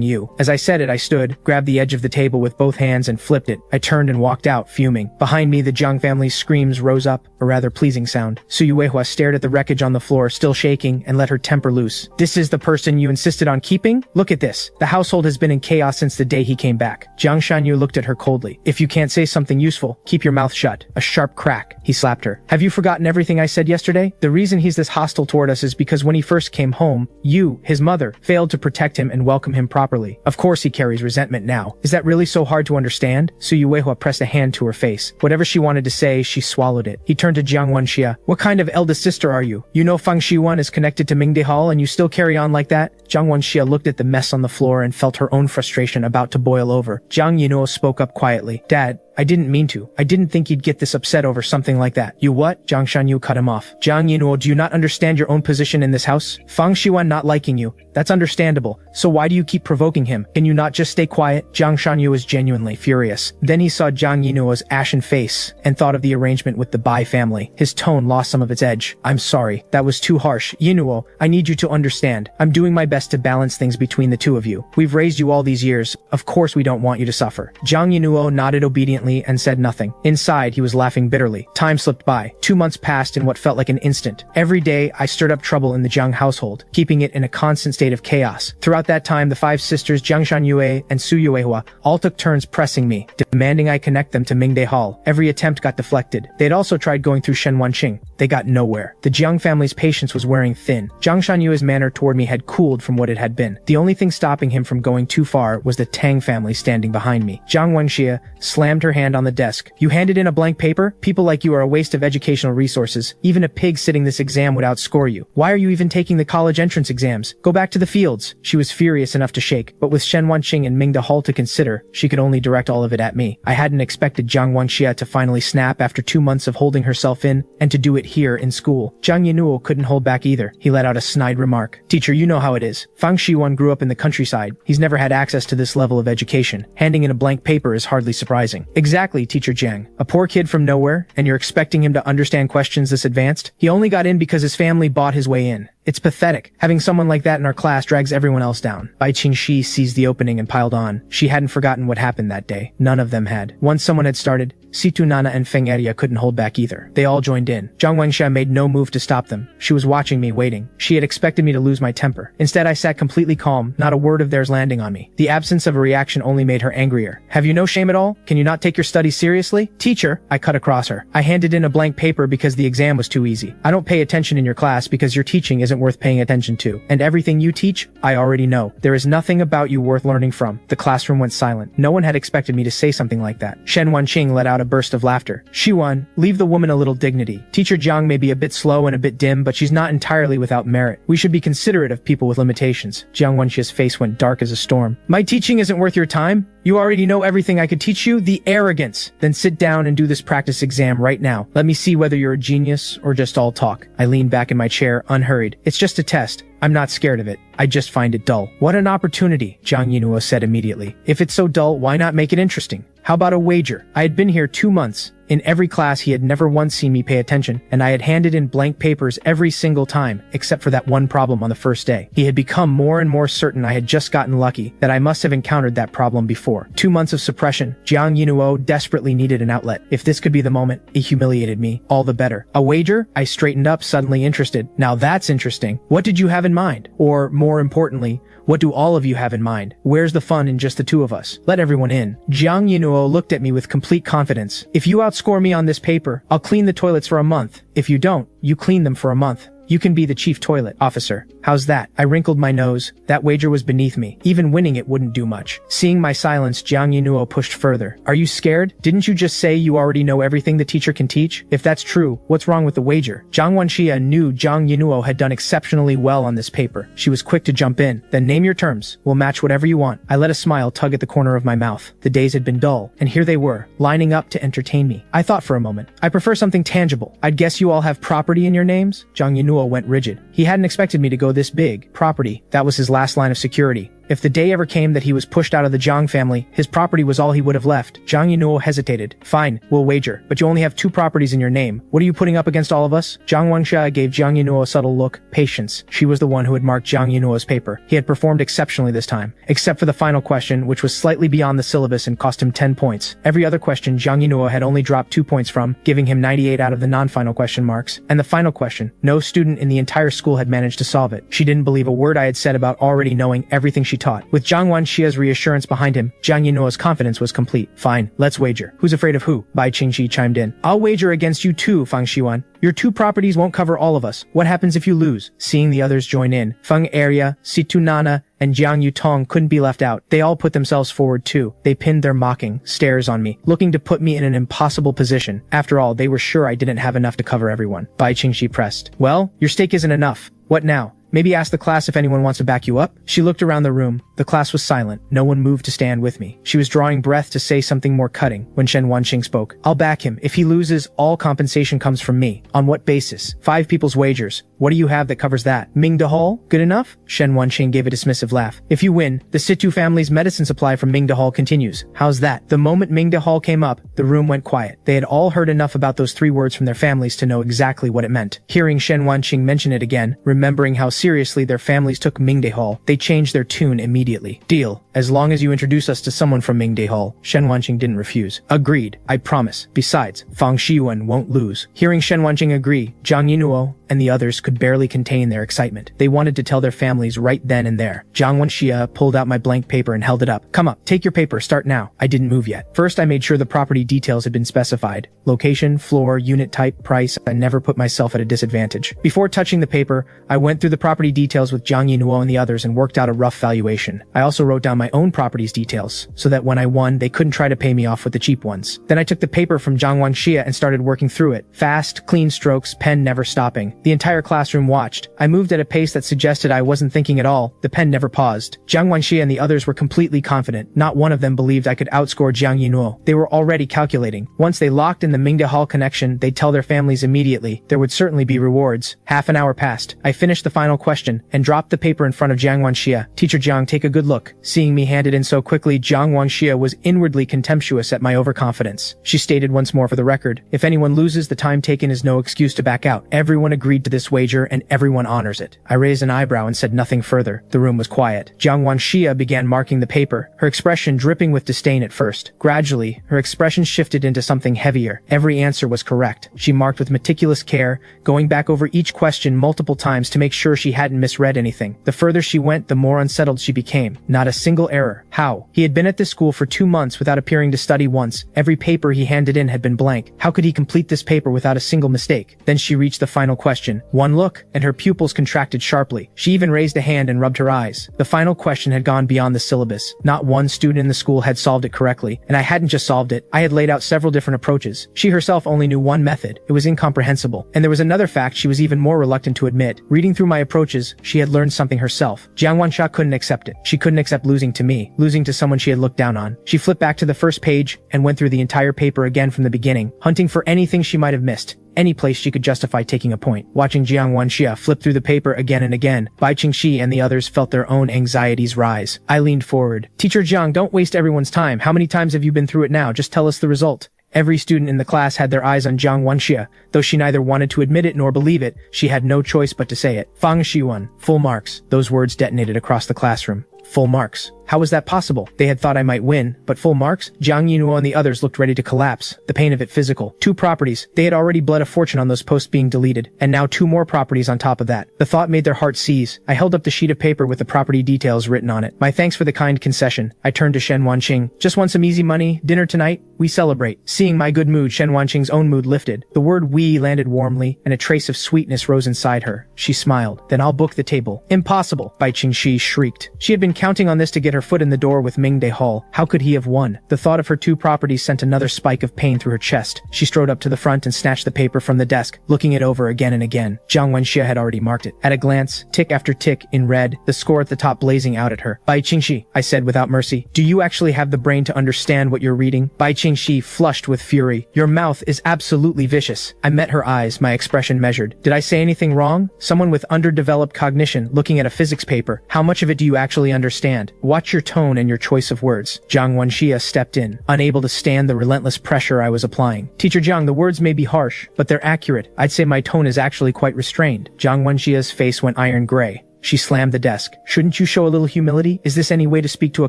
you. As I said it, I stood, grabbed the edge of the table with both hands and flipped it. I turned and walked out, fuming. Behind me, the Jiang family's screams rose up, a rather pleasing sound. Su Yuehua stared at the wreckage on the floor, still shaking, and let her temper loose. This is the person you insisted on keeping? Look at this. The household has been in chaos since the day he came back. Jiang Shanyu looked at her coldly. If you can't say something useful, keep your mouth shut. A sharp crack. He slapped her. Have you forgotten everything I said yesterday? The reason he's this hostile toward us is because when he first came home, you, his mother, failed to protect him and welcome him properly. Of course he carries resentment now. Is that really so hard to understand? Su Yuehua pressed a hand to her face. Whatever she wanted to say, she swallowed it. He turned to Jiang Wanxia. What kind of eldest sister are you? You know Fang Shiwan is connected to Mingde Hall and you still carry on like that? Jiang Wanxia looked at the mess on the floor and felt her own frustration about to boil over. Jiang Yinuo spoke up quietly. Dad, I didn't mean to. I didn't think you'd get this upset over something like that. You what? Jiang Shanyu cut him off. Jiang Yinuo, do you not understand your own position in this house? Fang Shiwan not liking you. That's understandable. So why do you keep provoking him? Can you not just stay quiet? Jiang Shanyu was genuinely furious. Then he saw Jiang Yinuo's ashen face and thought of the arrangement with the Bai family. His tone lost some of its edge. I'm sorry. That was too harsh. Yinuo, I need you to understand. I'm doing my best to balance things between the two of you. We've raised you all these years. Of course we don't want you to suffer. Jiang Yinuo nodded obediently and said nothing. Inside, he was laughing bitterly. Time slipped by. 2 months passed in what felt like an instant. Every day, I stirred up trouble in the Jiang household, keeping it in a constant state of chaos. Throughout that time, the 5 sisters Jiang Shanyue and Su Yuehua all took turns pressing me, demanding I connect them to Mingde Hall. Every attempt got deflected. They'd also tried going through Shen Wanqing. They got nowhere. The Jiang family's patience was wearing thin. Jiang Shanyue's manner toward me had cooled from what it had been. The only thing stopping him from going too far was the Tang family standing behind me. Jiang Wanxia slammed her hand on the desk. You handed in a blank paper? People like you are a waste of educational resources. Even a pig sitting this exam would outscore you. Why are you even taking the college entrance exams? Go back to the fields. She was furious enough to shake, but with Shen Wanqing and Mingde Hall to consider, she could only direct all of it at me. I hadn't expected Jiang Wanxia to finally snap after 2 months of holding herself in, and to do it here in school. Jiang Yinuo couldn't hold back either. He let out a snide remark. Teacher, you know how it is. Fang Shiwan grew up in the countryside. He's never had access to this level of education. Handing in a blank paper is hardly surprising. Exactly, Teacher Jiang. A poor kid from nowhere, and you're expecting him to understand questions this advanced? He only got in because his family bought his way in. It's pathetic. Having someone like that in our class drags everyone else down. Bai Qingxi seized the opening and piled on. She hadn't forgotten what happened that day. None of them had. Once someone had started, Situ Nana and Feng Eria couldn't hold back either. They all joined in. Zhang Wenxia made no move to stop them. She was watching me, waiting. She had expected me to lose my temper. Instead, I sat completely calm, not a word of theirs landing on me. The absence of a reaction only made her angrier. Have you no shame at all? Can you not take your studies seriously? Teacher, I cut across her. I handed in a blank paper because the exam was too easy. I don't pay attention in your class because your teaching isn't worth paying attention to. And everything you teach, I already know. There is nothing about you worth learning from. The classroom went silent. No one had expected me to say something like that. Shen Wanqing let out a burst of laughter. Shiwan, leave the woman a little dignity. Teacher Jiang may be a bit slow and a bit dim, but she's not entirely without merit. We should be considerate of people with limitations. Jiang Wenxia's face went dark as a storm. My teaching isn't worth your time? You already know everything I could teach you? The arrogance! Then sit down and do this practice exam right now. Let me see whether you're a genius or just all talk. I leaned back in my chair, unhurried. It's just a test. I'm not scared of it. I just find it dull. What an opportunity, Zhang Yinuo said immediately. If it's so dull, why not make it interesting? How about a wager? I had been here 2 months. In every class, he had never once seen me pay attention, and I had handed in blank papers every single time, except for that one problem on the first day. He had become more and more certain I had just gotten lucky, that I must have encountered that problem before. 2 months of suppression. Jiang Yinuo desperately needed an outlet. If this could be the moment, it humiliated me. All the better. A wager? I straightened up, suddenly interested. Now that's interesting. What did you have in mind? Or, more importantly, what do all of you have in mind? Where's the fun in just the two of us? Let everyone in. Jiang Yinuo looked at me with complete confidence. If you outscore me on this paper, I'll clean the toilets for a month. If you don't, you clean them for a month. You can be the chief toilet officer. How's that? I wrinkled my nose. That wager was beneath me. Even winning it wouldn't do much. Seeing my silence, Jiang Yinuo pushed further. Are you scared? Didn't you just say you already know everything the teacher can teach? If that's true, what's wrong with the wager? Zhang Wenxia knew Jiang Yinuo had done exceptionally well on this paper. She was quick to jump in. Then name your terms. We'll match whatever you want. I let a smile tug at the corner of my mouth. The days had been dull, and here they were, lining up to entertain me. I thought for a moment. I prefer something tangible. I'd guess you all have property in your names? Jiang Yinuo went rigid. He hadn't expected me to go this big. Property. That was his last line of security. If the day ever came that he was pushed out of the Zhang family, his property was all he would have left. Zhang Yinuo hesitated. Fine, we'll wager, but you only have 2 properties in your name. What are you putting up against all of us? Zhang Wenxia gave Zhang Yinuo a subtle look. Patience. She was the one who had marked Zhang Yinuo's paper. He had performed exceptionally this time, except for the final question, which was slightly beyond the syllabus and cost him 10 points. Every other question Zhang Yinuo had only dropped 2 points from, giving him 98 out of the non-final question marks. And the final question, no student in the entire school had managed to solve it. She didn't believe a word I had said about already knowing everything she taught. With Zhang Wenxia's reassurance behind him, Zhang Yinuo's confidence was complete. Fine, let's wager. Who's afraid of who? Bai Qingxi chimed in. I'll wager against you too, Fang Xiwan. Your 2 properties won't cover all of us. What happens if you lose? Seeing the others join in, Feng Eria, Situ Nana, and Jiang Yutong couldn't be left out. They all put themselves forward too. They pinned their mocking stares on me, looking to put me in an impossible position. After all, they were sure I didn't have enough to cover everyone. Bai Qingxi pressed. Well, your stake isn't enough. What now? Maybe ask the class if anyone wants to back you up? She looked around the room. The class was silent. No one moved to stand with me. She was drawing breath to say something more cutting when Shen Wanqing spoke. I'll back him. If he loses, all compensation comes from me. On what basis? 5 people's wagers. What do you have that covers that? Mingda Hall? Good enough? Shen Wanqing gave a dismissive laugh. If you win, the Situ family's medicine supply from Mingda Hall continues. How's that? The moment Mingda Hall came up, the room went quiet. They had all heard enough about those 3 words from their families to know exactly what it meant. Hearing Shen Wanqing mention it again, remembering how seriously their families took Mingde Hall, they changed their tune immediately. Deal. As long as you introduce us to someone from Mingde Hall. Shen Wanqing didn't refuse. Agreed. I promise. Besides, Fang Xiyuan won't lose. Hearing Shen Wanqing agree, Zhang Yinuo and the others could barely contain their excitement. They wanted to tell their families right then and there. Zhang Wenxia pulled out my blank paper and held it up. Come up. Take your paper. Start now. I didn't move yet. First, I made sure the property details had been specified. Location, floor, unit type, price. I never put myself at a disadvantage. Before touching the paper, I went through the property details with Zhang Yinuo and the others and worked out a rough valuation. I also wrote down my own property's details, so that when I won, they couldn't try to pay me off with the cheap ones. Then I took the paper from Zhang Wenxia and started working through it. Fast, clean strokes, pen never stopping. The entire classroom watched. I moved at a pace that suggested I wasn't thinking at all. The pen never paused. Jiang Wanxia and the others were completely confident. Not one of them believed I could outscore Jiang Yinuo. They were already calculating. Once they locked in the Mingde Hall connection, they'd tell their families immediately. There would certainly be rewards. Half an hour passed. I finished the final question and dropped the paper in front of Jiang Wanxia. Teacher Jiang, take a good look. Seeing me hand it in so quickly, Jiang Wanxia was inwardly contemptuous at my overconfidence. She stated once more for the record, if anyone loses, the time taken is no excuse to back out. Everyone agreed to this wager and everyone honors it. I raised an eyebrow and said nothing further. The room was quiet. Jiang Wanxia began marking the paper, her expression dripping with disdain at first. Gradually, her expression shifted into something heavier. Every answer was correct. She marked with meticulous care, going back over each question multiple times to make sure she hadn't misread anything. The further she went, the more unsettled she became. Not a single error. How? He had been at this school for 2 months without appearing to study once. Every paper he handed in had been blank. How could he complete this paper without a single mistake? Then she reached the final question. One look, and her pupils contracted sharply. She even raised a hand and rubbed her eyes. The final question had gone beyond the syllabus. Not one student in the school had solved it correctly, and I hadn't just solved it. I had laid out several different approaches. She herself only knew one method. It was incomprehensible. And there was another fact she was even more reluctant to admit. Reading through my approaches, she had learned something herself. Jiang Wanxia couldn't accept it. She couldn't accept losing to me, losing to someone she had looked down on. She flipped back to the first page and went through the entire paper again from the beginning, hunting for anything she might have missed. Any place she could justify taking a point. Watching Jiang Wanxia flip through the paper again and again, Bai Qingxi and the others felt their own anxieties rise. I leaned forward. Teacher Jiang, don't waste everyone's time. How many times have you been through it now? Just tell us the result. Every student in the class had their eyes on Jiang Wanxia. Though she neither wanted to admit it nor believe it, she had no choice but to say it. Fang Xiwan. Full marks. Those words detonated across the classroom. Full marks. How was that possible? They had thought I might win, but full marks? Jiang Yinuo and the others looked ready to collapse. The pain of it physical. 2 properties. They had already bled a fortune on those posts being deleted, and now 2 more properties on top of that. The thought made their hearts seize. I held up the sheet of paper with the property details written on it. My thanks for the kind concession. I turned to Shen Wanqing. Just want some easy money? Dinner tonight? We celebrate. Seeing my good mood, Shen Wanqing's own mood lifted. The word we landed warmly, and a trace of sweetness rose inside her. She smiled. Then I'll book the table. Impossible, Bai Qingxi shrieked. She had been counting on this to get her foot in the door with Mingde Hall. How could he have won? The thought of her 2 properties sent another spike of pain through her chest. She strode up to the front and snatched the paper from the desk, looking it over again and again. Jiang Wanxia had already marked it. At a glance, tick after tick in red, the score at the top blazing out at her. Bai Qingxi, I said without mercy, do you actually have the brain to understand what you're reading? Bai Qingxi flushed with fury. Your mouth is absolutely vicious. I met her eyes, my expression measured. Did I say anything wrong? Someone with underdeveloped cognition looking at a physics paper. How much of it do you actually understand? Watch your tone and your choice of words. Jiang Wanxia stepped in, unable to stand the relentless pressure I was applying. Teacher Jiang, the words may be harsh, but they're accurate. I'd say my tone is actually quite restrained. Jiang Wanxia's face went iron gray. She slammed the desk. Shouldn't you show a little humility? Is this any way to speak to a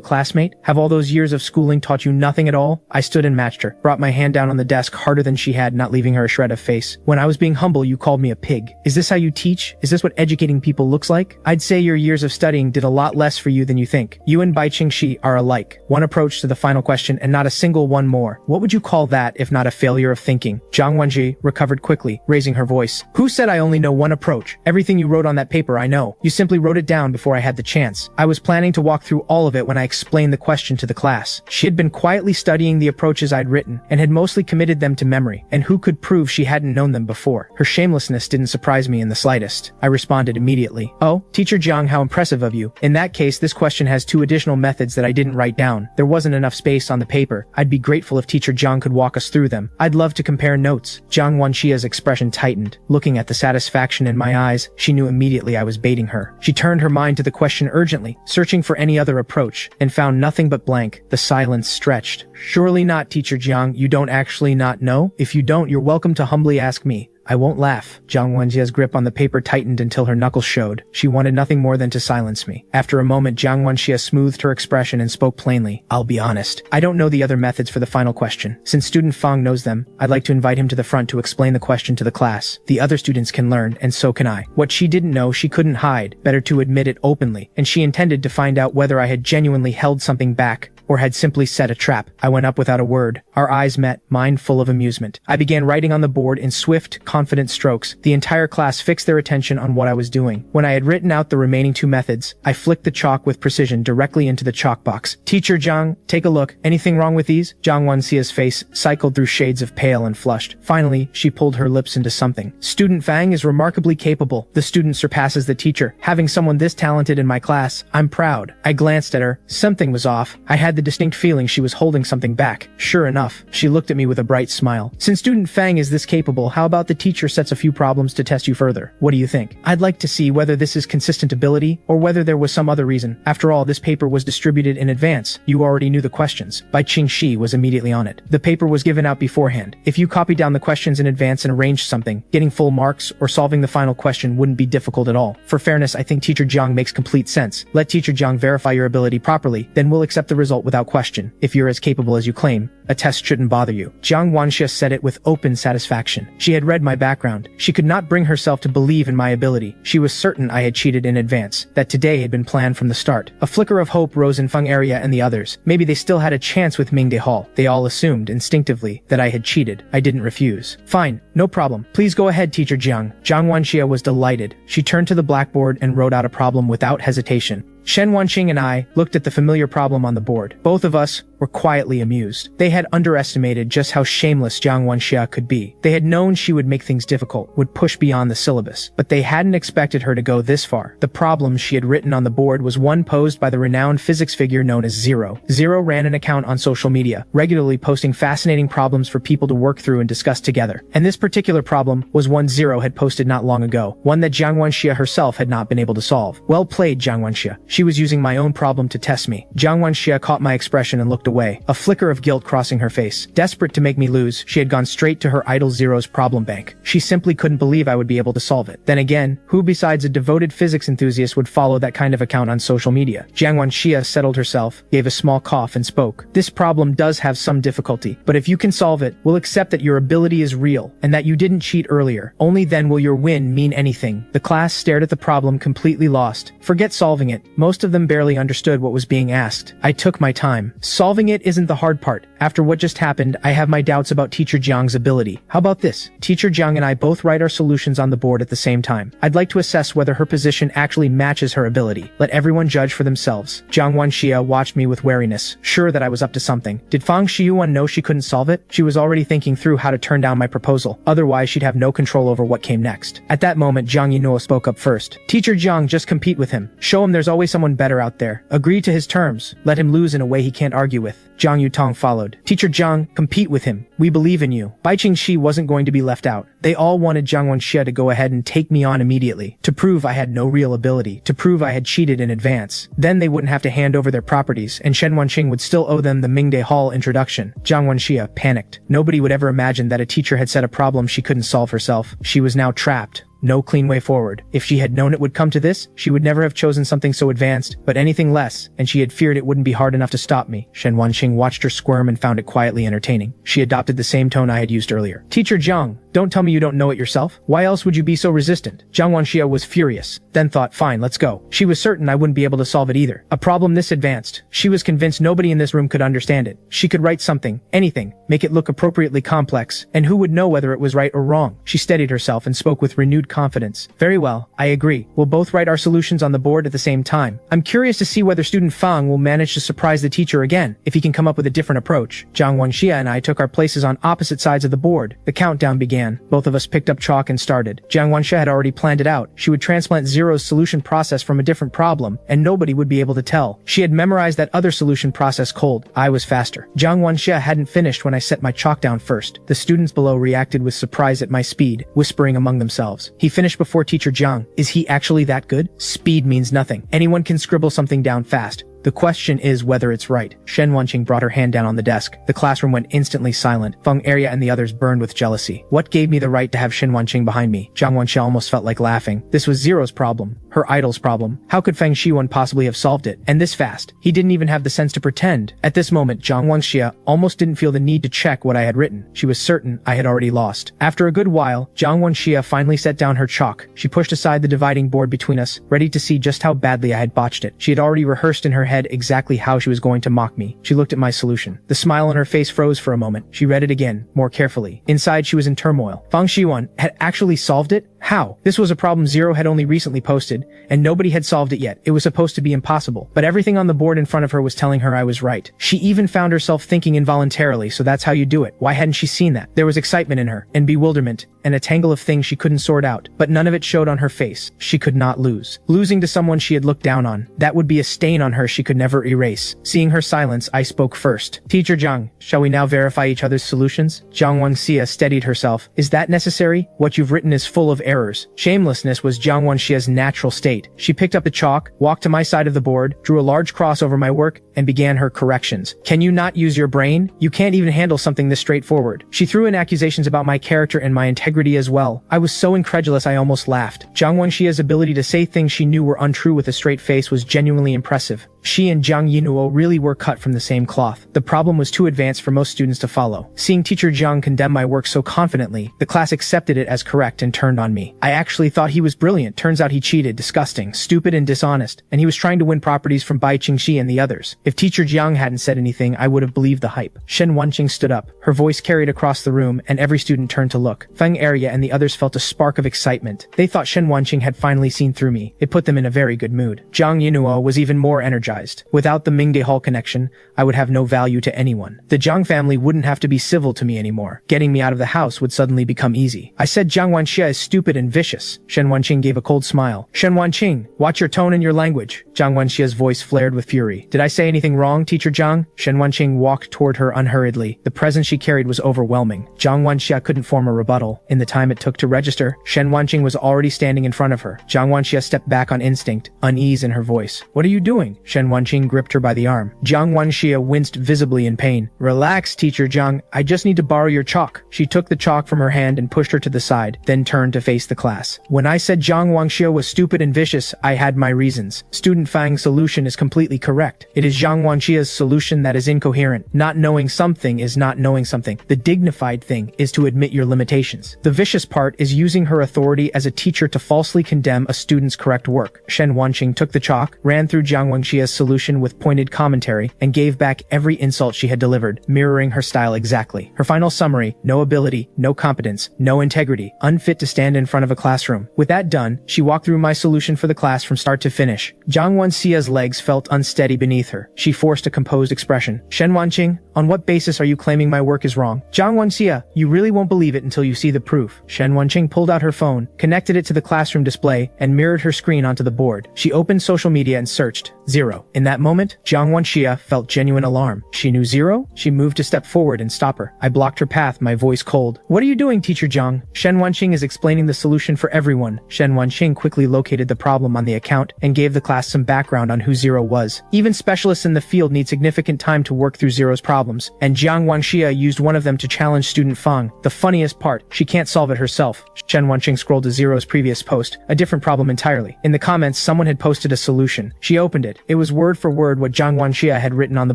classmate? Have all those years of schooling taught you nothing at all? I stood and matched her, brought my hand down on the desk harder than she had, not leaving her a shred of face. When I was being humble, you called me a pig. Is this how you teach? Is this what educating people looks like? I'd say your years of studying did a lot less for you than you think. You and Bai Qingxi are alike. One approach to the final question and not a single one more. What would you call that if not a failure of thinking? Jiang Wanxi recovered quickly, raising her voice. Who said I only know one approach? Everything you wrote on that paper I know. You simply wrote it down before I had the chance. I was planning to walk through all of it when I explained the question to the class. She had been quietly studying the approaches I'd written, and had mostly committed them to memory, and who could prove she hadn't known them before? Her shamelessness didn't surprise me in the slightest. I responded immediately. Oh, Teacher Jiang, how impressive of you. In that case, this question has 2 additional methods that I didn't write down. There wasn't enough space on the paper. I'd be grateful if Teacher Jiang could walk us through them. I'd love to compare notes. Jiang Wanxia's expression tightened. Looking at the satisfaction in my eyes, she knew immediately I was baiting her. She turned her mind to the question urgently, searching for any other approach, and found nothing but blank. The silence stretched. Surely not, Teacher Jiang. You don't actually not know? If you don't, you're welcome to humbly ask me. I won't laugh. Jiang Wanxia's grip on the paper tightened until her knuckles showed. She wanted nothing more than to silence me. After a moment, Jiang Wanxia smoothed her expression and spoke plainly. I'll be honest. I don't know the other methods for the final question. Since student Fang knows them, I'd like to invite him to the front to explain the question to the class. The other students can learn, and so can I. What she didn't know, she couldn't hide. Better to admit it openly. And she intended to find out whether I had genuinely held something back, or had simply set a trap. I went up without a word. Our eyes met, mine full of amusement. I began writing on the board in swift, confident strokes. The entire class fixed their attention on what I was doing. When I had written out the remaining 2 methods, I flicked the chalk with precision directly into the chalk box. "Teacher Jiang, take a look. Anything wrong with these?" Jiang Wenxia's face cycled through shades of pale and flushed. Finally, she pulled her lips into something. "Student Fang is remarkably capable. The student surpasses the teacher. Having someone this talented in my class, I'm proud." I glanced at her. Something was off. I had the distinct feeling she was holding something back. Sure enough, she looked at me with a bright smile. "Since Student Fang is this capable, how about the teacher sets a few problems to test you further? What do you think? I'd like to see whether this is consistent ability, or whether there was some other reason. After all, this paper was distributed in advance. You already knew the questions." Bai Qingxi was immediately on it. "The paper was given out beforehand. If you copy down the questions in advance and arrange something, getting full marks or solving the final question wouldn't be difficult at all. For fairness, I think Teacher Jiang makes complete sense. Let Teacher Jiang verify your ability properly, then we'll accept the result without question. If you're as capable as you claim, a test shouldn't bother you." Jiang Wanxia said it with open satisfaction. She had read my background. She could not bring herself to believe in my ability. She was certain I had cheated in advance, that today had been planned from the start. A flicker of hope rose in Feng Area and the others. Maybe they still had a chance with Mingde Hall. They all assumed, instinctively, that I had cheated. I didn't refuse. "Fine, no problem. Please go ahead, Teacher Jiang." Jiang Wanxia was delighted. She turned to the blackboard and wrote out a problem without hesitation. Shen Wanqing and I looked at the familiar problem on the board. Both of us were quietly amused. They had underestimated just how shameless Jiang Wanxia could be. They had known she would make things difficult, would push beyond the syllabus, but they hadn't expected her to go this far. The problem she had written on the board was one posed by the renowned physics figure known as Zero. Zero ran an account on social media, regularly posting fascinating problems for people to work through and discuss together. And this particular problem was one Zero had posted not long ago, one that Jiang Wanxia herself had not been able to solve. Well played, Jiang Wanxia. She was using my own problem to test me. Jiang Wanxia caught my expression and looked away, a flicker of guilt crossing her face. Desperate to make me lose, she had gone straight to her idol Zero's problem bank. She simply couldn't believe I would be able to solve it. Then again, who besides a devoted physics enthusiast would follow that kind of account on social media? Jiang Wanxia settled herself, gave a small cough and spoke. "This problem does have some difficulty, but if you can solve it, we'll accept that your ability is real, and that you didn't cheat earlier. Only then will your win mean anything." The class stared at the problem completely lost. Forget solving it. Most of them barely understood what was being asked. I took my time. Solving it isn't the hard part. After what just happened, I have my doubts about Teacher Jiang's ability. How about this? Teacher Jiang and I both write our solutions on the board at the same time. I'd like to assess whether her position actually matches her ability. Let everyone judge for themselves. Jiang Wanxia watched me with wariness, sure that I was up to something. Did Fang Shiyuan know she couldn't solve it? She was already thinking through how to turn down my proposal. Otherwise, she'd have no control over what came next. At that moment, Jiang Yinhuo spoke up first. "Teacher Jiang, just compete with him. Show him there's always someone better out there. Agree to his terms. Let him lose in a way he can't argue with." Jiang Yutong followed. "Teacher Jiang, compete with him. We believe in you." Bai Qingxi wasn't going to be left out. They all wanted Jiang Wanxia to go ahead and take me on immediately, to prove I had no real ability, to prove I had cheated in advance. Then they wouldn't have to hand over their properties, and Shen Wanqing would still owe them the Mingde Hall introduction. Jiang Wanxia panicked. Nobody would ever imagine that a teacher had set a problem she couldn't solve herself. She was now trapped. No clean way forward. If she had known it would come to this, she would never have chosen something so advanced, but anything less, and she had feared it wouldn't be hard enough to stop me. Shen Wanqing watched her squirm and found it quietly entertaining. She adopted the same tone I had used earlier. "Teacher Jiang, don't tell me you don't know it yourself. Why else would you be so resistant?" Jiang Wanxia was furious, then thought, fine, let's go. She was certain I wouldn't be able to solve it either. A problem this advanced. She was convinced nobody in this room could understand it. She could write something, anything, make it look appropriately complex, and who would know whether it was right or wrong? She steadied herself and spoke with renewed confidence. "Very well, I agree. We'll both write our solutions on the board at the same time. I'm curious to see whether student Fang will manage to surprise the teacher again, if he can come up with a different approach." Jiang Wanxia and I took our places on opposite sides of the board. The countdown began. Both of us picked up chalk and started. Jiang Wanxia had already planned it out. She would transplant Zero's solution process from a different problem, and nobody would be able to tell. She had memorized that other solution process cold. I was faster. Jiang Wanxia hadn't finished when I set my chalk down first. The students below reacted with surprise at my speed, whispering among themselves. "He finished before Teacher Jiang. Is he actually that good?" Speed means nothing. Anyone can scribble something down fast. The question is whether it's right. Shen Wanqing brought her hand down on the desk. The classroom went instantly silent. Feng Area and the others burned with jealousy. What gave me the right to have Shen Wanqing behind me? Jiang Wanxia almost felt like laughing. This was Zero's problem. Her idol's problem. How could Feng Shiyuan possibly have solved it? And this fast. He didn't even have the sense to pretend. At this moment, Jiang Wanxia almost didn't feel the need to check what I had written. She was certain I had already lost. After a good while, Jiang Wanxia finally set down her chalk. She pushed aside the dividing board between us, ready to see just how badly I had botched it. She had already rehearsed in her head head exactly how she was going to mock me. She looked at my solution. The smile on her face froze for a moment. She read it again, more carefully. Inside, she was in turmoil. Fang Xiwan had actually solved it? How? This was a problem Zero had only recently posted, and nobody had solved it yet. It was supposed to be impossible. But everything on the board in front of her was telling her I was right. She even found herself thinking involuntarily, so that's how you do it. Why hadn't she seen that? There was excitement in her, and bewilderment, and a tangle of things she couldn't sort out. But none of it showed on her face. She could not lose. Losing to someone she had looked down on, that would be a stain on her she could never erase. Seeing her silence, I spoke first. Teacher Zhang, shall we now verify each other's solutions? Zhang Wenxia steadied herself. Is that necessary? What you've written is full of errors. Shamelessness was Zhang Wenxia's natural state. She picked up the chalk, walked to my side of the board, drew a large cross over my work, and began her corrections. Can you not use your brain? You can't even handle something this straightforward. She threw in accusations about my character and my integrity as well. I was so incredulous I almost laughed. Zhang Wenxia's ability to say things she knew were untrue with a straight face was genuinely impressive. She and Zhang Yinuo really were cut from the same cloth. The problem was too advanced for most students to follow. Seeing teacher Zhang condemn my work so confidently, the class accepted it as correct and turned on me. I actually thought he was brilliant. Turns out he cheated, disgusting, stupid, and dishonest, and he was trying to win properties from Bai Qingxi and the others. If teacher Zhang hadn't said anything, I would have believed the hype. Shen Wanqing stood up. Her voice carried across the room, and every student turned to look. Feng Arya and the others felt a spark of excitement. They thought Shen Wanqing had finally seen through me. It put them in a very good mood. Zhang Yinuo was even more energized. Without the Mingde Hall connection, I would have no value to anyone. The Zhang family wouldn't have to be civil to me anymore. Getting me out of the house would suddenly become easy. I said Zhang Wenxia is stupid and vicious. Shen Wanqing gave a cold smile. Shen Wanqing, watch your tone and your language. Zhang Wenxia's voice flared with fury. Did I say anything wrong, teacher Zhang? Shen Wanqing walked toward her unhurriedly. The presence she carried was overwhelming. Zhang Wenxia couldn't form a rebuttal. In the time it took to register, Shen Wanqing was already standing in front of her. Zhang Wenxia stepped back on instinct, unease in her voice. What are you doing? Shen Wanqing gripped her by the arm. Zhang Wenxia winced visibly in pain. Relax, teacher Zhang. I just need to borrow your chalk. She took the chalk from her hand and pushed her to the side, then turned to face the class. When I said Zhang Wenxia was stupid and vicious, I had my reasons. Student Fang's solution is completely correct. It is Zhang Wenxia's solution that is incoherent. Not knowing something is not knowing something. The dignified thing is to admit your limitations. The vicious part is using her authority as a teacher to falsely condemn a student's correct work. Shen Wanqing took the chalk, ran through Zhang Wenxia's solution with pointed commentary, and gave back every insult she had delivered, mirroring her style exactly. Her final summary: no ability, no competence, no integrity, unfit to stand in front of a classroom. With that done, she walked through my solution for the class from start to finish. Zhang Wenxia's legs felt unsteady beneath her. She forced a composed expression. Shen Wanqing, on what basis are you claiming my work is wrong? Zhang Wenxia, you really won't believe it until you see the proof. Shen Wanqing pulled out her phone, connected it to the classroom display, and mirrored her screen onto the board. She opened social media and searched Zero. In that moment, Zhang Wenxia felt genuine alarm. She knew Zero? She moved to step forward and stop her. I blocked her path, my voice cold. What are you doing, teacher Zhang? Shen Wanqing is explaining the solution for everyone. Shen Wanqing quickly located the problem on the account and gave the class some background on who Zero was. Even specialists in the field need significant time to work through Zero's problems, and Zhang Wenxia used one of them to challenge student Fang. The funniest part, she can't solve it herself. Shen Wanqing scrolled to Zero's previous post, a different problem entirely. In the comments, someone had posted a solution. She opened it. It was word for word what Zhang Wenxia had written on the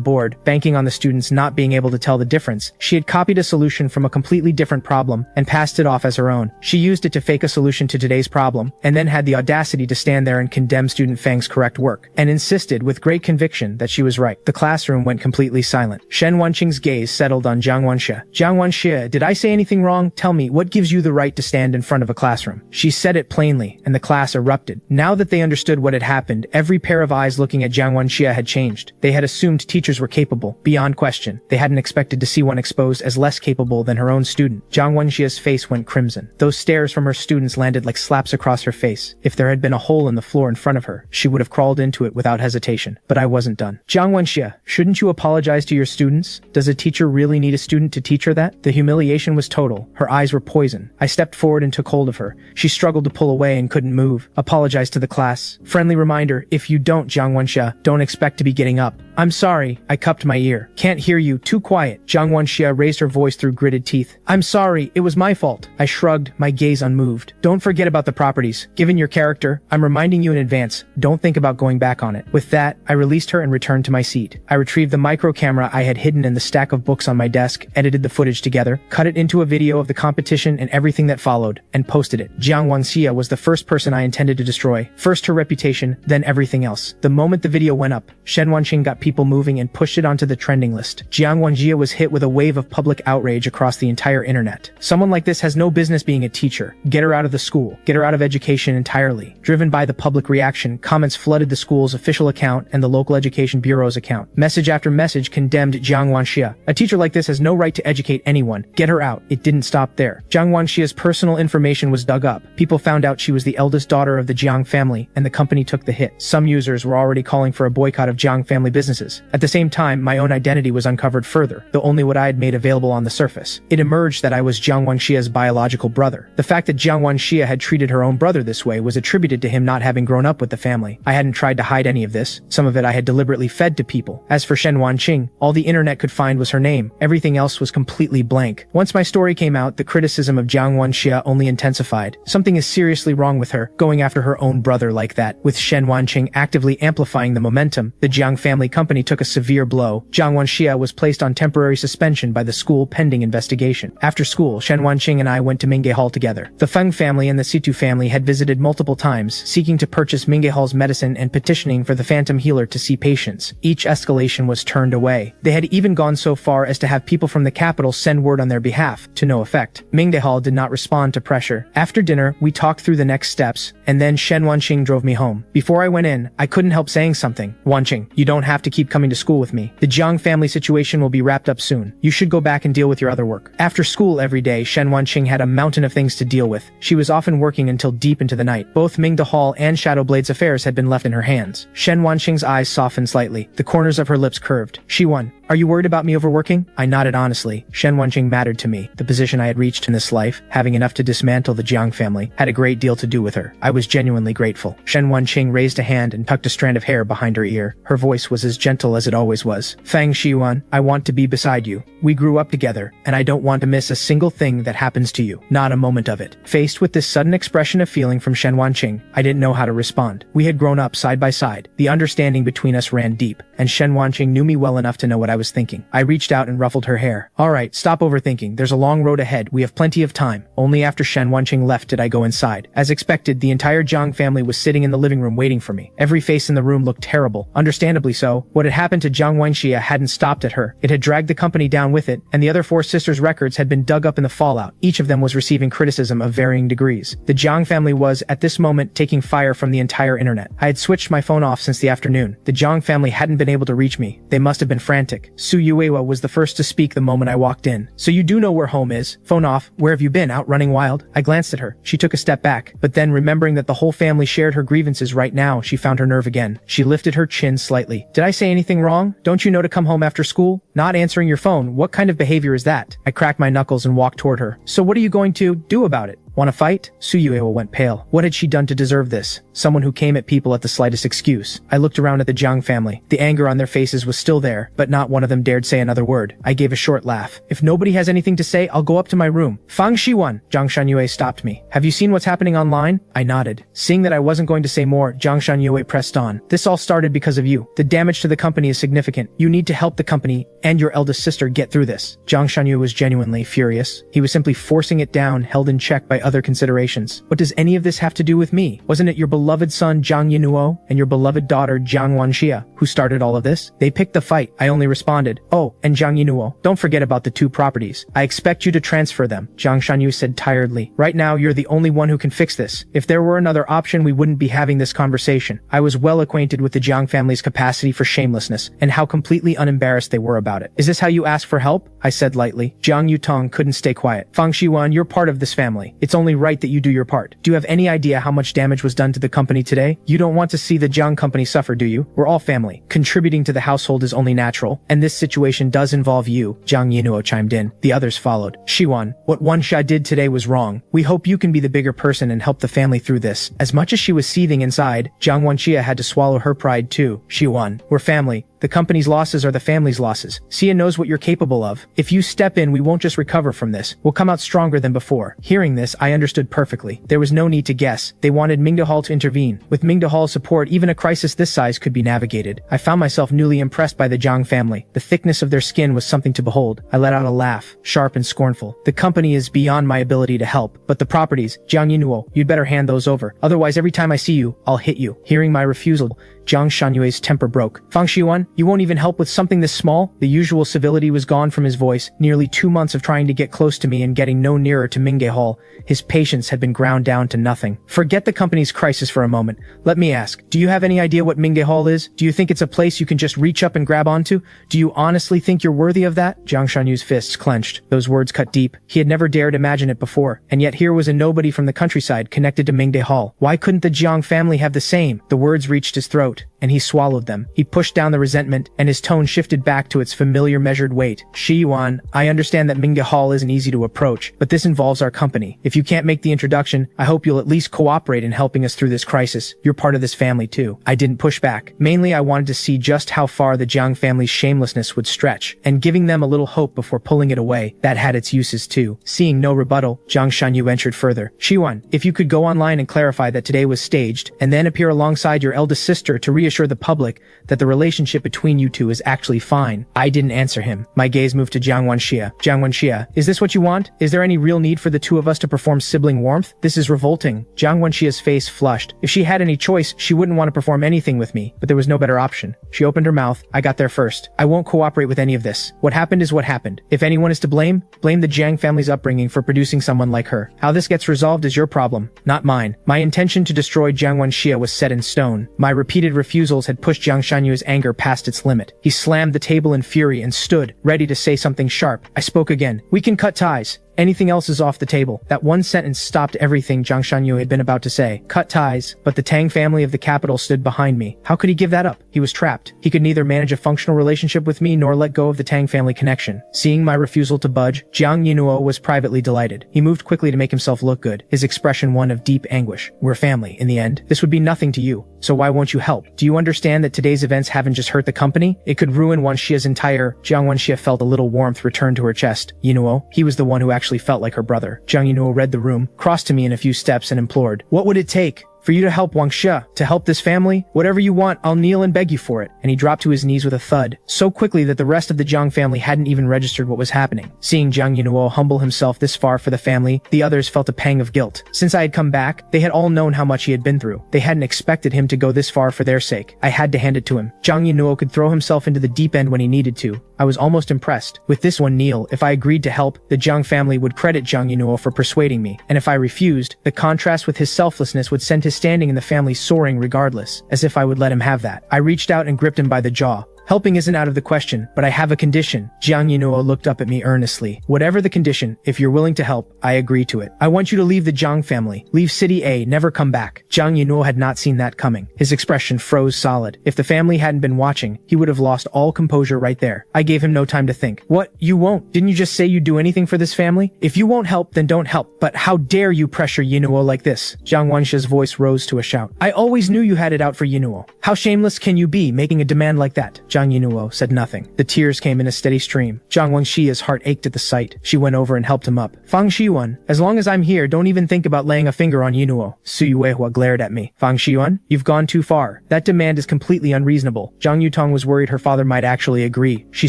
board, banking on the students not being able to tell the difference. She had copied a solution from a completely different problem and passed it off as her own. She used it to fake a solution to today's problem, and then had the audacity to stand there and condemn student Fang's correct work, and insisted with great conviction that she was right. The classroom went completely silent. Shen Wanqing's gaze settled on Zhang Wenxia. Zhang Wenxia, did I say anything wrong? Tell me, what gives you the right to stand in front of a classroom? She said it plainly, and the class erupted. Now that they understood what had happened, every pair of eyes looking at Zhang Wenxia had changed. They had assumed teachers were capable, beyond question. They hadn't expected to see one exposed as less capable than her own student. Zhang Wenxia's face went crimson. Those stares from her students landed like slaps across her face. If there had been a hole in the floor in front of her, she would have crawled into it without hesitation. But I wasn't done. Zhang Wenxia, shouldn't you apologize to your students? Does a teacher really need a student to teach her that? The humiliation was total. Her eyes were poison. I stepped forward and took hold of her. She struggled to pull away and couldn't move. Apologize to the class. Friendly reminder, if you don't, Zhang Wenxia, don't expect to be getting up. I'm sorry, I cupped my ear. Can't hear you, too quiet. Jiang Wanxia raised her voice through gritted teeth. I'm sorry, it was my fault. I shrugged, my gaze unmoved. Don't forget about the properties. Given your character, I'm reminding you in advance, don't think about going back on it. With that, I released her and returned to my seat. I retrieved the micro camera I had hidden in the stack of books on my desk, edited the footage together, cut it into a video of the competition and everything that followed, and posted it. Jiang Wanxia was the first person I intended to destroy. First her reputation, then everything else. The moment the video went up, Shen Wanqing got people moving and pushed it onto the trending list. Jiang Wanxia was hit with a wave of public outrage across the entire internet. Someone like this has no business being a teacher. Get her out of the school. Get her out of education entirely. Driven by the public reaction, comments flooded the school's official account and the local education bureau's account. Message after message condemned Jiang Wanxia. A teacher like this has no right to educate anyone. Get her out. It didn't stop there. Jiang Wanxia's personal information was dug up. People found out she was the eldest daughter of the Jiang family, and the company took the hit. Some users were already calling for a boycott of Jiang family businesses. At the same time, my own identity was uncovered further, though only what I had made available on the surface. It emerged that I was Jiang Wanxia's biological brother. The fact that Jiang Wanxia had treated her own brother this way was attributed to him not having grown up with the family. I hadn't tried to hide any of this. Some of it I had deliberately fed to people. As for Shen Wanqing, all the internet could find was her name. Everything else was completely blank. Once my story came out, the criticism of Jiang Wanxia only intensified. Something is seriously wrong with her, going after her own brother like that. With Shen Wanqing actively amplifying the momentum, the Jiang family company took a severe blow. Jiang Wanxia was placed on temporary suspension by the school pending investigation. After school, Shen Wanqing and I went to Mingge Hall together. The Feng family and the Situ family had visited multiple times, seeking to purchase Mingge Hall's medicine and petitioning for the phantom healer to see patients. Each escalation was turned away. They had even gone so far as to have people from the capital send word on their behalf, to no effect. Mingde Hall did not respond to pressure. After dinner, we talked through the next steps, and then Shen Wanqing drove me home. Before I went in, I couldn't help saying something. Wanqing, you don't have to keep coming to school with me. The Jiang family situation will be wrapped up soon. You should go back and deal with your other work. After school every day, Shen Wanqing had a mountain of things to deal with. She was often working until deep into the night. Both Mingde Hall and Shadowblade's affairs had been left in her hands. Shen Wanqing's eyes softened slightly. The corners of her lips curved. Shiwan, are you worried about me overworking? I nodded honestly. Shen Wanqing mattered to me. The position I had reached in this life, having enough to dismantle the Jiang family, had a great deal to do with her. I was genuinely grateful. Shen Wanqing raised a hand and tucked a strand of hair behind her ear. Her voice was as gentle as it always was. Fang Shiwan, I want to be beside you. We grew up together, and I don't want to miss a single thing that happens to you. Not a moment of it. Faced with this sudden expression of feeling from Shen Wanqing, I didn't know how to respond. We had grown up side by side. The understanding between us ran deep, and Shen Wanqing knew me well enough to know what I was thinking. I reached out and ruffled her hair. Alright, stop overthinking. There's a long road ahead. We have plenty of time. Only after Shen Wanqing left did I go inside. As expected, the entire Jiang family was sitting in the living room waiting for me. Every face in the room looked terrible. Understandably so. What had happened to Jiang Wanxia hadn't stopped at her. It had dragged the company down with it, and the other four sisters' records had been dug up in the fallout. Each of them was receiving criticism of varying degrees. The Jiang family was, at this moment, taking fire from the entire internet. I had switched my phone off since the afternoon. The Jiang family hadn't been able to reach me. They must have been frantic. Su Yuewa was the first to speak the moment I walked in. So you do know where home is? Phone off. Where have you been? Out running wild? I glanced at her. She took a step back, but then remembering that the whole family shared her grievances right now, she found her nerve again. She lifted her chin slightly. Did I say anything wrong? Don't you know to come home after school? Not answering your phone. What kind of behavior is that? I cracked my knuckles and walked toward her. So what are you going to do about it? Want to fight? Suyuewa went pale. What had she done to deserve this? Someone who came at people at the slightest excuse. I looked around at the Jiang family. The anger on their faces was still there, but not one of them dared say another word. I gave a short laugh. If nobody has anything to say, I'll go up to my room. Fang Shiwan! Zhang Shanyue stopped me. Have you seen what's happening online? I nodded. Seeing that I wasn't going to say more, Zhang Shanyue pressed on. This all started because of you. The damage to the company is significant. You need to help the company and your eldest sister get through this. Zhang Shanyue was genuinely furious. He was simply forcing it down, held in check by other considerations. What does any of this have to do with me? Wasn't it your beloved son Jiang Yinuo and your beloved daughter Jiang Wanxia who started all of this? They picked the fight. I only responded, oh, and Jiang Yinuo, don't forget about the two properties. I expect you to transfer them, Zhang Shanyu said tiredly. Right now, you're the only one who can fix this. If there were another option, we wouldn't be having this conversation. I was well acquainted with the Jiang family's capacity for shamelessness and how completely unembarrassed they were about it. Is this how you ask for help? I said lightly. Jiang Yutong couldn't stay quiet. Fang Shiwan, you're part of this family. It's only right that you do your part. Do you have any idea how much damage was done to the company today? You don't want to see the Jiang company suffer, do you? We're all family. Contributing to the household is only natural, and this situation does involve you, Jiang Yinuo chimed in. The others followed. Shiwan, what Wanxia did today was wrong. We hope you can be the bigger person and help the family through this. As much as she was seething inside, Jiang Wanxia had to swallow her pride too. Shiwan, we're family. The company's losses are the family's losses. Sia knows what you're capable of. If you step in, we won't just recover from this. We'll come out stronger than before. Hearing this, I understood perfectly. There was no need to guess. They wanted Mingdahal to intervene. With Mingdahal's support, even a crisis this size could be navigated. I found myself newly impressed by the Jiang family. The thickness of their skin was something to behold. I let out a laugh, sharp and scornful. The company is beyond my ability to help, but the properties, Jiang Yinuo, you'd better hand those over. Otherwise, every time I see you, I'll hit you. Hearing my refusal, Jiang Shanyue's temper broke. Fang Xiuan, you won't even help with something this small? The usual civility was gone from his voice. Nearly 2 months of trying to get close to me and getting no nearer to Mingdahal. His patience had been ground down to nothing. Forget the company's crisis for a moment. Let me ask, do you have any idea what Mingdahal is? Do you think it's a place you can just reach up and grab onto? Do you honestly think you're worthy of that? Jiang Shanyu's fists clenched. Those words cut deep. He had never dared imagine it before. And yet here was a nobody from the countryside connected to Mingdahal. Why couldn't the Jiang family have the same? The words reached his throat, and he swallowed them. He pushed down the resentment, and his tone shifted back to its familiar measured weight. Shiyuan, I understand that Mingdahal isn't easy to approach, but this involves our company. If you can't make the introduction, I hope you'll at least cooperate in helping us through this crisis. You're part of this family too. I didn't push back. Mainly I wanted to see just how far the Jiang family's shamelessness would stretch, and giving them a little hope before pulling it away, that had its uses too. Seeing no rebuttal, Jiang Shanyu ventured further. Shiyuan, if you could go online and clarify that today was staged, and then appear alongside your eldest sister to reassure the public that the relationship between you two is actually fine. I didn't answer him. My gaze moved to Jiang Wanxia. Jiang Wanxia, is this what you want? Is there any real need for the two of us to perform sibling warmth? This is revolting. Jiang Wanxia's face flushed. If she had any choice, she wouldn't want to perform anything with me, but there was no better option. She opened her mouth. I got there first. I won't cooperate with any of this. What happened is what happened. If anyone is to blame, blame the Jiang family's upbringing for producing someone like her. How this gets resolved is your problem, not mine. My intention to destroy Jiang Wanxia was set in stone. My repeated refusals had pushed Jiang Shanyu's anger past its limit. He slammed the table in fury and stood, ready to say something sharp. I spoke again. We can cut ties. Anything else is off the table. That one sentence stopped everything Jiang Shanyu had been about to say. Cut ties, but the Tang family of the capital stood behind me. How could he give that up? He was trapped. He could neither manage a functional relationship with me nor let go of the Tang family connection. Seeing my refusal to budge, Jiang Yinuo was privately delighted. He moved quickly to make himself look good, his expression one of deep anguish. We're family, in the end. This would be nothing to you. So why won't you help? Do you understand that today's events haven't just hurt the company? It could ruin Wanxia's entire... Jiang Wanxia felt a little warmth return to her chest. Yinuo, he was the one who actually felt like her brother. Jiang Yinuo read the room, crossed to me in a few steps and implored, what would it take for you to help Wanxia, to help this family? Whatever you want, I'll kneel and beg you for it. And he dropped to his knees with a thud, so quickly that the rest of the Jiang family hadn't even registered what was happening. Seeing Jiang Yinuo humble himself this far for the family, the others felt a pang of guilt. Since I had come back, they had all known how much he had been through. They hadn't expected him to go this far for their sake. I had to hand it to him. Jiang Yinuo could throw himself into the deep end when he needed to. I was almost impressed. With this one kneel, if I agreed to help, the Jiang family would credit Jiang Yinuo for persuading me. And if I refused, the contrast with his selflessness would send his standing in the family soaring regardless, as if I would let him have that. I reached out and gripped him by the jaw. Helping isn't out of the question, but I have a condition. Jiang Yinuo looked up at me earnestly. Whatever the condition, if you're willing to help, I agree to it. I want you to leave the Jiang family. Leave City A, never come back. Jiang Yinuo had not seen that coming. His expression froze solid. If the family hadn't been watching, he would have lost all composure right there. I gave him no time to think. What? You won't? Didn't you just say you'd do anything for this family? If you won't help, then don't help. But how dare you pressure Yinuo like this? Jiang Wanxia's voice rose to a shout. I always knew you had it out for Yinuo. How shameless can you be, making a demand like that? Jiang Yinuo said nothing. The tears came in a steady stream. Jiang Wanxia's heart ached at the sight. She went over and helped him up. Fang Xiuan, as long as I'm here, don't even think about laying a finger on Yinuo. Su Yuehua glared at me. Fang Xiuan, you've gone too far. That demand is completely unreasonable. Jiang Yutong was worried her father might actually agree. She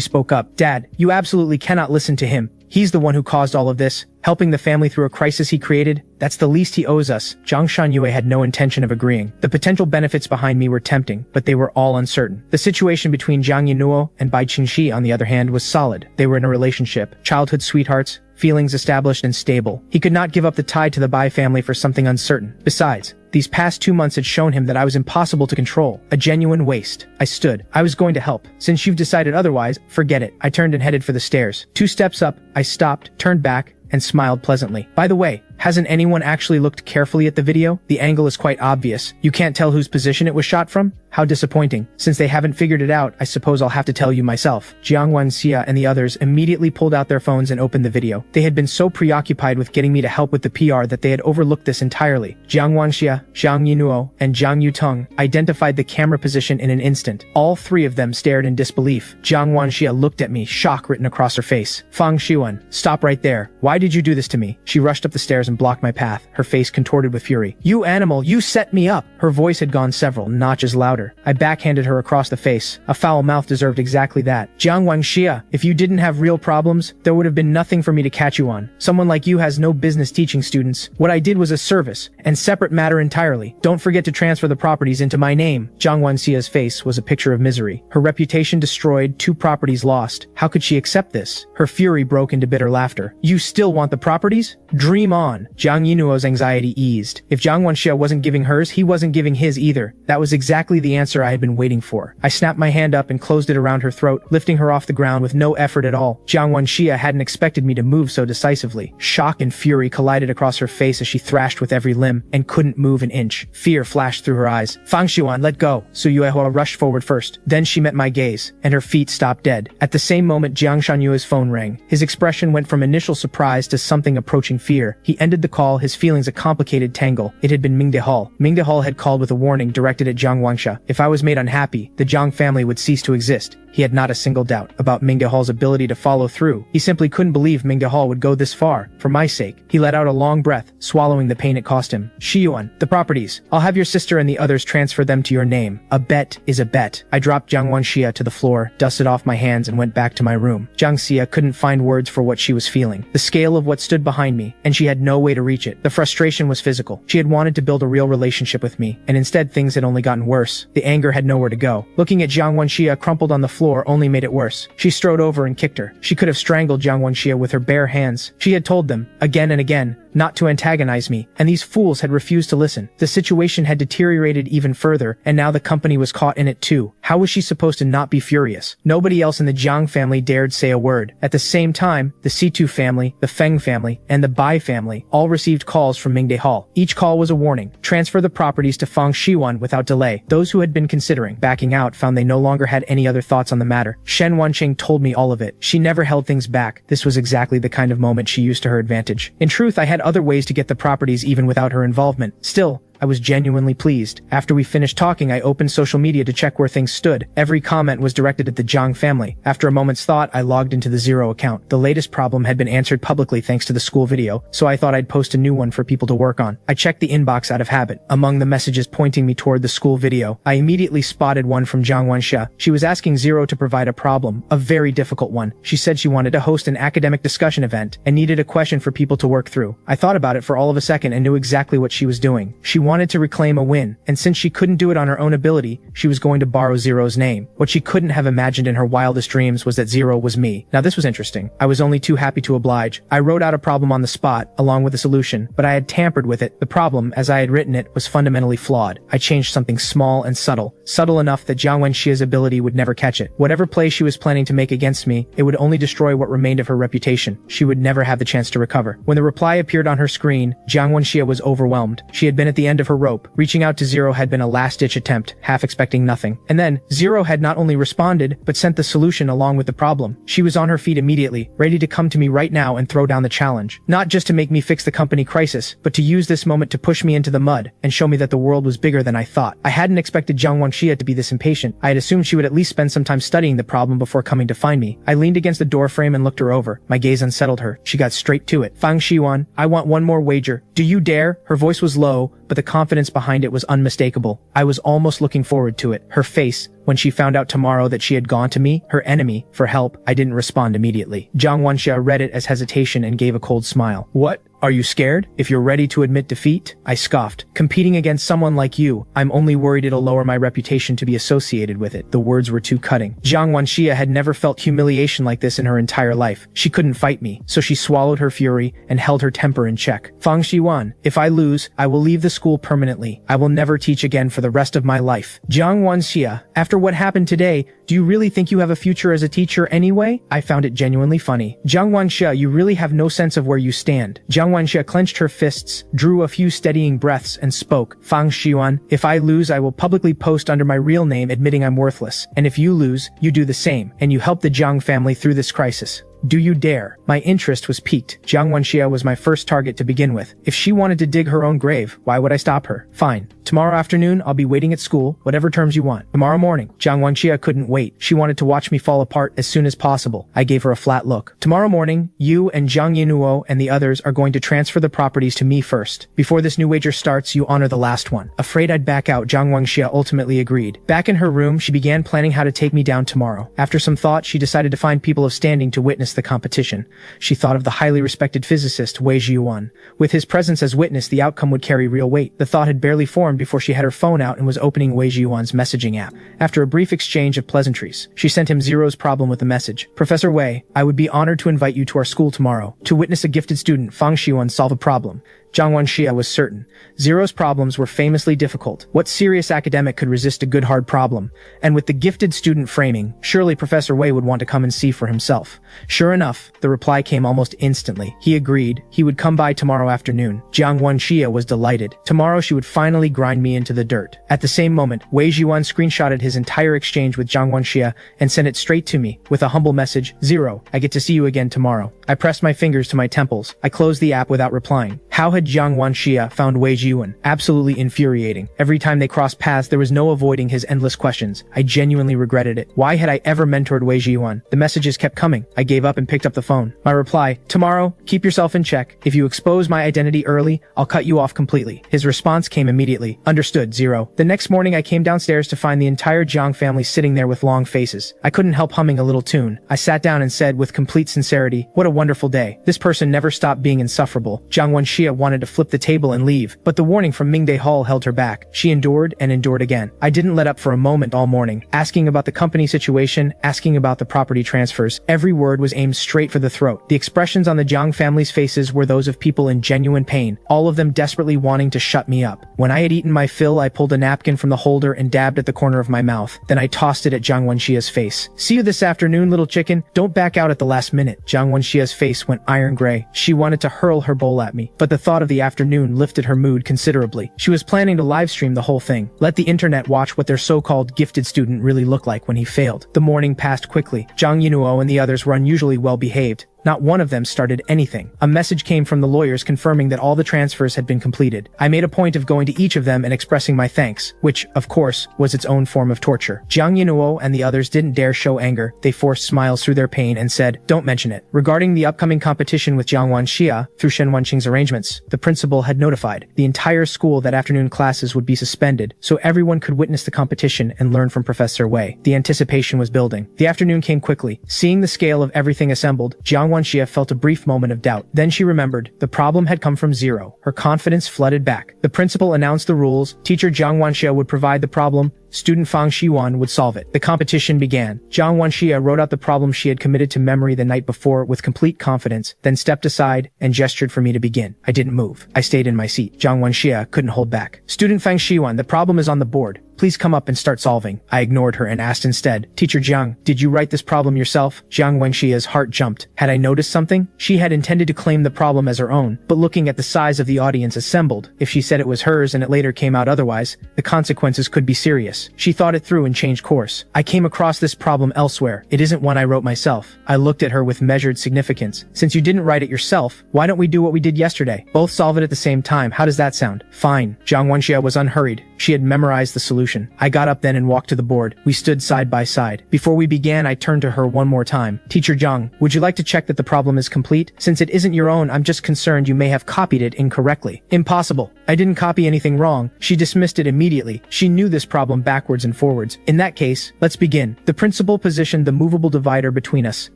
spoke up. Dad, you absolutely cannot listen to him. He's the one who caused all of this. Helping the family through a crisis he created, that's the least he owes us. Jiang Shanyue had no intention of agreeing. The potential benefits behind me were tempting, but they were all uncertain. The situation between Jiang Yinuo and Bai Qingxi, on the other hand, was solid. They were in a relationship, childhood sweethearts, feelings established and stable. He could not give up the tie to the Bai family for something uncertain. Besides, these past 2 months had shown him that I was impossible to control, a genuine waste. I stood. I was going to help. Since you've decided otherwise, forget it. I turned and headed for the stairs. 2 steps up, I stopped, turned back, and smiled pleasantly. By the way, Hasn't anyone actually looked carefully at the video? The angle is quite obvious. You can't tell whose position it was shot from? How disappointing. Since they haven't figured it out, I suppose I'll have to tell you myself. Jiang Wenxia and the others immediately pulled out their phones and opened the video. They had been so preoccupied with getting me to help with the PR that they had overlooked this entirely. Jiang Wenxia, Zhang Yinuo, and Zhang Yuteng identified the camera position in an instant. All three of them stared in disbelief. Jiang Wenxia looked at me, shock written across her face. Fang Xiwan, stop right there. Why did you do this to me? She rushed up the stairs and blocked my path, her face contorted with fury. You animal, you set me up! Her voice had gone several notches louder. I backhanded her across the face. A foul mouth deserved exactly that. Jiang Wenxia, if you didn't have real problems, there would have been nothing for me to catch you on. Someone like you has no business teaching students. What I did was a service, and separate matter entirely. Don't forget to transfer the properties into my name. Jiang Wenxia's face was a picture of misery. Her reputation destroyed, 2 properties lost. How could she accept this? Her fury broke into bitter laughter. You still want the properties? Dream on. Zhang Yinuo's anxiety eased. If Jiang Wenxia wasn't giving hers, he wasn't giving his either. That was exactly the answer I had been waiting for. I snapped my hand up and closed it around her throat, lifting her off the ground with no effort at all. Jiang Wenxia hadn't expected me to move so decisively. Shock and fury collided across her face as she thrashed with every limb and couldn't move an inch. Fear flashed through her eyes. Fang Xiwan, let go. Su Yuehua rushed forward first. Then she met my gaze, and her feet stopped dead. At the same moment, Jiang Shanyue's phone rang. His expression went from initial surprise to something approaching fear. He ended the call, his feelings a complicated tangle. It had been Ming Dehal. Ming Dehal had called with a warning directed at Jiang Wenxia. If I was made unhappy, the Jiang family would cease to exist. He had not a single doubt about Ming Dehal's ability to follow through. He simply couldn't believe Ming Dehal would go this far. For my sake, he let out a long breath, swallowing the pain it cost him. Shiyuan, the properties. I'll have your sister and the others transfer them to your name. A bet is a bet. I dropped Jiang Wenxia to the floor, dusted off my hands, and went back to my room. Jiang Xia couldn't find words for what she was feeling. The scale of what stood behind me, and she had no way to reach it. The frustration was physical. She had wanted to build a real relationship with me, and instead things had only gotten worse. The anger had nowhere to go. Looking at Jiang Wenxia crumpled on the floor only made it worse. She strode over and kicked her. She could have strangled Jiang Wenxia with her bare hands. She had told them, again and again, not to antagonize me, and these fools had refused to listen. The situation had deteriorated even further, and now the company was caught in it too. How was she supposed to not be furious? Nobody else in the Jiang family dared say a word. At the same time, the Situ family, the Feng family, and the Bai family all received calls from Ming Dehal. Each call was a warning. Transfer the properties to Fang Xiwan without delay. Those who had been considering backing out found they no longer had any other thoughts on the matter. Shen Wanqing told me all of it. She never held things back. This was exactly the kind of moment she used to her advantage. In truth, I had other ways to get the properties even without her involvement. Still, I was genuinely pleased. After we finished talking, I opened social media to check where things stood. Every comment was directed at the Jiang family. After a moment's thought, I logged into the Zero account. The latest problem had been answered publicly thanks to the school video, so I thought I'd post a new one for people to work on. I checked the inbox out of habit. Among the messages pointing me toward the school video, I immediately spotted one from Jiang Wenxia. She was asking Zero to provide a problem, a very difficult one. She said she wanted to host an academic discussion event and needed a question for people to work through. I thought about it for all of a second and knew exactly what she was doing. She wanted to reclaim a win, and since she couldn't do it on her own ability, she was going to borrow Zero's name. What she couldn't have imagined in her wildest dreams was that Zero was me. Now this was interesting. I was only too happy to oblige. I wrote out a problem on the spot, along with a solution, but I had tampered with it. The problem, as I had written it, was fundamentally flawed. I changed something small and subtle enough that Jiang Wenxia's ability would never catch it. Whatever play she was planning to make against me, it would only destroy what remained of her reputation. She would never have the chance to recover. When the reply appeared on her screen, Jiang Wenxia was overwhelmed. She had been at the end of her rope. Reaching out to Zero had been a last-ditch attempt, half expecting nothing. And then, Zero had not only responded, but sent the solution along with the problem. She was on her feet immediately, ready to come to me right now and throw down the challenge. Not just to make me fix the company crisis, but to use this moment to push me into the mud and show me that the world was bigger than I thought. I hadn't expected Jiang Wenxia to be this impatient. I had assumed she would at least spend some time studying the problem before coming to find me. I leaned against the door frame and looked her over. My gaze unsettled her. She got straight to it. Fang Xiwan, I want one more wager. Do you dare? Her voice was low, but the confidence behind it was unmistakable. I was almost looking forward to it. Her face, when she found out tomorrow that she had gone to me, her enemy, for help. I didn't respond immediately. Jiang Wenxia read it as hesitation and gave a cold smile. What? Are you scared? If you're ready to admit defeat? I scoffed. Competing against someone like you, I'm only worried it'll lower my reputation to be associated with it. The words were too cutting. Jiang Wenxia had never felt humiliation like this in her entire life. She couldn't fight me, so she swallowed her fury and held her temper in check. Fang Xiwan, if I lose, I will leave the school permanently. I will never teach again for the rest of my life. Jiang Wenxia, after what happened today, do you really think you have a future as a teacher anyway? I found it genuinely funny. Jiang Wenxia, you really have no sense of where you stand. Jiang Wenxia clenched her fists, drew a few steadying breaths, and spoke. Fang Xiuan, if I lose, I will publicly post under my real name admitting I'm worthless. And if you lose, you do the same, and you help the Jiang family through this crisis. Do you dare? My interest was piqued. Jiang Wenxia was my first target to begin with. If she wanted to dig her own grave, why would I stop her? Fine. Tomorrow afternoon, I'll be waiting at school, whatever terms you want. Tomorrow morning. Jiang Wenxia couldn't wait. She wanted to watch me fall apart as soon as possible. I gave her a flat look. Tomorrow morning, you and Zhang Yinuo and the others are going to transfer the properties to me first. Before this new wager starts, you honor the last one. Afraid I'd back out, Jiang Wenxia ultimately agreed. Back in her room, she began planning how to take me down tomorrow. After some thought, she decided to find people of standing to witness the competition. She thought of the highly respected physicist Wei Zhiyuan. With his presence as witness, the outcome would carry real weight. The thought had barely formed before she had her phone out and was opening Wei Zhiyuan's messaging app. After a brief exchange of pleasantries, she sent him Zero's problem with a message. Professor Wei, I would be honored to invite you to our school tomorrow to witness a gifted student, Fang Xiuan, solve a problem. Jiang Wenxia was certain. Zero's problems were famously difficult. What serious academic could resist a good hard problem? And with the gifted student framing, surely Professor Wei would want to come and see for himself. Sure enough, the reply came almost instantly. He agreed. He would come by tomorrow afternoon. Jiang Wenxia was delighted. Tomorrow she would finally grind me into the dirt. At the same moment, Wei Zhiyuan screenshotted his entire exchange with Jiang Wenxia and sent it straight to me with a humble message. Zero, I get to see you again tomorrow. I pressed my fingers to my temples. I closed the app without replying. How had Jiang Wenxia found Wei Zhiyuan? Absolutely infuriating. Every time they crossed paths, there was no avoiding his endless questions. I genuinely regretted it. Why had I ever mentored Wei Zhiyuan? The messages kept coming. I gave up and picked up the phone. My reply, tomorrow, keep yourself in check. If you expose my identity early, I'll cut you off completely. His response came immediately. Understood, Zero. The next morning, I came downstairs to find the entire Jiang family sitting there with long faces. I couldn't help humming a little tune. I sat down and said with complete sincerity, what a wonderful day. This person never stopped being insufferable. Jiang Wenxia wanted to flip the table and leave, but the warning from Mingde Hall held her back. She endured and endured again. I didn't let up for a moment all morning, asking about the company situation, asking about the property transfers. Every word was aimed straight for the throat. The expressions on the Jiang family's faces were those of people in genuine pain, all of them desperately wanting to shut me up. When I had eaten my fill, I pulled a napkin from the holder and dabbed at the corner of my mouth. Then I tossed it at Jiang Wenxia's face. See you this afternoon, little chicken. Don't back out at the last minute. Jiang Wenxia's face went iron gray. She wanted to hurl her bowl at me, but the thought of the afternoon lifted her mood considerably. She was planning to livestream the whole thing. Let the internet watch what their so-called gifted student really looked like when he failed. The morning passed quickly. Zhang Yinuo and the others were unusually well behaved. Not one of them started anything. A message came from the lawyers confirming that all the transfers had been completed. I made a point of going to each of them and expressing my thanks, which, of course, was its own form of torture. Jiang Yinuo and the others didn't dare show anger. They forced smiles through their pain and said, don't mention it. Regarding the upcoming competition with Jiang Wenxia, through Shen Wenqing's arrangements, the principal had notified. The entire school that afternoon classes would be suspended, so everyone could witness the competition and learn from Professor Wei. The anticipation was building. The afternoon came quickly. Seeing the scale of everything assembled, Jiang Wenxia felt a brief moment of doubt. Then she remembered. The problem had come from Zero. Her confidence flooded back. The principal announced the rules. Teacher Jiang Wenxia would provide the problem. Student Fang Xiuan would solve it. The competition began. Jiang Wenxia wrote out the problem she had committed to memory the night before with complete confidence, then stepped aside and gestured for me to begin. I didn't move. I stayed in my seat. Jiang Wenxia couldn't hold back. Student Fang Xiuan, the problem is on the board. Please come up and start solving. I ignored her and asked instead, Teacher Jiang, did you write this problem yourself? Jiang Wenxia's heart jumped. Had I noticed something? She had intended to claim the problem as her own, but looking at the size of the audience assembled, if she said it was hers and it later came out otherwise, the consequences could be serious. She thought it through and changed course. I came across this problem elsewhere. It isn't one I wrote myself. I looked at her with measured significance. Since you didn't write it yourself, why don't we do what we did yesterday? Both solve it at the same time. How does that sound? Fine. Jiang Wenxia was unhurried. She had memorized the solution. I got up then and walked to the board. We stood side by side. Before we began, I turned to her one more time. Teacher Jiang, would you like to check that the problem is complete? Since it isn't your own, I'm just concerned you may have copied it incorrectly. Impossible. I didn't copy anything wrong. She dismissed it immediately. She knew this problem backwards and forwards. In that case, let's begin. The principal positioned the movable divider between us,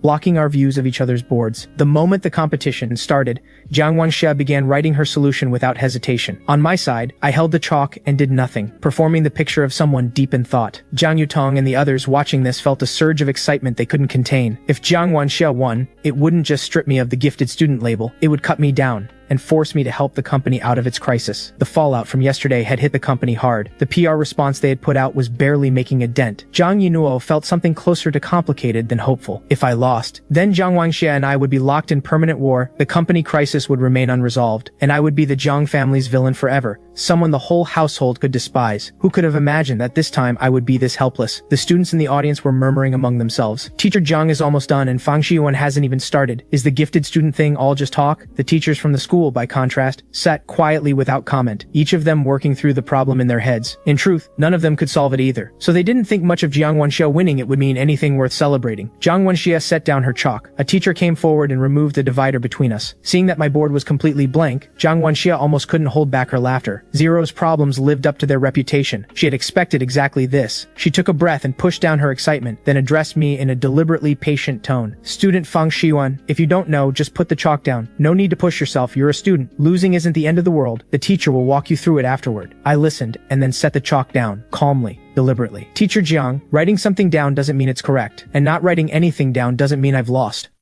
blocking our views of each other's boards. The moment the competition started, Jiang Wenxia began writing her solution without hesitation. On my side, I held the chalk and did nothing, performing the picture of someone deep in thought. Jiang Yutong and the others watching this felt a surge of excitement they couldn't contain. If Jiang Wenxia won, it wouldn't just strip me of the gifted student label, it would cut me down. and force me to help the company out of its crisis. The fallout from yesterday had hit the company hard. The PR response they had put out was barely making a dent. Zhang Yinuo felt something closer to complicated than hopeful. If I lost, then Zhang Wangxia and I would be locked in permanent war, the company crisis would remain unresolved, and I would be the Zhang family's villain forever, someone the whole household could despise. Who could have imagined that this time I would be this helpless? The students in the audience were murmuring among themselves. Teacher Zhang is almost done and Fang Shiyuan hasn't even started. Is the gifted student thing all just talk? The teachers from the school, by contrast, sat quietly without comment, each of them working through the problem in their heads. In truth, none of them could solve it either. So they didn't think much of Jiang Wenxia winning it would mean anything worth celebrating. Jiang Wenxia set down her chalk. A teacher came forward and removed the divider between us. Seeing that my board was completely blank, Jiang Wenxia almost couldn't hold back her laughter. Zero's problems lived up to their reputation. She had expected exactly this. She took a breath and pushed down her excitement, then addressed me in a deliberately patient tone. Student Fang Shiyuan, if you don't know, just put the chalk down. No need to push yourself, you're a student. Losing isn't the end of the world. The teacher will walk you through it afterward. I listened, and then set the chalk down, calmly, deliberately. Teacher Jiang, writing something down doesn't mean it's correct, and not writing anything down doesn't mean I've lost.